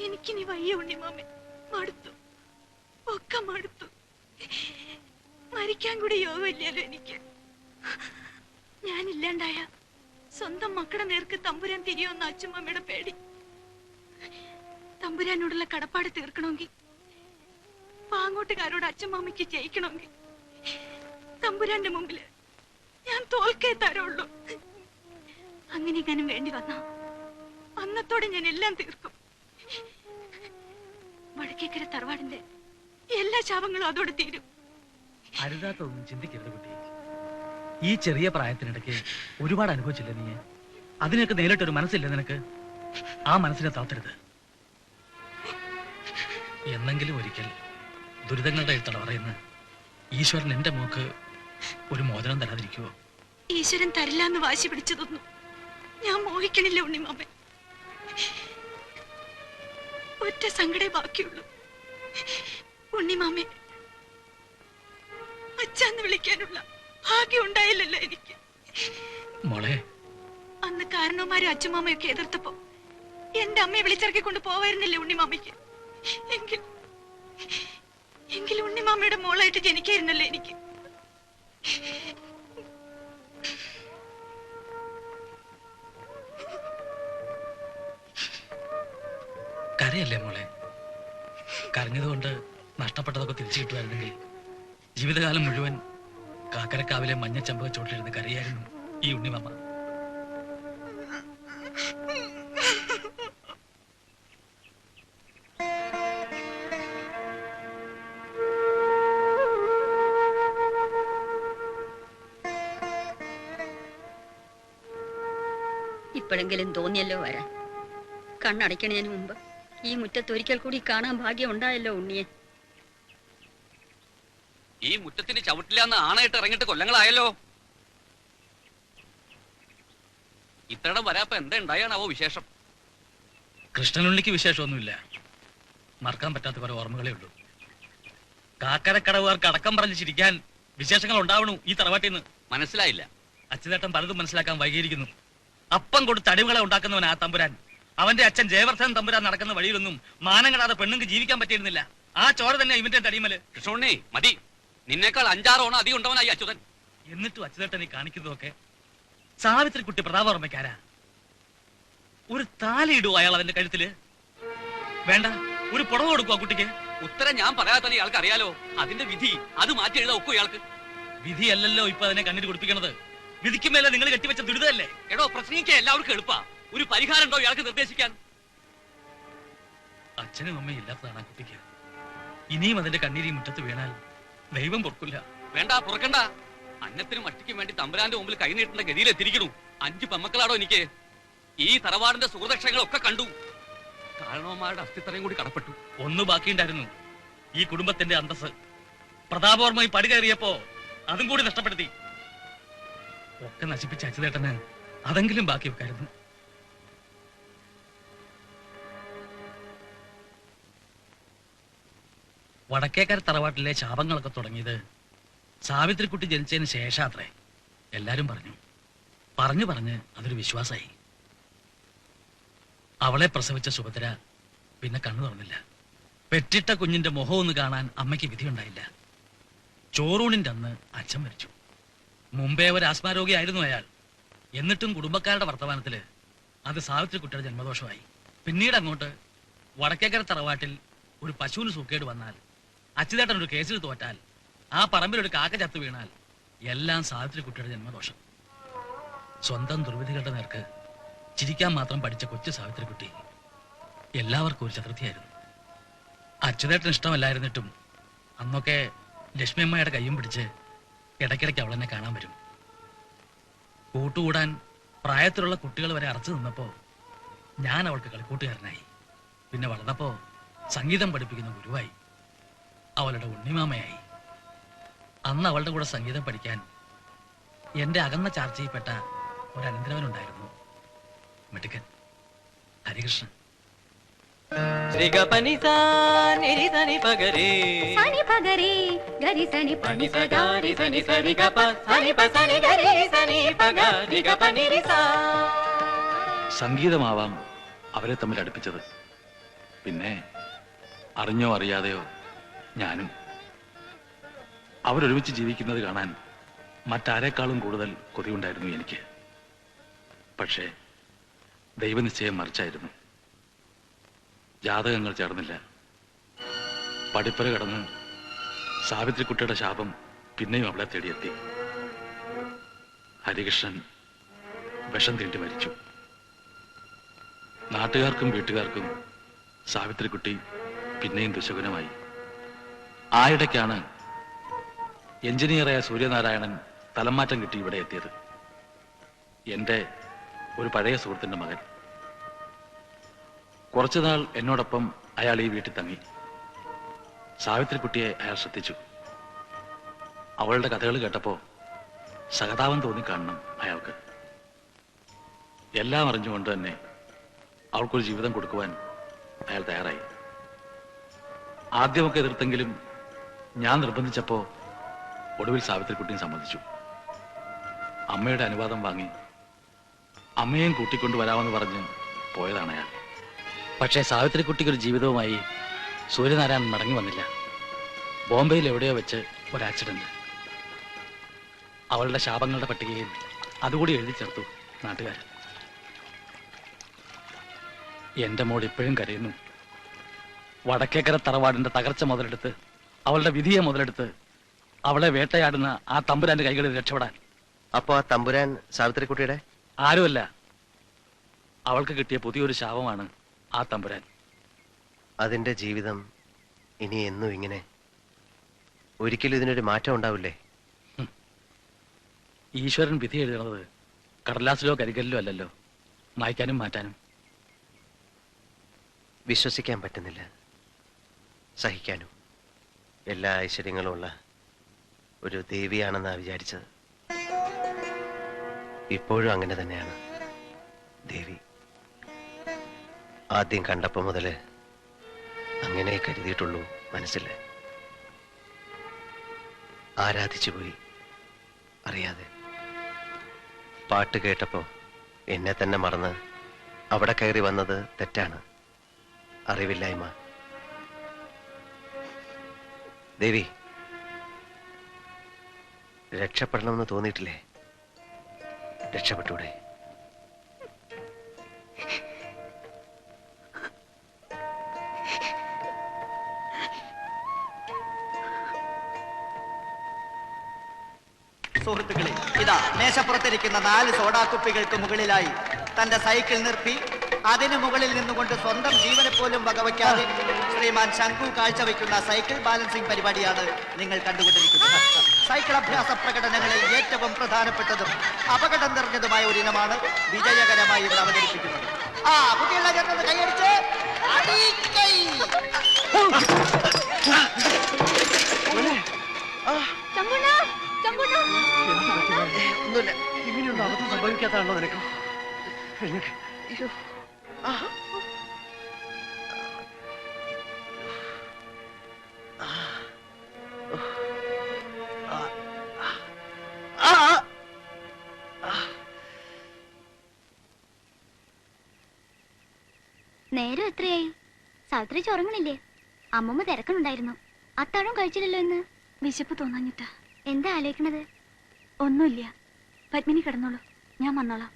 എനിക്കിനി വയ്യ ഉണ്ണിമാമേ, മടുത്തു, ഒക്കെ മടുത്തു. മരിക്കാൻ കൂടി യോഗമില്ലല്ലോ എനിക്ക്. ഞാനില്ലാണ്ടായ സ്വന്തം മക്കളുടെ നേർക്ക് തമ്പുരാൻ തിരിയോന്ന അച്ഛമ്മയുടെ പേടി. തമ്പുരാനോടുള്ള കടപ്പാട് തീർക്കണമെങ്കിൽ, പാങ്ങോട്ടുകാരോട് അച്ഛമ്മയ്ക്ക് ജയിക്കണമെങ്കിൽ തമ്പുരാന്റെ മുമ്പില് ഞാൻ തോൽക്കേ തരുള്ളൂ. അങ്ങനെ ഞാനും വേണ്ടി വന്ന അന്നത്തോടെ ഞാൻ എല്ലാം തീർക്കും. വടക്കേക്കര തറവാടിന്റെ എല്ലാ ശാപങ്ങളും അതോടെ തീരും. അരുതാത്തൊന്നും ചിന്തിക്കരുത് കുട്ടി. ഈ ചെറിയ പ്രായത്തിനിടയ്ക്ക് ഒരുപാട് അനുഭവിച്ചില്ല നീ. അതിനൊക്കെ നേരിട്ടൊരു മനസ്സില്ല നിനക്ക്. ആ മനസ്സിനെ താത്തരുത്. എന്നെങ്കിലും ഒരിക്കൽ ദുരിതങ്ങളുടെ തടവറയുന്ന ഈശ്വരൻ എന്റെ മോക്ക് ഒരു മോചനം തരാതിരിക്കുവോ? ഈശ്വരൻ തരില്ല എന്ന് വാശി പിടിച്ചതൊന്നും ഞാൻ മോഹിക്കണില്ല ഉണ്ണിമാമൻ. ഒറ്റ സങ്കടേ ബാക്കിയുള്ളൂ. ഉണ്ണിമാമെ അച്ഛന്ന് വിളിക്കാനുള്ള ഭാഗ്യം ഉണ്ടായില്ലല്ലോ എനിക്ക്. മോളെ, അന്ന് കാരണവന്മാരും അച്ഛമാമയൊക്കെ എതിർത്തപ്പോ എന്റെ അമ്മയെ വിളിച്ചിറക്കി കൊണ്ട് പോവായിരുന്നില്ലേ ഉണ്ണിമാമയ്ക്ക്? എങ്കിൽ ഉണ്ണിമാമയുടെ മോളായിട്ട് ജനിക്കായിരുന്നല്ലോ എനിക്ക്. കരയല്ലേ മോളെ? കരഞ്ഞതുകൊണ്ട് നഷ്ടപ്പെട്ടതൊക്കെ തിരിച്ചു കിട്ടുമായിരുന്നെങ്കിൽ ജീവിതകാലം മുഴുവൻ കാക്കരക്കാവിലെ മഞ്ഞ ചമ്പക ചോട്ടിലിരുന്ന് കരയായിരുന്നു ഈ ഉണ്ണിമാമ. ഇപ്പോഴെങ്കിലും തോന്നിയല്ലോ വരാൻ. കണ്ണടയ്ക്കണതിന് മുമ്പ് ഈ മുറ്റത്തൊരിക്കൽ കൂടി കാണാൻ ഭാഗ്യം ഉണ്ടായല്ലോ ഉണ്ണിയെ. ഈ മുറ്റത്തിന് ചവിട്ടില്ലാന്ന് ആണായിട്ട് ഇറങ്ങിയിട്ട് കൊല്ലങ്ങളായല്ലോ. ഇത്തരം വരാപ്പ എന്താ ഉണ്ടായാണാവോ വിശേഷം? കൃഷ്ണനുണ്ണിക്ക് വിശേഷമൊന്നുമില്ല. മറക്കാൻ പറ്റാത്ത കുറെ ഓർമ്മകളേ ഉള്ളൂ. കാക്കരക്കടവുകാർക്ക് അടക്കം പറഞ്ഞ് ചിരിക്കാൻ വിശേഷങ്ങൾ ഉണ്ടാവണു ഈ തറവാട്ടിൽ നിന്ന്. മനസ്സിലായില്ല. അച്യുതേട്ടൻ പലതും മനസ്സിലാക്കാൻ വൈകിയിരിക്കുന്നു. അപ്പം കൊടുത്ത് അടിമകളെ ഉണ്ടാക്കുന്നവൻ ആ തമ്പുരാൻ. അവന്റെ അച്ഛൻ ജയവർദ്ധൻ തമ്പുരാൻ നടക്കുന്ന വഴിയിലൊന്നും മാനം കെടാതെ പെണ്ണുങ്ങൾക്ക് ജീവിക്കാൻ പറ്റിയിരുന്നില്ല. ആ ചോര തന്നെ ഇവന്റെ തടിമല്. കൃഷ്ണുണ്ണി മതി. നിന്നേക്കാൾ 5-6 ഓണം അധികം ഉണ്ടവനായി അച്യുതൻ. എന്നിട്ടും അച്യുതേട്ടൻ ഈ കാണിക്കുന്നതൊക്കെ സാവിത്രിക്കുട്ടി പ്രതാപവർമ്മയ്ക്കാരാ. ഒരു താലിയിടുവോ അയാൾ അതിന്റെ കഴുത്തില്? വേണ്ട, ഒരു പുടവ കൊടുക്കുവോ കുട്ടിക്ക്? ഉത്തരം ഞാൻ പറയാത്ത ഇയാൾക്ക് അറിയാലോ. അതിന്റെ വിധി അത് മാറ്റി എഴുതാ ഒക്കും ഇയാൾക്ക്. വിധിയല്ലല്ലോ ഇപ്പൊ അതിനെ കണ്ണീര് കുടിപ്പിക്കണത്. വിധിക്കുമേലെ നിങ്ങൾ കെട്ടിവെച്ച ദുരിതമല്ലേ? എടോ, പ്രസംഗിക്കാൻ എല്ലാവർക്കും എളുപ്പാ. ഒരു പരിഹാരം ഉണ്ടോ ഇയാൾക്ക് നിർദ്ദേശിക്കാൻ? അച്ഛനും അമ്മയും ഇല്ലാത്തതാണ് ആ കുട്ടിക്ക്. ഇനിയും അതിന്റെ കണ്ണീരി മുറ്റത്ത് വീണാൽ ദൈവം പൊറുക്കില്ല. വേണ്ട, പുറക്കണ്ട. അന്നത്തിനും മട്ടിക്കും വേണ്ടി തമ്പുരാന്റെ മുമ്പിൽ കൈ നീട്ടേണ്ട ഗതിയിലെത്തിരിക്കണു. 5 പെമ്മക്കളാടോ എനിക്ക്. ഈ തറവാടിന്റെ സുഹൃദക്ഷങ്ങളൊക്കെ കണ്ടു. കാരണവന്മാരുടെ അസ്ഥിത്തറയും കൂടി കടപ്പെട്ടു. ഒന്ന് ബാക്കിയുണ്ടായിരുന്നു, ഈ കുടുംബത്തിന്റെ അന്തസ്. പ്രതാപവർമ്മ പടി കയറിയപ്പോ അതും കൂടി നഷ്ടപ്പെടുത്തി. ഒക്കെ നശിപ്പിച്ച അച്യുതേട്ടന് അതെങ്കിലും ബാക്കി വെക്കായിരുന്നു. വടക്കേക്കര തറവാട്ടിലെ ശാപങ്ങളൊക്കെ തുടങ്ങിയത് സാവിത്രിക്കുട്ടി ജനിച്ചതിന് ശേഷാത്രേ. എല്ലാരും പറഞ്ഞു പറഞ്ഞ് അതൊരു വിശ്വാസമായി. അവളെ പ്രസവിച്ച സുഭദ്ര പിന്നെ കണ്ണു തുറന്നില്ല. പെറ്റിട്ട കുഞ്ഞിന്റെ മുഖം ഒന്ന് കാണാൻ അമ്മയ്ക്ക് വിധിയുണ്ടായില്ല. ചോറൂണിന്റെ അന്ന് അച്ഛൻ മരിച്ചു. മുമ്പേ ഒരു ആസ്മാരോഗിയായിരുന്നു അയാൾ. എന്നിട്ടും കുടുംബക്കാരുടെ വർത്തമാനത്തില് അത് സാവിത്രി കുട്ടിയുടെ ജന്മദോഷമായി. പിന്നീട് അങ്ങോട്ട് വടക്കേക്കര തറവാട്ടിൽ ഒരു പശുവിന് സൂക്കേട് വന്നാൽ, അച്യുതേട്ടൻ ഒരു കേസിൽ തോറ്റാൽ, ആ പറമ്പിൽ ഒരു കാക്ക ചത്തു വീണാൽ എല്ലാം സാവിത്രി കുട്ടിയുടെ ജന്മദോഷം. സ്വന്തം ദുർവിധികളുടെ നേർക്ക് ചിരിക്കാൻ മാത്രം പഠിച്ച കൊച്ചു സാവിത്രി കുട്ടി എല്ലാവർക്കും ഒരു ചതുർത്ഥിയായിരുന്നു. അച്യുതേട്ടൻ ഇഷ്ടമല്ലായിരുന്നിട്ടും അന്നൊക്കെ ലക്ഷ്മിയമ്മയുടെ കയ്യും പിടിച്ച് ഇടയ്ക്കിടയ്ക്ക് അവളെന്നെ കാണാൻ വരും. കൂട്ടുകൂടാൻ പ്രായത്തിലുള്ള കുട്ടികൾ വരെ അറച്ചു നിന്നപ്പോ ഞാൻ അവൾക്ക് കളിക്കൂട്ടുകാരനായി. പിന്നെ വളർന്നപ്പോ സംഗീതം പഠിപ്പിക്കുന്ന ഗുരുവായി, അവളുടെ ഉണ്ണിമാമയായി. അന്ന് അവളുടെ കൂടെ സംഗീതം പഠിക്കാൻ എന്റെ അകന്ന ചാർച്ചയിൽപ്പെട്ട ഒരു അനന്തരവനുണ്ടായിരുന്നു, മിടുക്കൻ ഹരികൃഷ്ണൻ. സംഗീതമാവാം അവരെ തമ്മിൽ അടുപ്പിച്ചത്. പിന്നെ അറിഞ്ഞോ അറിയാതെയോ ഞാനും. അവരൊരുമിച്ച് ജീവിക്കുന്നത് കാണാൻ മറ്റാരേക്കാളും കൂടുതൽ കൊതിയുണ്ടായിരുന്നു എനിക്ക്. പക്ഷേ ദൈവനിശ്ചയം മറിച്ചായിരുന്നു. ജാതകങ്ങൾ ചേർന്നില്ല. പഠിപ്പര കടന്ന് സാവിത്രിക്കുട്ടിയുടെ ശാപം പിന്നെയും അവളെ തേടിയെത്തി. ഹരികൃഷ്ണൻ വിഷം തീണ്ടി മരിച്ചു. നാട്ടുകാർക്കും വീട്ടുകാർക്കും സാവിത്രിക്കുട്ടി പിന്നെയും ദുശകുനമായി. ആയിടയ്ക്കാണ് എഞ്ചിനീയറായ സൂര്യനാരായണൻ തലമാറ്റം കിട്ടി ഇവിടെ എത്തിയത്. എന്റെ ഒരു പഴയ സുഹൃത്തിന്റെ മകൻ. കുറച്ചുനാൾ എന്നോടൊപ്പം അയാൾ ഈ വീട്ടിൽ തങ്ങി. സാവിത്രിക്കുട്ടിയെ അയാൾ ശ്രദ്ധിച്ചു. അവളുടെ കഥകൾ കേട്ടപ്പോ സഹതാപം തോന്നിക്കാണണം അയാൾക്ക്. എല്ലാം അറിഞ്ഞുകൊണ്ട് തന്നെ അവൾക്കൊരു ജീവിതം കൊടുക്കുവാൻ അയാൾ തയ്യാറായി. ആദ്യമൊക്കെ എതിർത്തെങ്കിലും ഞാൻ നിർബന്ധിച്ചപ്പോ ഒടുവിൽ സാവിത്രിക്കുട്ടിയും സമ്മതിച്ചു. അമ്മയുടെ അനുവാദം വാങ്ങി അമ്മയും കൂട്ടിക്കൊണ്ടു വരാമെന്ന് പറഞ്ഞ് പോയതാണ് അയാൾ. പക്ഷേ സാവിത്രിക്കുട്ടിക്കൊരു ജീവിതവുമായി സൂര്യനാരായണൻ മടങ്ങി വന്നില്ല. ബോംബെയിൽ എവിടെയോ വെച്ച് ഒരു ആക്സിഡന്റ്. അവളുടെ ശാപങ്ങളുടെ പട്ടികയിൽ അതുകൂടി എഴുതി ചേർത്തു നാട്ടുകാർ. എന്റെ മോൾ ഇപ്പോഴും കരയുന്നു. വടക്കേക്കര തറവാടിന്റെ തകർച്ച മുതലെടുത്ത്, അവളുടെ വിധിയെ മുതലെടുത്ത്, അവളെ വേട്ടയാടുന്ന ആ തമ്പുരാന്റെ കൈകളിൽ രക്ഷപ്പെടാൻ. അപ്പോ ആ തമ്പുരാൻ സാവിത്രിക്കുട്ടിയുടെ ആരുമല്ല, അവൾക്ക് കിട്ടിയ പുതിയൊരു ശാപമാണ് ആ തമ്പുരാൻ. അതിന്റെ ജീവിതം ഇനി എന്നും ഇങ്ങനെ? ഒരിക്കലും ഇതിനൊരു മാറ്റം ഉണ്ടാവില്ലേ? ഈശ്വരൻ വിധി എഴുതുന്നത് കടലാസിലോ കരികല്ലിലോ അല്ലല്ലോ, മായ്ക്കാനും മാറ്റാനും. വിശ്വസിക്കാൻ പറ്റുന്നില്ല, സഹിക്കാനും. എല്ലാ ഐശ്വര്യങ്ങളുമുള്ള ഒരു ദേവിയാണെന്നാ വിചാരിച്ചത്. ഇപ്പോഴും അങ്ങനെ തന്നെയാണ് ദേവി. ആദ്യം കണ്ടപ്പോ മുതല് അങ്ങനെ കരുതിയിട്ടുള്ളൂ മനസ്സിൽ. ആരാധിച്ചു പോയി അറിയാതെ. പാട്ട് കേട്ടപ്പോ എന്നെ തന്നെ മറന്ന് അവിടെ കയറി വന്നത് തെറ്റാണ്, അറിവില്ലായ്മ. ദേവി, രക്ഷപ്പെടണമെന്ന് തോന്നിയിട്ടില്ലേ? രക്ഷപ്പെട്ടൂടെ? സുഹൃത്തുക്കളെ, ഇതാ മേശപ്പുറത്തിരിക്കുന്ന 4 സോഡാക്കുപ്പികൾക്ക് മുകളിലായി തന്റെ സൈക്കിൾ നിർത്തി അതിനു മുകളിൽ നിന്നുകൊണ്ട് സ്വന്തം ജീവനെ പോലും വകവയ്ക്കാതെ ശ്രീമാൻ ശംഖു കാഴ്ചവെക്കുന്ന സൈക്കിൾ ബാലൻസിംഗ് പരിപാടിയാണ് നിങ്ങൾ കണ്ടുകൊണ്ടിരിക്കുന്നത്. സൈക്കിൾ അഭ്യാസ പ്രകടനങ്ങളിൽ ഏറ്റവും പ്രധാനപ്പെട്ടതും അപകടം നിറഞ്ഞതുമായ ഒരു ഇനമാണ് വിജയകരമായി ഇവിടെ അവതരിപ്പിക്കുന്നത്. കുട്ടികളെ ചേർന്നത് കൈയടിച്ച് ഒന്നുമില്ല. ഇങ്ങനെയുള്ള അബദ്ധം സംഭവിക്കാത്താണല്ലോ നിനക്ക്? നേരം എത്രയായി? സാവിത്രി ചോറങ്ങണില്ലേ? അമ്മമ്മ തിരക്കണുണ്ടായിരുന്നു. അത്താഴം കഴിച്ചില്ലല്ലോ ഇന്ന്. വിശപ്പ് തോന്നാഞ്ഞിട്ടാ. എന്താ ആലോചിക്കണത്? ഒന്നുമില്ല. പത്മിനി കിടന്നോളൂ, ഞാൻ വന്നോളാം.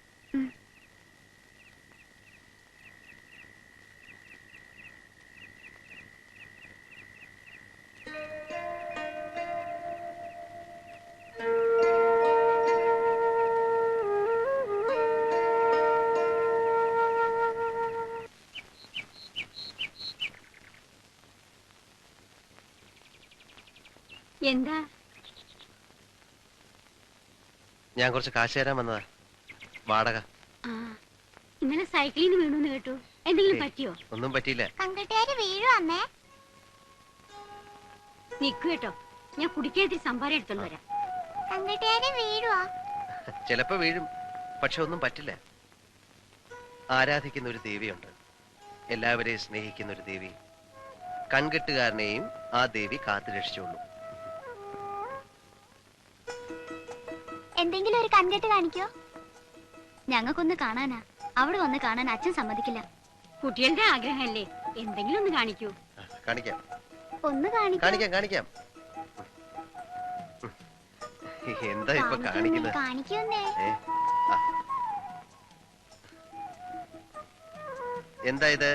എന്താ? ഞാൻ കുറച്ച് കാശ് തരാൻ വന്നതാ, വാടക. ഇന്നലെ സൈക്കിളിൽ നിന്ന് വീണു കേട്ടു. എന്തെങ്കിലും പറ്റിയോ? ഒന്നും പറ്റിയില്ല. കണ്ടിട്ടേര് വീഴുവന്നേ. നിക്കു കേട്ടോ, ഞാൻ കുടിക്കേത്തി സംഭാരം എടുത്തോണ്ട് വരാം. കണ്ടിട്ടേര് വീഴുവാ. ചിലപ്പോ വീഴും, പക്ഷെ ഒന്നും പറ്റില്ല. ആരാധിക്കുന്ന ഒരു ദേവിയുണ്ട്, എല്ലാവരെയും സ്നേഹിക്കുന്ന ഒരു ദേവി. കൺകെട്ടുകാരനെയും ആ ദേവി കാത്തു രക്ഷിച്ചോളൂ. എന്തെങ്കിലും ഒരു കൺകെട്ട് കാണിക്കോ? ഞങ്ങൾക്കൊന്ന് കാണാനാ. അവിടെ വന്ന് കാണാൻ അച്ഛൻ സമ്മതിക്കില്ല. കുട്ടികളുടെ ആഗ്രഹമല്ലേ, എന്തെങ്കിലും ഒന്ന് കാണിക്കൂ. കാണിക്കാം, ഒന്ന് കാണിക്കാം, കാണിക്കാം. എന്താ ഇപ്പൊ കാണിക്കുന്നത്? കാണിക്കുന്നേ. എന്താ ഇത്?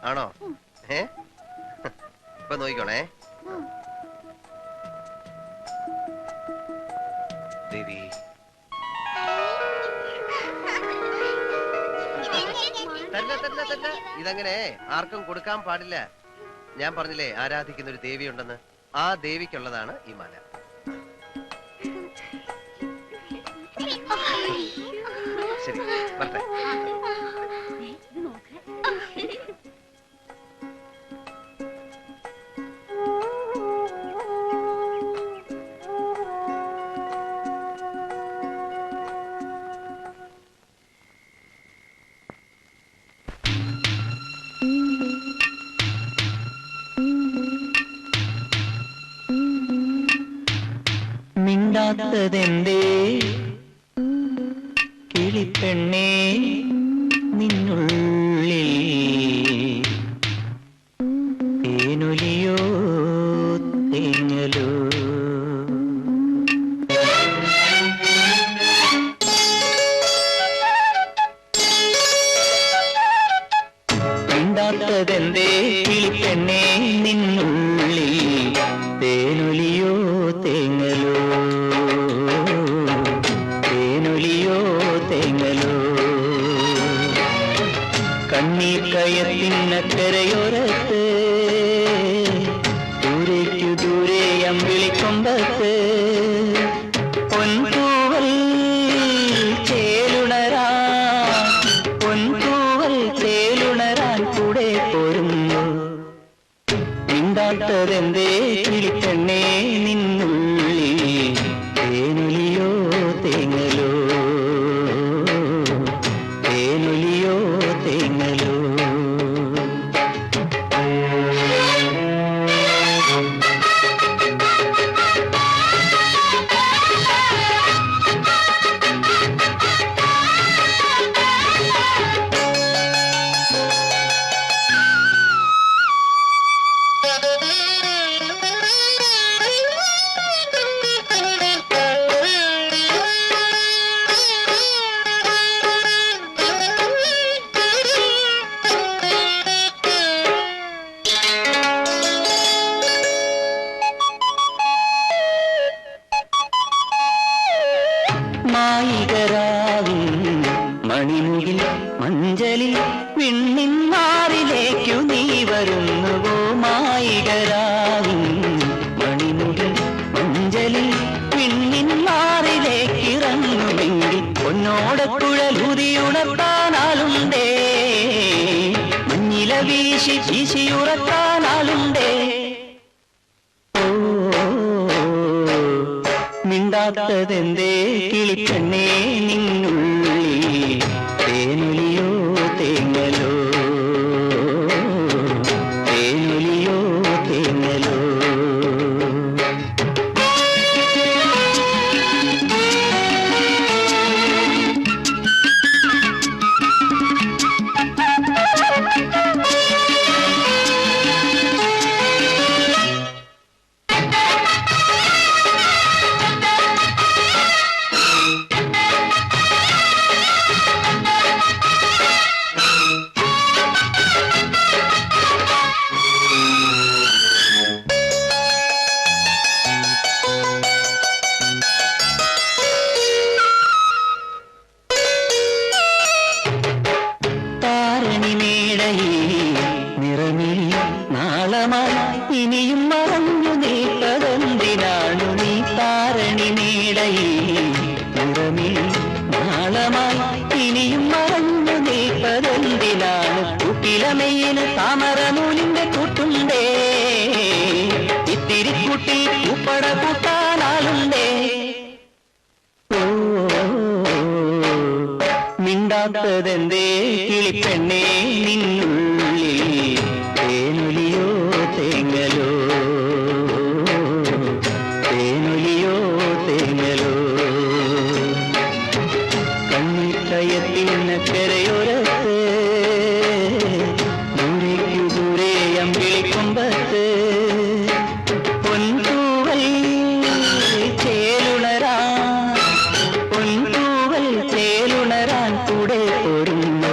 ആണോ? ഇപ്പൊ നോക്കിക്കോണേ. ദേവി, ഇതങ്ങനെ ആർക്കും കൊടുക്കാൻ പാടില്ല. ഞാൻ പറഞ്ഞില്ലേ ആരാധിക്കുന്ന ഒരു ദേവി ഉണ്ടെന്ന്. ആ ദേവിക്കുള്ളതാണ് ഈ മാല. ശരി, വരട്ടെ. മിണ്ടാത്തതെന്തേ കിളിപ്പെണ്ണേ നിന്നുള്ളിൽ തേനൊലിയോ തേങ്ങലോ? മിണ്ടാത്തതെന്തേ കിളിപ്പെണ്ണേ നിന്നുള്ളിൽ തേനൊലിയോ തേങ്ങലോ? തേനൊലിയോ തേങ്ങലോ? കണ്ണീർ കയത്തിനക്കരയോരത്ത് ദൂരേക്കു ദൂരെ അമ്പിളിക്കൊമ്പത്ത് പൊൻതൂവൽ ചേലുണരാൻ, പൊൻതൂവൽ ചേലുണരാൻ കൂടെ പോരുന്നു. മിണ്ടാത്തതെന്തേ കിളിപ്പെണ്ണേ നിന്നുള്ളിൽ തേനൊലിയോ തേങ്ങലോ? തേനൊലിയോ തേങ്ങലോ? മായികരാവിൻ മണിമുകിൽ മഞ്ചലിൽ വിണ്ണിന്മാറിലേക്കു നീ വരുന്നുവോ? മായികരാവിൻ മണിമുകിൽ മഞ്ചലിൽ വിണ്ണിന്മാറിലേക്ക് ഇറങ്ങുമെങ്കിൽ പൊന്നോടക്കുഴലുതിയുണർത്താനാലുണ്ടേ, മഞ്ഞില വീശി വീശിയുറക്കാനാലുണ്ടേ. മിണ്ടാത്തതെന്തേ കിളിപ്പെണ്ണേ നിന്നുള്ളിൽ തേനൊലിയോ തേങ്ങലോ? തേനൊലിയോ തേങ്ങലോ? മിണ്ടാത്തതെന്തേ കിളിപ്പെണ്ണേ നിന്നുള്ളിൽ തേനൊലിയോ തേങ്ങലോ തേനൊലിയോ തേങ്ങലോ കണ്ണിൽ കയത്തിന കരയോരത്ത് ദൂരേക്കു ദൂരെ അമ്പിളിക്കൊമ്പത്ത് പൊൻതൂവൽ ചേലുണരാൻ കൂടെ പോരുന്നു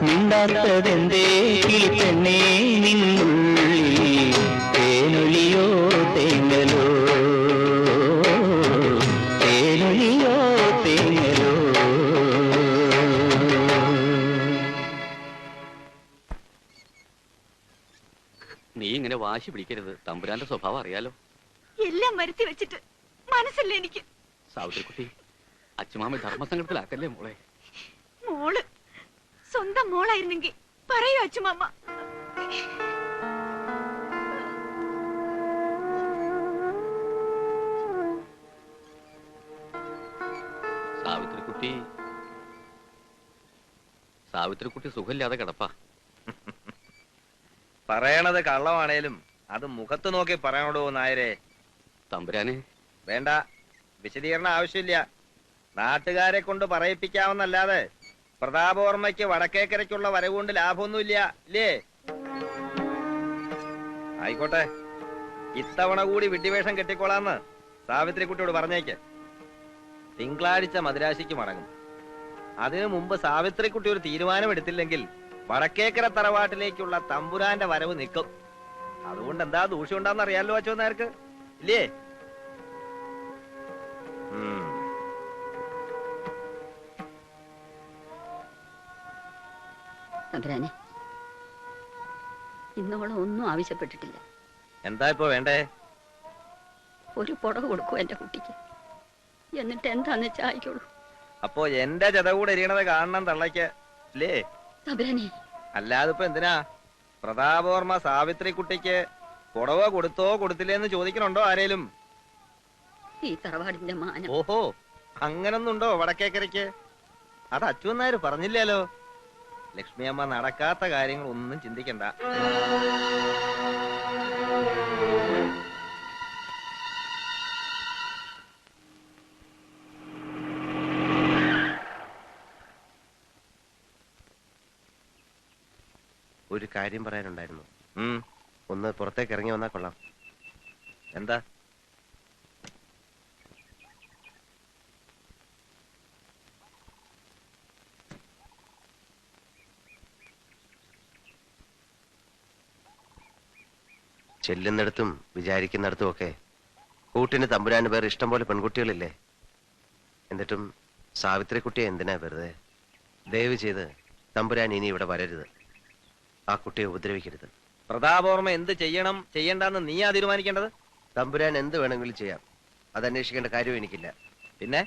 മിണ്ടാത്തതെന്തേ കിളിപ്പെണ്ണേ നിന്നുള്ളിൽ തേനൊലിയോ തേങ്ങലോ തേനൊലിയോ തേങ്ങലോ. നീ ഇങ്ങനെ വാശി പിടിക്കരുത്. തമ്പുരാന്റെ സ്വഭാവം അറിയാലോ. എല്ലാം വരുത്തി വെച്ചിട്ട് മനസ്സില്ല എനിക്ക്. സാവിത്രിക്കുട്ടി, അച്ഛമാമ ധർമ്മസങ്കടത്തിലാക്കല്ലേ മോളെ. മോള് സ്വന്തം മോളായിരുന്നെങ്കിൽ പറയൂ അച്ഛമാമ. സാവിത്രിക്കുട്ടി സുഖമില്ലാതെ കിടപ്പാ. പറയണത് കള്ളമാണേലും അത് മുഖത്ത് നോക്കി പറയണോടോ നായരെ. തമ്പുരാനെ വേണ്ട, വിശദീകരണം ആവശ്യമില്ല. നാട്ടുകാരെ കൊണ്ട് പറയിപ്പിക്കാമെന്നല്ലാതെ പ്രതാപവർമ്മയ്ക്ക് വടക്കേക്കരയ്ക്കുള്ള വരവുകൊണ്ട് ലാഭമൊന്നുമില്ല, ഇല്ലേ? ആയിക്കോട്ടെ, ഇത്തവണ കൂടി വിഡ്ഢിവേഷം കെട്ടിക്കോളാന്ന് സാവിത്രിക്കുട്ടിയോട് പറഞ്ഞേക്ക്. തിങ്കളാഴ്ച മദ്രാശിക്ക് മടങ്ങും. അതിനു മുമ്പ് സാവിത്രിക്കുട്ടി ഒരു തീരുമാനമെടുത്തില്ലെങ്കിൽ വടക്കേക്കര തറവാട്ടിലേക്കുള്ള തമ്പുരാന്റെ വരവ് നിൽക്കും. അതുകൊണ്ട് എന്താ ദൂഷ്യം ഉണ്ടാന്ന് അറിയാലോ അച്ഛൻ നേർക്ക്, ഇല്ലേ? തമ്പുരാനെ, ഇന്നോളം ഒന്നും ആവശ്യപ്പെട്ടിട്ടില്ല. എന്താ ഇപ്പൊ വേണ്ടേ? ഒരു പുടവ് കൊടുക്കൂ എന്റെ കുട്ടിക്ക്. എന്നിട്ട് എന്താന്ന് വെച്ചാ ആയിക്കോളൂ. അപ്പോ എന്റെ ജത കൂടെ എരിയണത് കാണണം തള്ളയ്ക്ക്, അല്ലേ? തമ്പുരാനെ, അല്ലാതെ ഇപ്പൊ എന്തിനാ? പ്രതാപവർമ്മ സാവിത്രിക്കുട്ടിക്ക് പുടവ കൊടുത്തോ കൊടുത്തില്ലേന്ന് ചോദിക്കണുണ്ടോ ആരേലും? ഈ തറവാടിന്റെ മാനം. ഓഹോ, അങ്ങനൊന്നുണ്ടോ വടക്കേക്കരയ്ക്ക്? അത് അച്ഛനായർ പറഞ്ഞില്ലല്ലോ. ലക്ഷ്മി അമ്മ നടക്കാത്ത കാര്യങ്ങൾ ഒന്നും ചിന്തിക്കണ്ട. ഒരു കാര്യം പറയാനുണ്ടായിരുന്നു. ഒന്ന് പുറത്തേക്ക് ഇറങ്ങി വന്നാൽ കൊള്ളാം. എന്താ? ചെല്ലുന്നിടത്തും വിചാരിക്കുന്നിടത്തും ഒക്കെ കൂട്ടിന് തമ്പുരാന് പേർ ഇഷ്ടം പോലെ പെൺകുട്ടികളില്ലേ? എന്നിട്ടും സാവിത്രിക്കുട്ടിയെ എന്തിനാ വെറുതെ? ദയവ് ചെയ്ത് തമ്പുരാൻ ഇനി ഇവിടെ വരരുത്. ആ കുട്ടിയെ ഉപദ്രവിക്കരുത്. പ്രതാപവർമ്മ എന്ത് ചെയ്യണം ചെയ്യണ്ടെന്ന് നീയാ തീരുമാനിക്കേണ്ടത്. തമ്പുരാൻ എന്ത് വേണമെങ്കിലും ചെയ്യാം. അതന്വേഷിക്കേണ്ട കാര്യം എനിക്കില്ല. പിന്നെ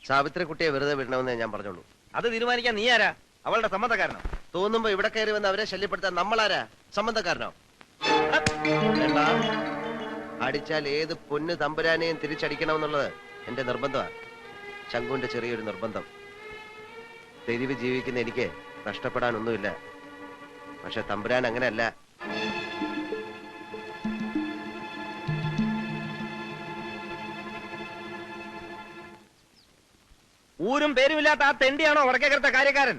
സാവിത്രിക്കുട്ടിയെ വെറുതെ വിടണമെന്നേ ഞാൻ പറഞ്ഞോളൂ. അത് തീരുമാനിക്കാൻ നീ ആരാ? അവളുടെ സമ്മതക്കാരനോ? തോന്നുമ്പോ ഇവിടെ കയറി വന്ന് അവരെ ശല്യപ്പെടുത്താൻ നമ്മളാരാ? സമ്മതക്കാരനോ? വേണ്ട. അടിച്ചാൽ ഏത് പൊന്ന് തമ്പുരാനെയും തിരിച്ചടിക്കണമെന്നുള്ളത് എന്റെ നിർബന്ധമാണ്. ശങ്കുവിന്റെ ചെറിയൊരു നിർബന്ധം. തെരുവ് ജീവിക്കുന്ന എനിക്ക് നഷ്ടപ്പെടാനൊന്നുമില്ല. പക്ഷെ തമ്പുരാൻ അങ്ങനെയല്ല. ഊരും പേരുമില്ലാത്ത ആ തെണ്ടിയാണോ വടക്കേക്കരത്തെ കാര്യക്കാരൻ?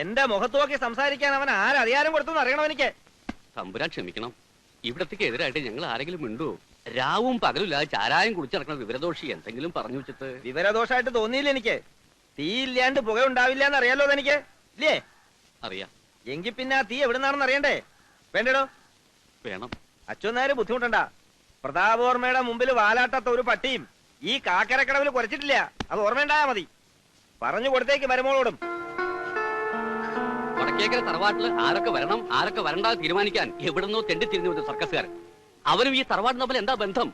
എന്റെ മുഖത്ത് നോക്കി സംസാരിക്കാൻ അവൻ ആരധികാരം കൊടുത്തു അറിയണം എനിക്ക്. തമ്പുരാൻ ക്ഷമിക്കണം. ഇവിടത്തേക്ക് എതിരായിട്ട് ഞങ്ങൾ ആരെങ്കിലും മിണ്ടുവോ? രാവും പകലുമില്ലാതെ ചാരായം കുടിച്ചിറക്കുന്ന വിവരദോഷി എന്തെങ്കിലും പറഞ്ഞു വെച്ചിട്ട്. വിവരദോഷമായിട്ട് തോന്നിയില്ല എനിക്ക്. തീയില്ലാണ്ട് പുക ഉണ്ടാവില്ല എന്ന് അറിയാലോ എനിക്ക്, ഇല്ലേ? അറിയാം. എങ്കിൽ പിന്നെ ആ തീ എവിടുന്നാണെന്ന് അറിയണ്ടേ? വേണ്ടടോ? വേണം. അച്ഛനാര് ബുദ്ധിമുട്ടണ്ട. പ്രതാപവർമ്മയുടെ മുമ്പിൽ വാലാട്ടാത്ത ഒരു പട്ടിയും ഈ കാക്കരക്കടവിൽ കുറച്ചിട്ടില്ല. അത് ഓർമ്മയുണ്ടായാ മതി. പറഞ്ഞു കൊടുത്തേക്ക് മരുമോളോടും. വടക്കേക്കര തറവാട്ടില് ആരൊക്കെ വരണം ആരൊക്കെ വരണ്ടാതെ തീരുമാനിക്കാൻ എവിടുന്നോ തെണ്ടിത്തിരിഞ്ഞു വന്ന സർക്കസുകാരൻ. അവനും ഈ തറവാട് തമ്മിൽ എന്താ ബന്ധം?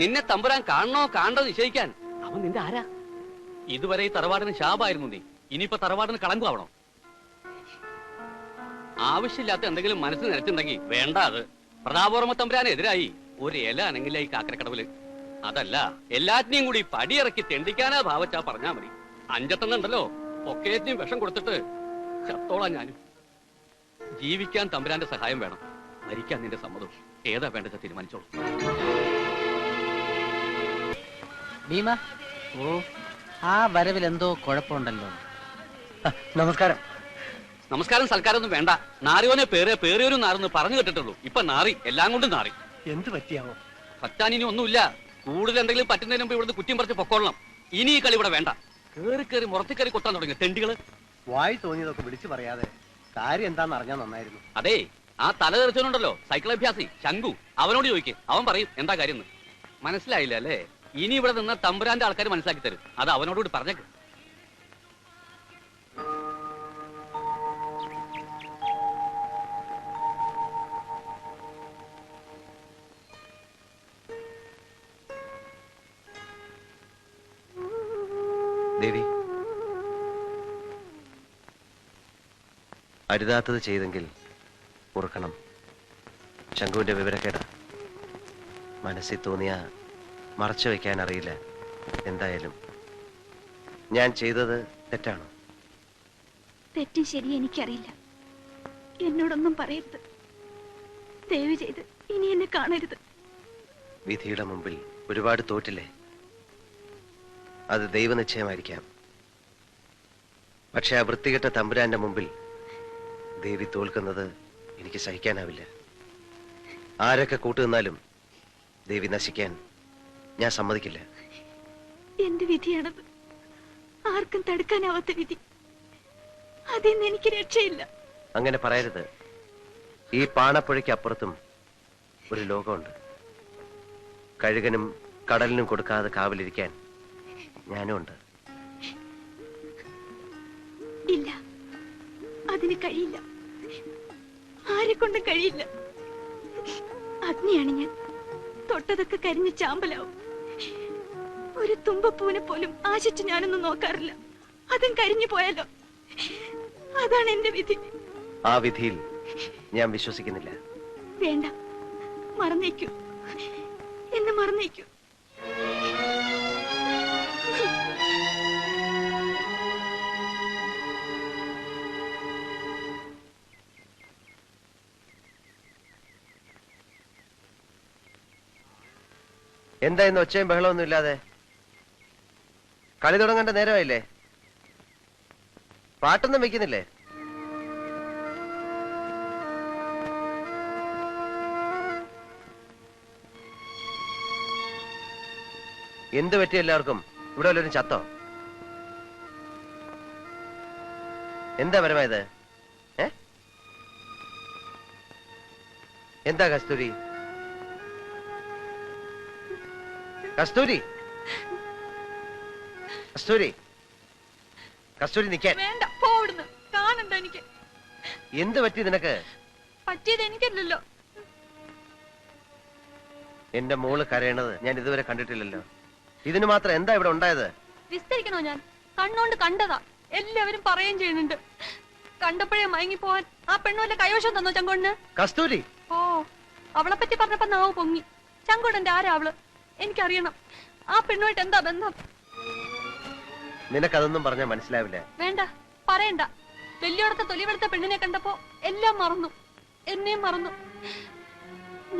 നിന്നെ തമ്പുരാൻ കാണണോ കാണണ്ടോ നിശ്ചയിക്കാൻ അവൻ നിന്റെ ആരാ? ഇതുവരെ ഈ തറവാടിന് ശാപായിരുന്നു നീ. ഇനിയിപ്പോ തറവാടിന് കളങ്കാവണോ? ആവശ്യമില്ലാത്ത എന്തെങ്കിലും മനസ്സിൽ നിരച്ചുണ്ടെങ്കിൽ വേണ്ട. അത് പ്രതാപവർമ്മ തമ്പുരാനെതിരായി ഒരു ഇല അനങ്ങില്ല ഈ കാക്കരക്കടവില്. അതല്ല എല്ലാറ്റിനെയും കൂടി പടിയിറക്കി തെണ്ടിക്കാനാ ഭാവച്ചാ പറഞ്ഞാ മതി. അഞ്ചെട്ടെണ്ണുണ്ടല്ലോ, ഒക്കേറ്റിനും വിഷം കൊടുത്തിട്ട് ചത്തോളാം ഞാനും. ജീവിക്കാൻ തമ്പുരാന്റെ സഹായം വേണം, മരിക്കാൻ നിന്റെ സമ്മതം. ഏതാ വേണ്ടത് തീരുമാനിച്ചോളൂ. ഭീമ, ഓ ആ വരവിൽ എന്തോ കുഴപ്പമുണ്ടല്ലോ. നമസ്കാരം. നമസ്കാരം സൽക്കാരം ഒന്നും വേണ്ട. നാറിയോനെ പേറിയൊരു നാറെന്ന് പറഞ്ഞു കേട്ടിട്ടുള്ളൂ. ഇപ്പൊ നാറി, എല്ലാം കൊണ്ടും നാറി. എന്ത് പറ്റിയാവോ? പറ്റാൻ ഇനി ഒന്നുമില്ല. കൂടുതൽ എന്തെങ്കിലും പറ്റുന്നതിന് മുമ്പ് ഇവിടുന്ന് കുറ്റിയും പറിച്ച് പൊക്കോളണം. ഇനി ഈ കളി ഇവിടെ വേണ്ട. കേറി മുറത്തിക്കറി കൊത്താൻ തുടങ്ങി തെണ്ടികള്. വായി തോന്നിയതൊക്കെ വിളിച്ചു പറയാതെ കാര്യം എന്താന്ന് അറിഞ്ഞാൽ നന്നായിരുന്നു. അതെ, ആ തല തെറിച്ചവനുണ്ടല്ലോ സൈക്കിൾ അഭ്യാസി ശങ്കു, അവനോട് ചോദിക്കും, അവൻ പറയും എന്താ കാര്യം. മനസ്സിലായില്ല അല്ലേ? ഇനി ഇവിടെ നിന്ന് തമ്പുരാന്റെ ആൾക്കാർ മനസ്സിലാക്കി തരും. അത് അവനോടുകൂടി പറഞ്ഞേക്ക്. ദേവി, അരുതാത്തത് ചെയ്തെങ്കിൽ ഓർക്കണം. ശംഖുവിന്റെ വിവരക്കേടാ. മനസ്സിൽ തോന്നിയ മറച്ചു വയ്ക്കാൻ അറിയില്ല. എന്തായാലും ഞാൻ ചെയ്തത് തെറ്റാണോ? തെറ്റും ശരി എനിക്കറിയില്ല. എന്നോടൊന്നും പറയരുത്. ദയവ് ചെയ്ത് ഇനി എന്നെ കാണരുത്. വിധിയുടെ മുമ്പിൽ ഒരുപാട് തോറ്റില്ലേ? അത് ദൈവനിശ്ചയമായിരിക്കാം. പക്ഷെ ആ വൃത്തികെട്ട തമ്പുരാന്റെ മുമ്പിൽ ദേവി തോൽക്കുന്നത് എനിക്ക് സഹിക്കാനാവില്ല. ആരൊക്കെ കൂട്ടുനിന്നാലും ദേവി നശിക്കാൻ ഞാൻ സമ്മതിക്കില്ല. എന്റെ വിധിയാണത്. ആർക്കും തടുക്കാനാവാത്ത വിധി. അതിൽ നിന്ന് എനിക്ക് രക്ഷയില്ല. അങ്ങനെ പറയരുത്. ഈ പാണപ്പുഴയ്ക്ക് അപ്പുറത്തും ഒരു ലോകമുണ്ട്. കഴുകനും കടലിനും കൊടുക്കാതെ കാവലിരിക്കാൻ ഞാനും ഉണ്ട്. ഇല്ല, അതിന് കഴിയില്ല. ആരെക്കൊണ്ടും കഴിയില്ല. അഗ്നിയാണ് ഞാൻ. തൊട്ടതൊക്കെ കരിഞ്ഞ് ചാമ്പലാവും. ഒരു തുമ്പപ്പൂവിനെ പോലും ആശിച്ച് ഞാനൊന്നും നോക്കാറില്ല. അതും കരിഞ്ഞു പോയാലോ? അതാണ് എന്റെ വിധി. ആ വിധിയിൽ ഞാൻ വിശ്വസിക്കുന്നില്ല. വേണ്ട, മറന്നേക്കൂ. എന്നെ മറന്നേക്കൂ. എന്താ ഇന്ന് ഒച്ചയും ബഹളമൊന്നും ഇല്ലാതെ? കളി തുടങ്ങേണ്ട നേരമായില്ലേ? പാട്ടൊന്നും വെക്കുന്നില്ലേ? എന്ത് പറ്റി എല്ലാവർക്കും? ഇവിടെ വല്ലവരും ചത്തോ? എന്താ പരമായത്? എന്താ കസ്തൂരി? കസ്തൂരി, കസ്തൂരി, കസ്തൂരി നിൽക്കാൻ. വേണ്ട, പോവിടുന്ന്. കാണണ്ട എനിക്ക്. എന്ത് പറ്റി നിനക്ക്? പറ്റിയത് എനിക്കല്ലല്ലോ. എന്റെ മോള് കരയണത് ഞാൻ ഇതുവരെ കണ്ടിട്ടില്ലല്ലോ. ഇതിന് മാത്രം എന്താ ഇവിടെ ഉണ്ടായത്? വിസ്തരിക്കണോ ഞാൻ? കണ്ണോണ്ട് കണ്ടതാ. എല്ലാവരും പറയുകയും ചെയ്യുന്നുണ്ട്. കണ്ടപ്പോഴേ മയങ്ങിപ്പോവാൻ ആ പെണ്ണുവല്ല കൈവശം തന്നോ ചങ്കോടിന്? കസ്തൂരി, ഓ, അവളെ പറ്റി പറഞ്ഞപ്പോ നാവ് പൊങ്ങി. ചങ്കോടന്റെ ആരാ അവള്? എനിക്കറിയണം. ആ പെണ്ണുമായിട്ട് എന്താ ബന്ധം? നിനക്കതൊന്നും പറഞ്ഞാൽ മനസ്സിലാവില്ല. വേണ്ട, പറയണ്ട. വലിയോടത്തെ തൊലിവെടുത്ത പെണ്ണിനെ കണ്ടപ്പോ എല്ലാം മറന്നു. എന്നെയും മറന്നു.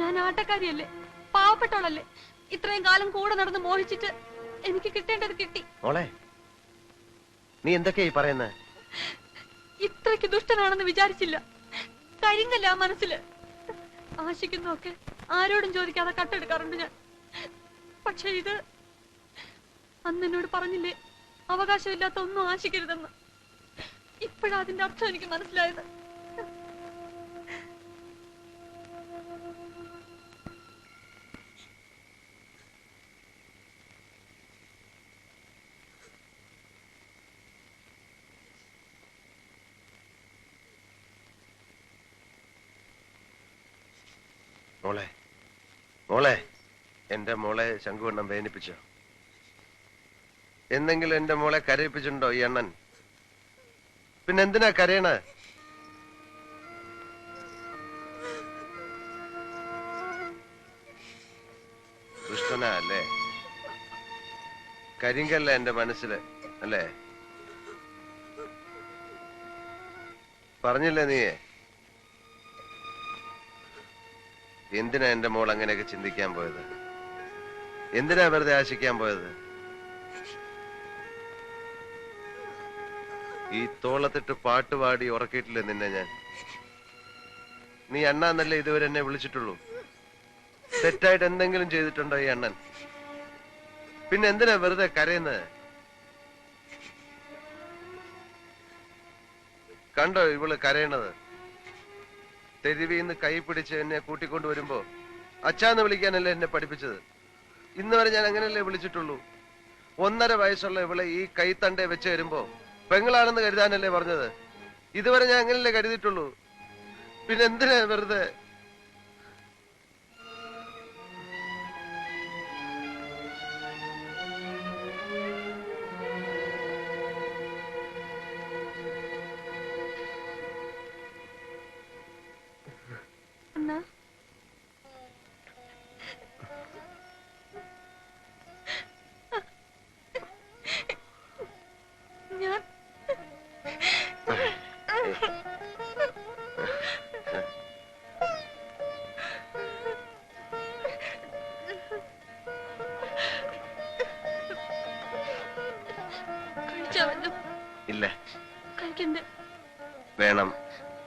ഞാൻ ആട്ടക്കാരിയല്ലേ, പാവപ്പെട്ടോളല്ലേ. ഇത്രയും കാലം കൂടെ നടന്ന് മോഹിച്ചിട്ട് എനിക്ക് കിട്ടേണ്ടത് കിട്ടി. മോളെ, നീ എന്തൊക്കെയായി പറയുന്നത്? ഇത്രയ്ക്ക് ദുഷ്ടനാണെന്ന് വിചാരിച്ചില്ല. കരിങ്കല്ല ആ മനസ്സില്. ആശിക്കുന്നൊക്കെ ആരോടും ചോദിക്കാതെ കട്ടെടുക്കാറുണ്ട് ഞാൻ. പക്ഷെ ഇത് അന്ന് എന്നോട് പറഞ്ഞില്ലേ, അവകാശമില്ലാത്ത ഒന്നും ആശിക്കരുതെന്ന്. ഇപ്പോഴാ അതിന്റെ അർത്ഥം എനിക്ക് മനസ്സിലായത്. മോളെ, മോളെ, എന്റെ മോളെ ശംഖുവണ്ണം വേദനിപ്പിച്ചോ? എന്തെങ്കിലും എന്റെ മോളെ കരയിപ്പിച്ചിട്ടുണ്ടോ ഈ അണ്ണൻ? പിന്നെ എന്തിനാ കരയണ? ദുഷ്ടനാ അല്ലേ? കരിങ്കല്ല എന്റെ മനസ്സില് അല്ലേ? പറഞ്ഞില്ലേ നീയെ എന്തിനാ എന്റെ മോൾ അങ്ങനെയൊക്കെ ചിന്തിക്കാൻ പോയത്? എന്തിനാ വെറുതെ ആശിക്കാൻ പോയത്? ഈ തോളത്തിട്ട് പാട്ട് പാടി ഉറക്കിയിട്ടില്ലേ നിന്നെ ഞാൻ? നീ അണ്ണാന്നല്ലേ ഇതുവരെ എന്നെ വിളിച്ചിട്ടുള്ളൂ. തെറ്റായിട്ട് എന്തെങ്കിലും ചെയ്തിട്ടുണ്ടോ ഈ അണ്ണൻ? പിന്നെ എന്തിനാ വെറുതെ കരയുന്നത്? കണ്ടോ ഇവള് കരയണത്? തെരുവിന്ന് കൈ പിടിച്ച് എന്നെ കൂട്ടിക്കൊണ്ട് വരുമ്പോ അച്ഛാന്ന് വിളിക്കാനല്ലേ എന്നെ പഠിപ്പിച്ചത്. ഇന്ന് വരെ ഞാൻ അങ്ങനെയല്ലേ വിളിച്ചിട്ടുള്ളൂ. 1.5 വയസ്സുള്ള ഇവളെ ഈ കൈത്തണ്ടേ വെച്ച് വരുമ്പോ പെങ്ങളാണെന്ന് കരുതാനല്ലേ പറഞ്ഞത്. ഇതുവരെ ഞാൻ അങ്ങനെയല്ലേ കരുതിയിട്ടുള്ളൂ. പിന്നെ എന്തിനാ വെറുതെ? ഞാൻ കഴിച്ചവല്ലോ. ഇല്ല കഴിക്കണ്ടേ? വേണം,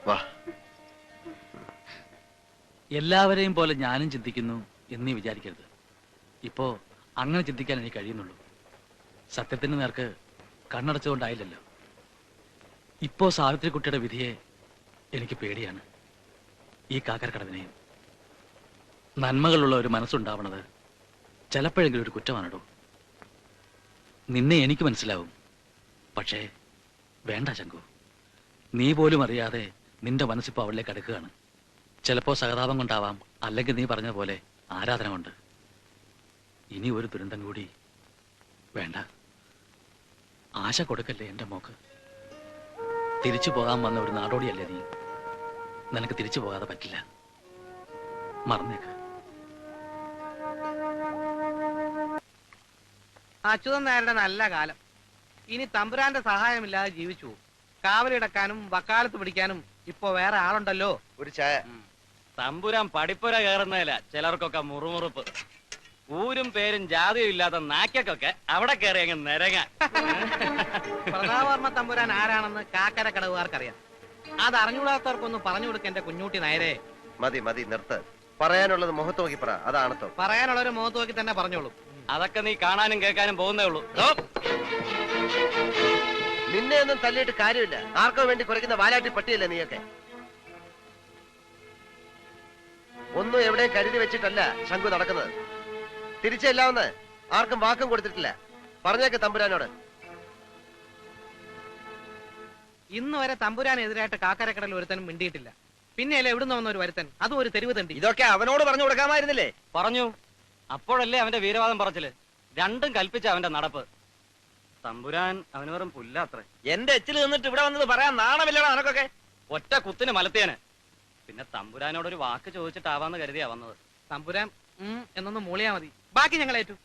വാ. എല്ലാവരെയും പോലെ ഞാനും ചിന്തിക്കുന്നു എന്നീ വിചാരിക്കരുത്. ഇപ്പോ അങ്ങനെ ചിന്തിക്കാൻ എനിക്ക് കഴിയുന്നുള്ളൂ. സത്യത്തിന് നേർക്ക് കണ്ണടച്ചുകൊണ്ടായില്ലല്ലോ. ഇപ്പോ സാവിത്രിക്കുട്ടിയുടെ വിധിയെ എനിക്ക് പേടിയാണ്. ഈ കാക്കരക്കടവിനെയും. നന്മകളുള്ള ഒരു മനസ്സുണ്ടാവണത് ചിലപ്പോഴെങ്കിലും ഒരു കുറ്റമാണോ? നിന്നെ എനിക്ക് മനസ്സിലാവും. പക്ഷേ വേണ്ട ശങ്കു, നീ പോലും അറിയാതെ നിന്റെ മനസ്സിപ്പോ അവളിലേക്ക് അടുക്കുകയാണ്. ചിലപ്പോ സഹതാപം കൊണ്ടാവാം, അല്ലെങ്കിൽ നീ പറഞ്ഞ പോലെ ആരാധന കൊണ്ട്. ഇനി ഒരു ദുരന്തം കൂടി വേണ്ട. ആശ കൊടുക്കല്ലേ എന്റെ മോക്ക്. തിരിച്ചു പോകാൻ വന്ന ഒരു നാടോടിയല്ലേ നീ. നിനക്ക് തിരിച്ചു പോകാതെ പറ്റില്ല. മറന്നേക്ക്. അച്യുതൻ നായരുടെ നല്ല കാലം. ഇനി തമ്പുരാന്റെ സഹായമില്ലാതെ ജീവിച്ചു. കാവലിടക്കാനും വക്കാലത്ത് പിടിക്കാനും ഇപ്പൊ വേറെ ആളുണ്ടല്ലോ. ഒരു ചായ. തമ്പുരാൻ പടിപ്പുര കയറുന്നതില ചിലർക്കൊക്കെ മുറുമുറുപ്പ്. ഊരും പേരും ജാതിയും ഇല്ലാത്ത നാക്കൊക്കെ അവിടെ കയറി അങ്ങ് നിരങ്ങ. പ്രതാപവർമ്മ തമ്പുരാൻ ആരാണെന്ന് കാക്കര കടവുകാർക്കറിയാം. അത് അറിഞ്ഞുകൂടാത്തവർക്കൊന്ന് പറഞ്ഞു കൊടുക്ക എന്റെ കുഞ്ഞൂട്ടി നായരെ. മതി മതി, നിർത്ത്. പറയാനുള്ളത് മുഖത്ത് നോക്കി പറ. അതാണത്തോ? പറയാനുള്ളൊരു മുഖത്ത് നോക്കി തന്നെ പറഞ്ഞോളൂ. അതൊക്കെ നീ കാണാനും കേൾക്കാനും പോകുന്നേ ഉള്ളൂ. നിന്നെ ഒന്നും തല്ലിയിട്ട് കാര്യമില്ല. ആർക്കോ വേണ്ടി കുറയ്ക്കുന്ന വാലാട്ടി പട്ടിയല്ലേ നീയൊക്കെ. ഒന്നും എവിടെ കരുതി വെച്ചിട്ടല്ല ശംഖു നടക്കുന്നത്. തിരിച്ചെല്ലാമെന്ന് ആർക്കും വാക്കും കൊടുത്തിട്ടില്ല. പറഞ്ഞേക്ക് തമ്പുരാനോട്. ഇന്ന് വരെ തമ്പുരാനെതിരായിട്ട് കാക്കരക്കടൽ ഒരുത്തനും മിണ്ടിയിട്ടില്ല. പിന്നെയല്ലേ എവിടുന്ന് വന്ന ഒരു വരുത്തൻ, അതും ഒരു തെരുവ് തണ്ടി. ഇതൊക്കെ അവനോട് പറഞ്ഞു കൊടുക്കാമായിരുന്നില്ലേ? പറഞ്ഞു. അപ്പോഴല്ലേ അവന്റെ വീരവാദം പറച്ചില്. രണ്ടും കൽപ്പിച്ച അവന്റെ നടപ്പ്. തമ്പുരാൻ അവന് വെറും പുല്ലാത്രേ. എന്റെ എച്ചിൽ നിന്നിട്ട് ഇവിടെ വന്നത് പറയാൻ നാണമില്ലടാ നിനക്കൊക്കെ. ഒറ്റ കുത്തിന് മലത്തിയാന്. പിന്നെ തമ്പുരാനോടൊരു വാക്ക് ചോദിച്ചിട്ടാവാന്ന് കരുതിയാ വന്നത്. തമ്പുരാൻ എന്നൊന്ന് മൂളിയാ മതി, ബാക്കി ഞങ്ങൾ ഏറ്റു.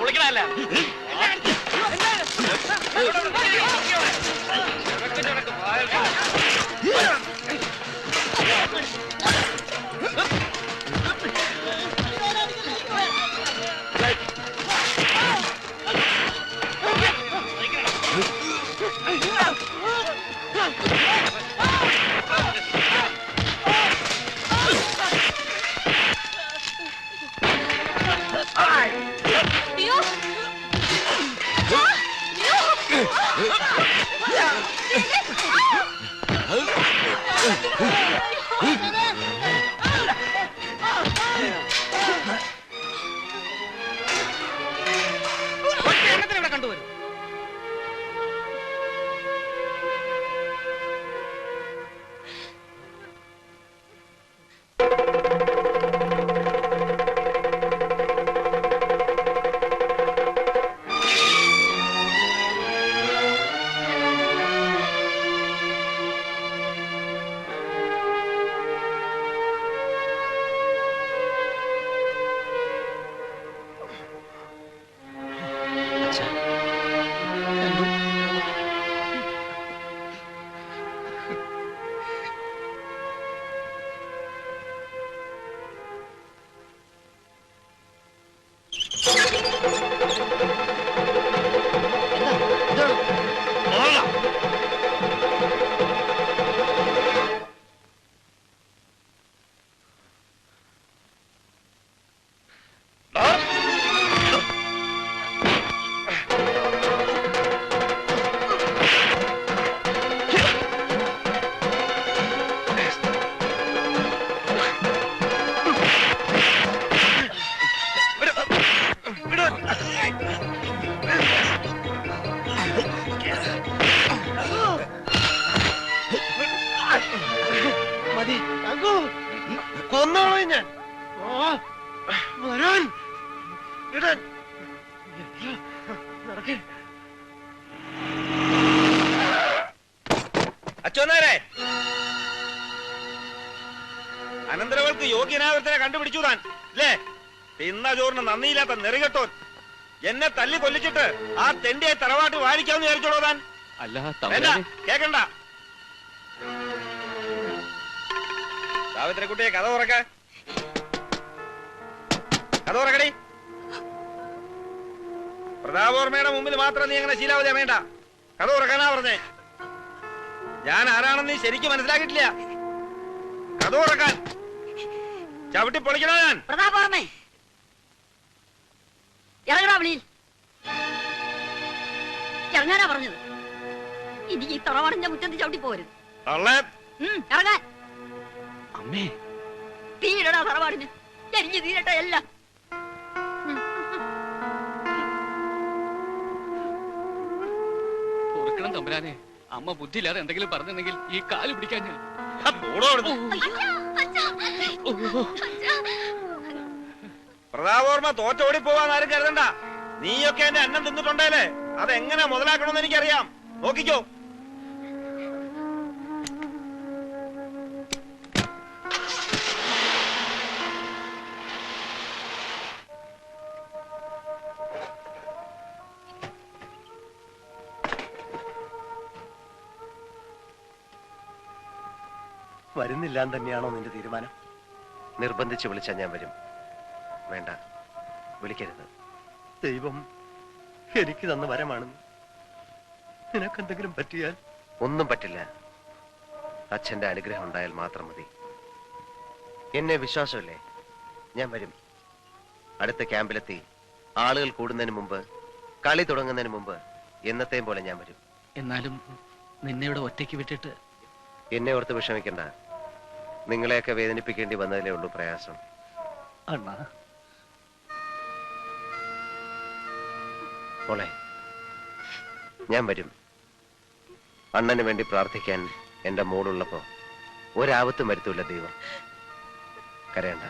പൊളിക്കണല്ല. അയ്യോ വരാൻ ഇടാൻ അച്ഛനേരെ അനന്തരവൾക്ക് യോഗ്യനാവൃത്തിനെ കണ്ടുപിടിച്ചു താൻ അല്ലേ? തിന്ന ചോറിന് നന്ദിയില്ലാത്ത നെറികെട്ടോൻ എന്നെ തല്ലി കൊല്ലിച്ചിട്ട് ആ തെണ്ടിയെ തറവാട്ട് വാഴിക്കാമെന്ന് വിചാരിച്ചോളൂ താൻ. അല്ല കേക്കണ്ട. സാവിത്രിക്കുട്ടിയെ കഥ തുറക്ക. കഥ തുറക്കടി. പ്രതാപോർമ്മയുടെ മുമ്പിൽ മാത്രം നീ അങ്ങനെ ശീലാവതിയാ വേണ്ട. കഥ തുറക്കാനാ പറഞ്ഞേ. ഞാൻ ആരാണെന്ന് നീ ശരിക്കും മനസ്സിലാക്കിയിട്ടില്ല. കഥ തുറക്കാൻ. ചവിട്ടി പൊളിക്കണോ ഞാൻ? പ്രതാപോർമ്മേ ഇറങ്ങടാ വിളിയിൽ. ഇറങ്ങാനാ പറഞ്ഞത്. ഇനി ഈ തറവാടിന്റെ മുറ്റത്ത് ചവിട്ടി പോരുത്. ഇറങ്ങാൻ. അമ്മേ തീരടാ തറവാടിന്. എരിഞ്ഞു തീരട്ടെ എല്ലാം. ഓർക്കണം തമ്പുരാനെ, അമ്മ ബുദ്ധിയില്ലാതെ എന്തെങ്കിലും പറഞ്ഞെങ്കിൽ ഈ കാല് പിടിക്കാൻ ഞാൻ. പ്രതാപോർമ്മ തോറ്റോടി പോവാന്ന് ആരും കരുതണ്ട. നീയൊക്കെ എന്റെ അന്നം തിന്നിട്ടുണ്ടേലേ അതെങ്ങനെ മുതലാക്കണമെന്ന് എനിക്കറിയാം. നോക്കിക്കോ. വരുന്നില്ലാൻ തന്നെയാണോ നിന്റെ തീരുമാനം? നിർബന്ധിച്ച് വിളിച്ചാൽ ഞാൻ വരും. വേണ്ട, വിളിക്കരുത്. ദൈവം എനിക്ക് തന്ന വരമാണെന്ന് നിനക്കെന്തെങ്കിലും പറ്റിയാൽ? ഒന്നും പറ്റില്ല. അച്ഛന്റെ അനുഗ്രഹം ഉണ്ടായാൽ മാത്രം മതി. എന്നെ വിശ്വാസമില്ലേ? ഞാൻ വരും. അടുത്ത ക്യാമ്പിലെത്തി ആളുകൾ കൂടുന്നതിന് മുമ്പ്, കളി തുടങ്ങുന്നതിന് മുമ്പ് എന്നത്തെയും പോലെ ഞാൻ വരും. എന്നാലും നിന്നെ ഇവിടെ ഒറ്റയ്ക്ക് വിട്ടിട്ട് എന്നെ ഓർത്ത് വിഷമിക്കണ്ട. നിങ്ങളെയൊക്കെ വേദനിപ്പിക്കേണ്ടി വന്നതിലേ ഉള്ളൂ പ്രയാസം. അണ്ണാ, മോളെ, ഞാൻ വരും. അണ്ണന് വേണ്ടി പ്രാർത്ഥിക്കാൻ എന്റെ മോളുള്ളപ്പോ ഒരാപത്തും വരുത്തൂല്ല ദൈവം. കരയണ്ട.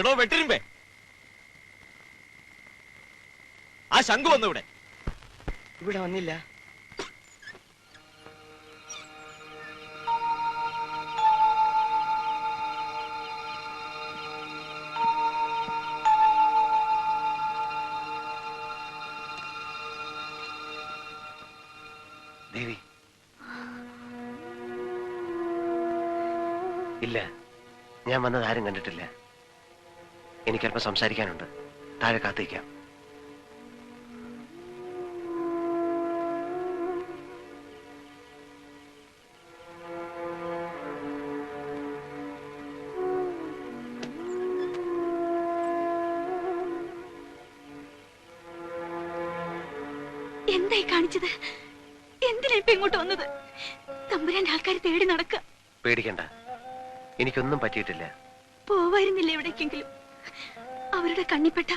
എടോ വെട്ടിരുമ്പേ, ആ ശംഖു വന്നു ഇവിടെ. ഇവിടെ വന്നില്ല. ദേവി, ഇല്ല, ഞാൻ വന്നത് ആരും കണ്ടിട്ടില്ല. എനിക്കല്പം സംസാരിക്കാനുണ്ട്. താഴെ കാത്തിരിക്കാം. എന്തായി കാണിച്ചത്? എന്തിനാ ഇപ്പൊ ഇങ്ങോട്ട് വന്നത്? തമ്പുരാന്റെ ആൾക്കാർ തേടി നടക്കുക. പേടിക്കണ്ട, എനിക്കൊന്നും പറ്റിയിട്ടില്ല. പോവായിരുന്നില്ല എവിടേക്കെങ്കിലും. അവരുടെ കണ്ണിപ്പെട്ട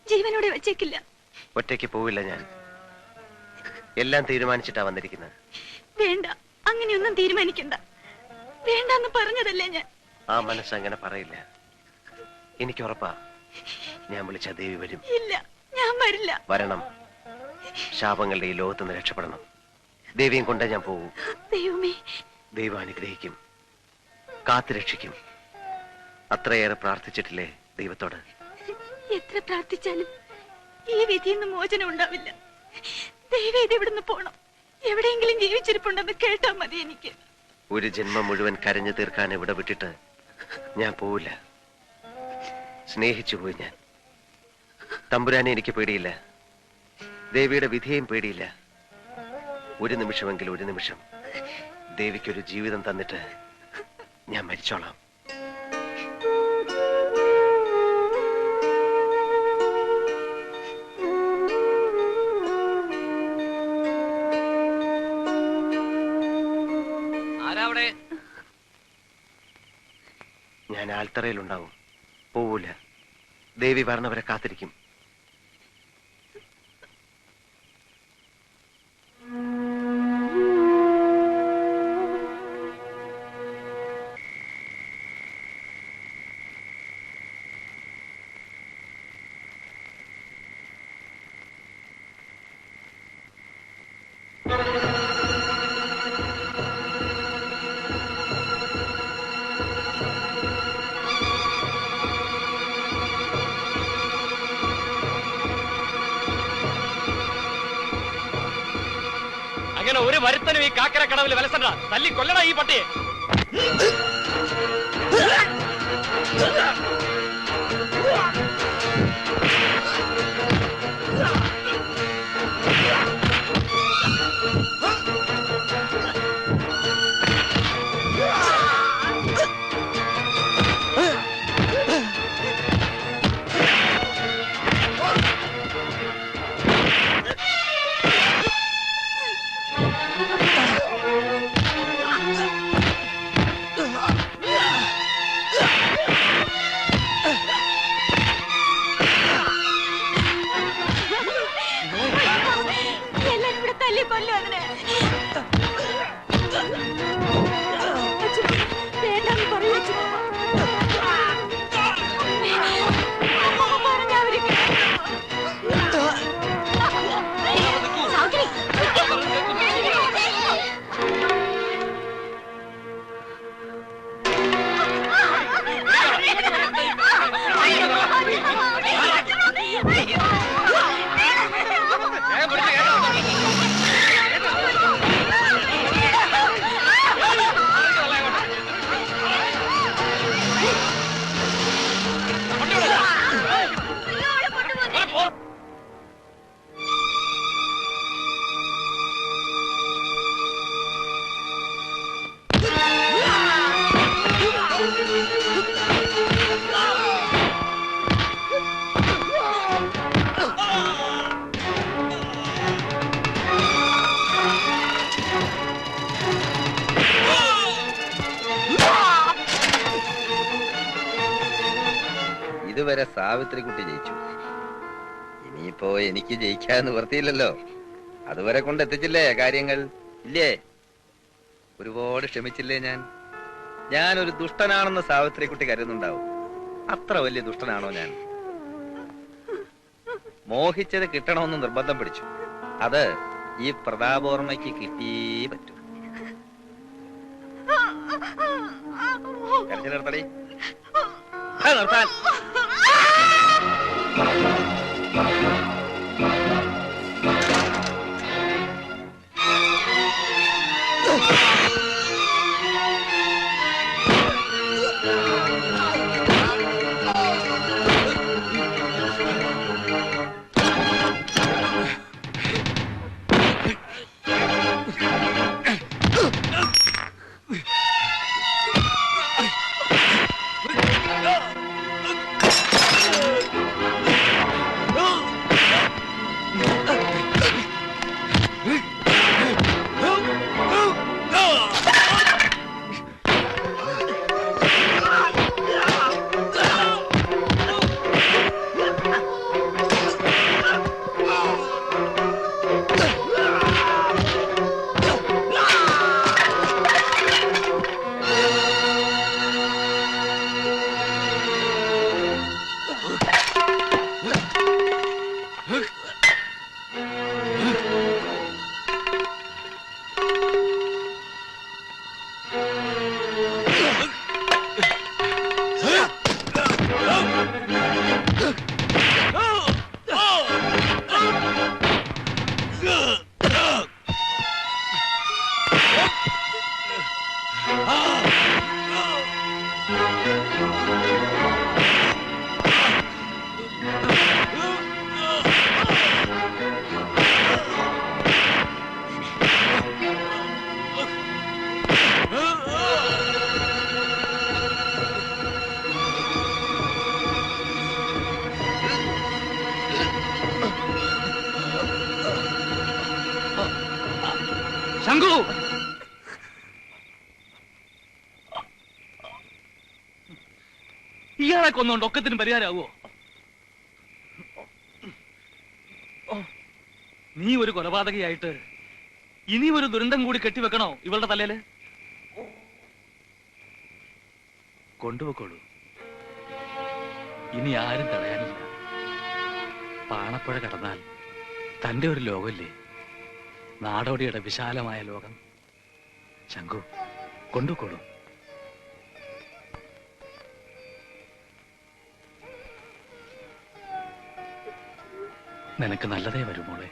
ജീവനോടെ വെച്ചേക്കില്ല. ഒറ്റയ്ക്ക് പോവില്ല ഞാൻ. എല്ലാം തീരുമാനിച്ചിട്ടാ വന്നിരിക്കുന്നത്. വേണ്ട, അങ്ങനെയൊന്നും തീരുമാനിക്കണ്ട. വേണ്ടെന്ന് പറഞ്ഞതല്ലേ ഞാൻ. ആ മനസ്സ് അങ്ങനെ പറയില്ല. എനിക്ക് ഉറപ്പാ, ഞാൻ വിളിച്ച ദേവി വരും. ഇല്ല, ഞാൻ വരില്ല. വരണം. ശാപങ്ങളുടെ ഈ ലോകത്ത് നിന്ന് രക്ഷപ്പെടണം. ദേവിയും കൊണ്ടേ ഞാൻ പോകൂ. ദൈവമേ, ദൈവം അനുഗ്രഹിക്കും, കാത്തുരക്ഷിക്കും. അത്രയേറെ പ്രാർത്ഥിച്ചിട്ടില്ലേ ദൈവത്തോട്? എത്ര പ്രാർത്ഥിച്ചാലും ഈ വിധിയിൽ നിന്ന് മോചനം ഉണ്ടാവില്ല. ദൈവം ഇത് ഇവിടുന്ന് പോണം. എവിടെയെങ്കിലും ജീവിച്ചിരിപ്പുണ്ടെന്ന് കേട്ടാ മതി എനിക്ക്. ഒരു ജന്മം മുഴുവൻ കരഞ്ഞു തീർക്കാൻ ഇവിടെ വിട്ടിട്ട് ഞാൻ പോവില്ല. സ്നേഹിച്ചു പോയി ഞാൻ. തമ്പുരാനെ എനിക്ക് പേടിയില്ല, ദേവിയുടെ വിധിയെയും പേടിയില്ല. ഒരു നിമിഷമെങ്കിലും, ഒരു നിമിഷം ദേവിക്കൊരു ജീവിതം തന്നിട്ട് ഞാൻ മരിച്ചോളാം. അവിടെ? ഞാൻ ആൽത്തറയിലുണ്ടാവും, പോവൂല. ദേവി പറഞ്ഞവരെ കാത്തിരിക്കും. അങ്ങനെ ഒരു വരുത്തനും ഈ കാക്കര കടവിൽ വിലസണ്ട. തല്ലി കൊല്ലണ ഈ പട്ടിയെ. ഇതുവരെ സാവിത്രിക്കുട്ടി ജയിച്ചു. ഇനിയിപ്പോ എനിക്ക് ജയിക്കാൻ നിവർത്തിയില്ലല്ലോ. അതുവരെ കൊണ്ട് എത്തിച്ചില്ലേ കാര്യങ്ങൾ, ഇല്ലേ? ഒരുപാട് ക്ഷമിച്ചില്ലേ ഞാനൊരു ദുഷ്ടനാണെന്ന് സാവിത്രിക്കുട്ടി കരുതുന്നുണ്ടാവും. അത്ര വലിയ ദുഷ്ടനാണോ ഞാൻ? മോഹിച്ചത് കിട്ടണമെന്ന് നിർബന്ധം പിടിച്ചു. അത് ഈ പ്രതാപോർമ്മയ്ക്ക് കിട്ടിയേ പറ്റൂ. കരച്ചിൽ നിർത്തടി, നിർത്താൻ. ശംഖു, അയാളെ കൊന്നുകൊണ്ട് ഒക്കത്തിനും പരിഹാരമാവോ? നീ ഒരു കൊലപാതകയായിട്ട് ഇനി ഒരു ദുരന്തം കൂടി കെട്ടിവെക്കണോ ഇവളുടെ തലയില്? കൊണ്ടുപോക്കോളൂ, ഇനി ആരും തടയാനില്ല. പാണപ്പുഴ കടന്നാൽ തന്റെ ഒരു ലോകമില്ലേ, നാടോടിയുടെ വിശാലമായ ലോകം. ശങ്കു, കൊണ്ടുപോക്കോളൂ. നിനക്ക് നല്ലതേ വരൂ മോളെ.